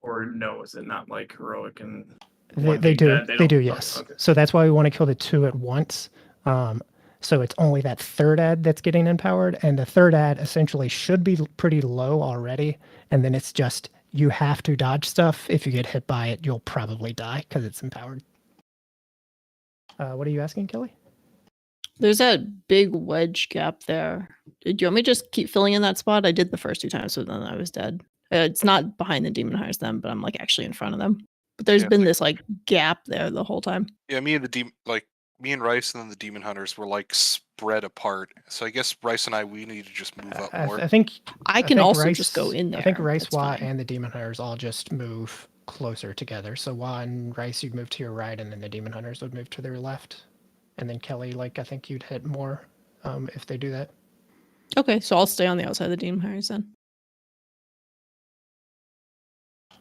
Or no, is it not like heroic and one They being do. dead, They don't- do, okay, yes. okay. So that's why we want to kill the two at once. So it's only that third ad that's getting empowered, and the third ad essentially should be pretty low already. And then it's just, you have to dodge stuff. If you get hit by it, you'll probably die because it's empowered. What are you asking, Kelly? There's that big wedge gap there. Do you want me to just keep filling in that spot? I did the first 2 times, so then I was dead. It's not behind the demon hunters then, but I'm like actually in front of them. But there's Yeah, been this like gap there the whole time. Yeah, me and Rice and then the demon hunters were like spread apart. So I guess Rice and we need to just move up more. I think I can also just go in I think there, Rice, that's Wa, fine. and the Demon Hunters all just move closer together. So Wa and Rice, you'd move to your right, and then the Demon Hunters would move to their left. And then Kelly, like, I think you'd hit more if they do that. Okay, so I'll stay on the outside of the demon hunters then.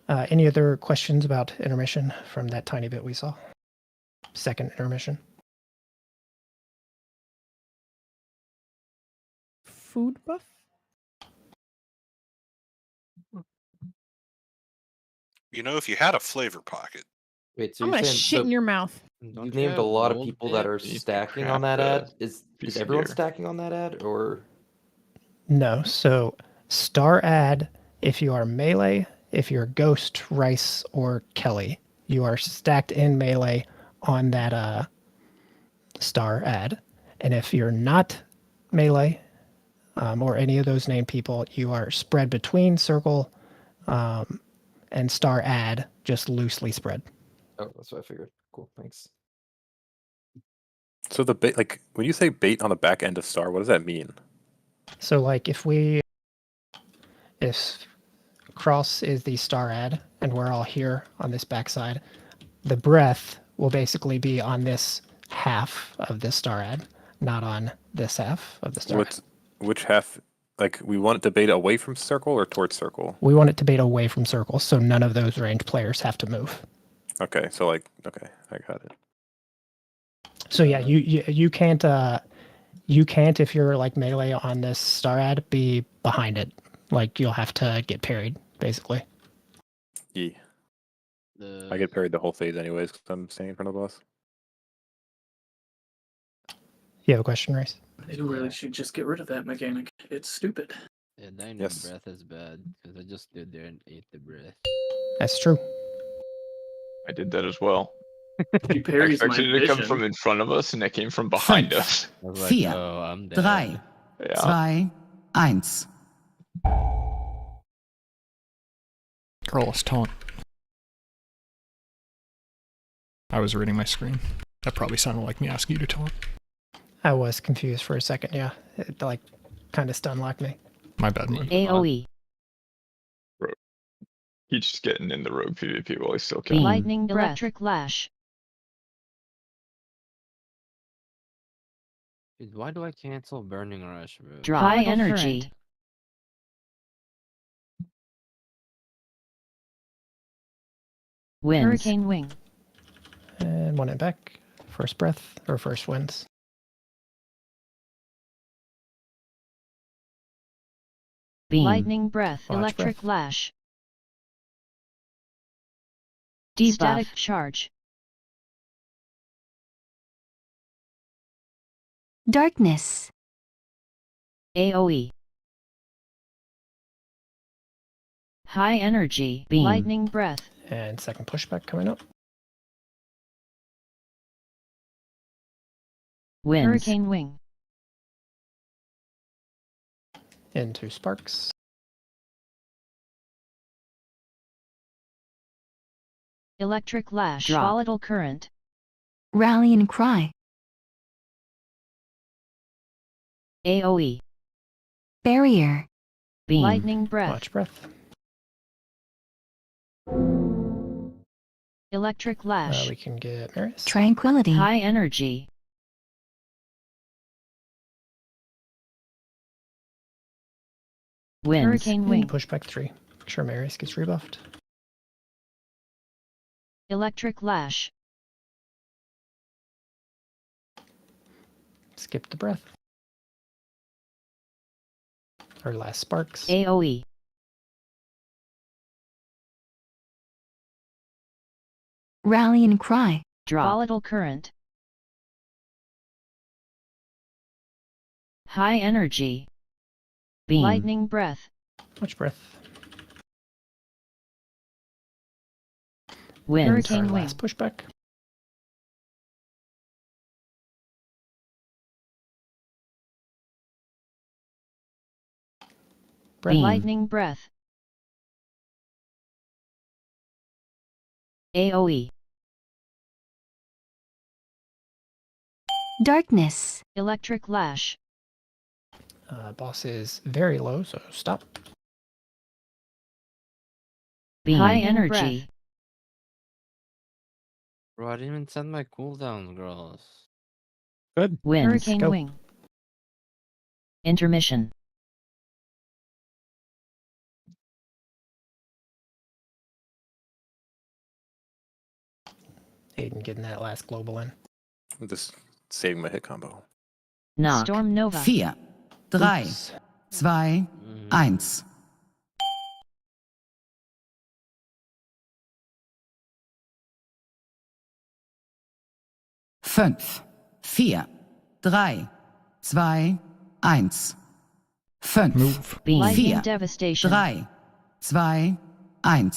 Any other questions about intermission from that tiny bit we saw? Second intermission. Food buff? You know, if you had a flavor pocket. Wait, so I'm you're gonna saying shit in your mouth. you named a lot of people that are stacking on that ad. Is everyone here. stacking on that ad, or No. So star ad, if you are melee, if you're Ghost, Rice, or Kelly, you are stacked in melee on that star ad. And if you're not melee, or any of those named people, you are spread between circle and star ad, just loosely spread. Oh, that's what I figured. Cool, thanks. So the bait, like when you say bait on the back end of star, what does that mean? So like if cross is the star ad and we're all here on this backside, the breath will basically be on this half of this star ad, not on this half of the star ad. Which half? Like we want it to bait away from circle or towards circle? We want it to bait away from circle, so none of those range players have to move. Okay, so like, okay, I got it. So yeah, you can't if you're like melee on this star ad be behind it. Like you'll have to get parried basically. Yeah. I get parried the whole phase anyways because I'm standing in front of the boss. You have a question, Race? They really should just get rid of that mechanic. It's stupid. Yeah, dying Yes. of breath is bad because I just stood there and ate the breath. That's true. I did that as well. He I parries my expected it to come vision. from in front of us, and it came from behind us. I was like, 4, oh, I'm 3, dead. Yeah. 2, 1. Girl, taunt. I was reading my screen. That probably sounded like me asking you to taunt. I was confused for a second, yeah. It like kind of stun locked me. My bad, man. AoE. He's just getting in the rogue PvP while he's still killing. Lightning breath. Electric lash. Dude, why do I cancel Burning Rush, bro? Drop. High energy. Winds. Hurricane wing. And one it back. First breath, or first winds. Beam. Lightning breath. Watch Electric breath. lash. Debuff. Static charge. Darkness. AoE. High energy. Beam. Lightning breath. And second pushback coming up. Winds. Hurricane wing. Into sparks. Electric lash. Drop. Volatile current. Rallying cry. AoE. Barrier. Beam. Lightning breath. Watch breath. Electric lash. We can get Marius. Tranquility. High energy. Winds. Hurricane wing. Pushback 3. Make sure Marius gets rebuffed. Electric lash. Skip the breath. Our last sparks. AoE. Rallying cry. Drop. Volatile current. High energy. Beam. Lightning breath. Watch breath. Winds. Our Hurricane wing. last pushback. Breath. Lightning breath. AoE. Darkness. Electric lash. Boss is very low, so stop. Beam. High energy. Bro, I didn't even send my cooldown, girls. Good. Winds. Hurricane Go. wing. Intermission. Aiden getting that last global in. I'm just saving my hit combo. Knock. Storm Nova. 4, 3, 2, 1. 5, 4, 3, 2, 1. 5, Move. Beam. Lightning 4, devastation. 3, 2, 1.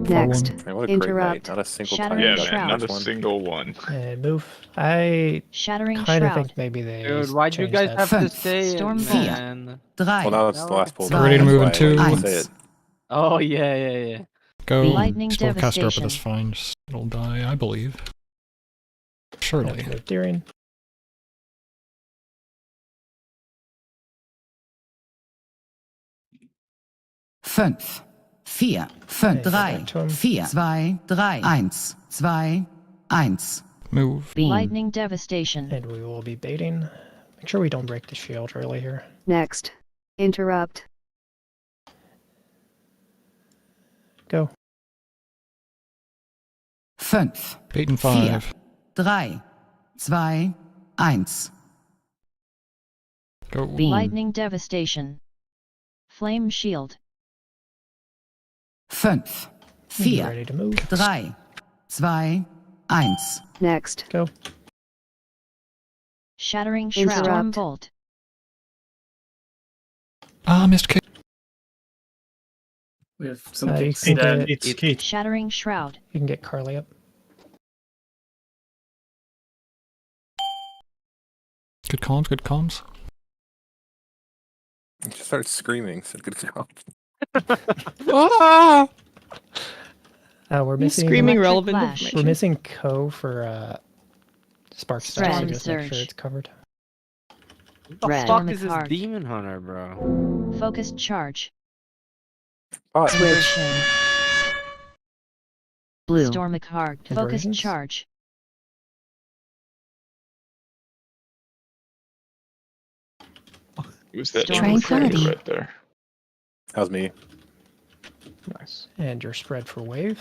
Next. Man, what a great night. Interrupt. Not a single Shattering time. Yeah, Shroud. man, not a One. single one. And move. I Shattering kind of shroud. think maybe they. Dude, why'd you changed guys that. have to Fünf. say Storm it, Bolt. man? 3, Well, now that's the last pull. We're ready to move in That's why I two. didn't Eins. say it. Oh, yeah. Go. Lightning Still cast her up, but devastation. that's fine. Just, it'll die, I believe. Surely. Move Deering. Fünf, 4, 5, 3, 4, 2, 3, 1, 2, 1. Move. Beam. Lightning devastation. And we will be baiting. Make sure we don't break the shield early here. Next. Interrupt. Go. 5, Bait and 4, 5. 3, 2, 1. Go. Beam. Lightning devastation. Flame shield. 5, Be 4, ready to move. 3, 2, 1. Next. Go. Shattering Shroud. Storm Bolt. Missed kick. We have some You kicks can dead. get, Shattering Shroud. you can get Carly up. Good comms, good comms. Just started screaming. So good job. We're missing screaming relevant Flash. information. We're missing Co for Spark Stars, so Storm just make sure Surge. it's covered. What the Red. fuck Storm is this Heart. demon hunter, bro? Focused Charge. Switch. Blue. Stormic Heart. Focused Conversions? Charge. Who's that Tranquility. right there? That was me. Nice. And your spread for wave.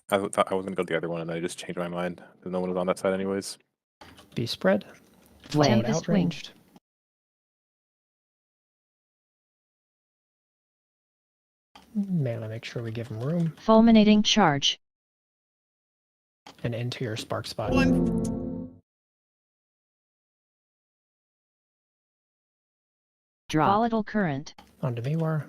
I thought I was gonna go the other one, and then I just changed my mind because no one was on that side anyways. B spread. Wave. Toad Tempest Wing. outranged. Melee, make sure we give him room. Fulminating Charge. And into your spark spot. Drop. Volatile Current. Onto Miwar.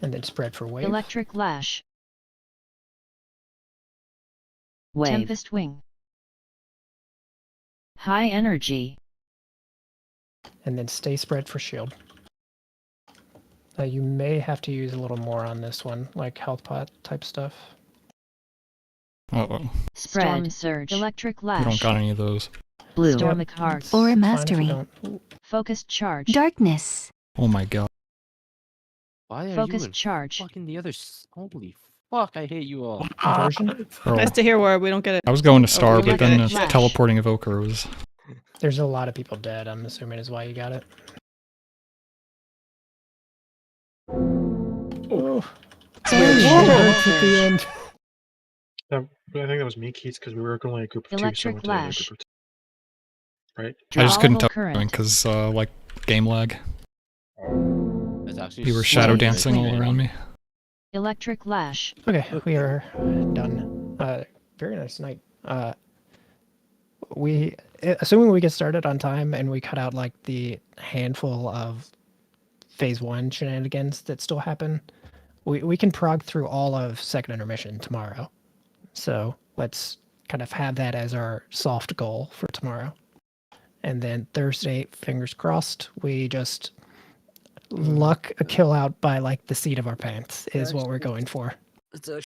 And then spread for wave. Electric Lash. Wave. Tempest Wing. High Energy. And then stay spread for shield. You may have to use a little more on this one, like health pot type stuff. Uh-oh. Spread. Storm Surge. Electric We Lash. don't got any of those. Blue. Stormic Heart. Aura Fine if you Mastery. don't. Focused Charge. Darkness. Oh my god. Why are Focused you in Charge. fucking the other? Holy fuck! I hate you all. Conversion. Bro, Nice to hear where we don't get it. I was going to Star, we but don't get then it. a teleporting evoker was... There's a lot of people dead, I'm assuming is why you got it. Oh. Hurts at the end. I think that was me, Keats, because we were only a group of Electric two. So I went to Lash. a group of two. Right? I just couldn't tell Volatile Current. because, like, game lag. That's actually You were shadow Wave. dancing all Wave. around me. Electric Lash. Okay, we are done. Very nice night. Assuming we get started on time and we cut out like the handful of phase 1 shenanigans that still happen, we can prog through all of second intermission tomorrow. So let's kind of have that as our soft goal for tomorrow. And then Thursday, fingers crossed, we just luck a kill out by like the seat of our pants is what we're going for. It's actually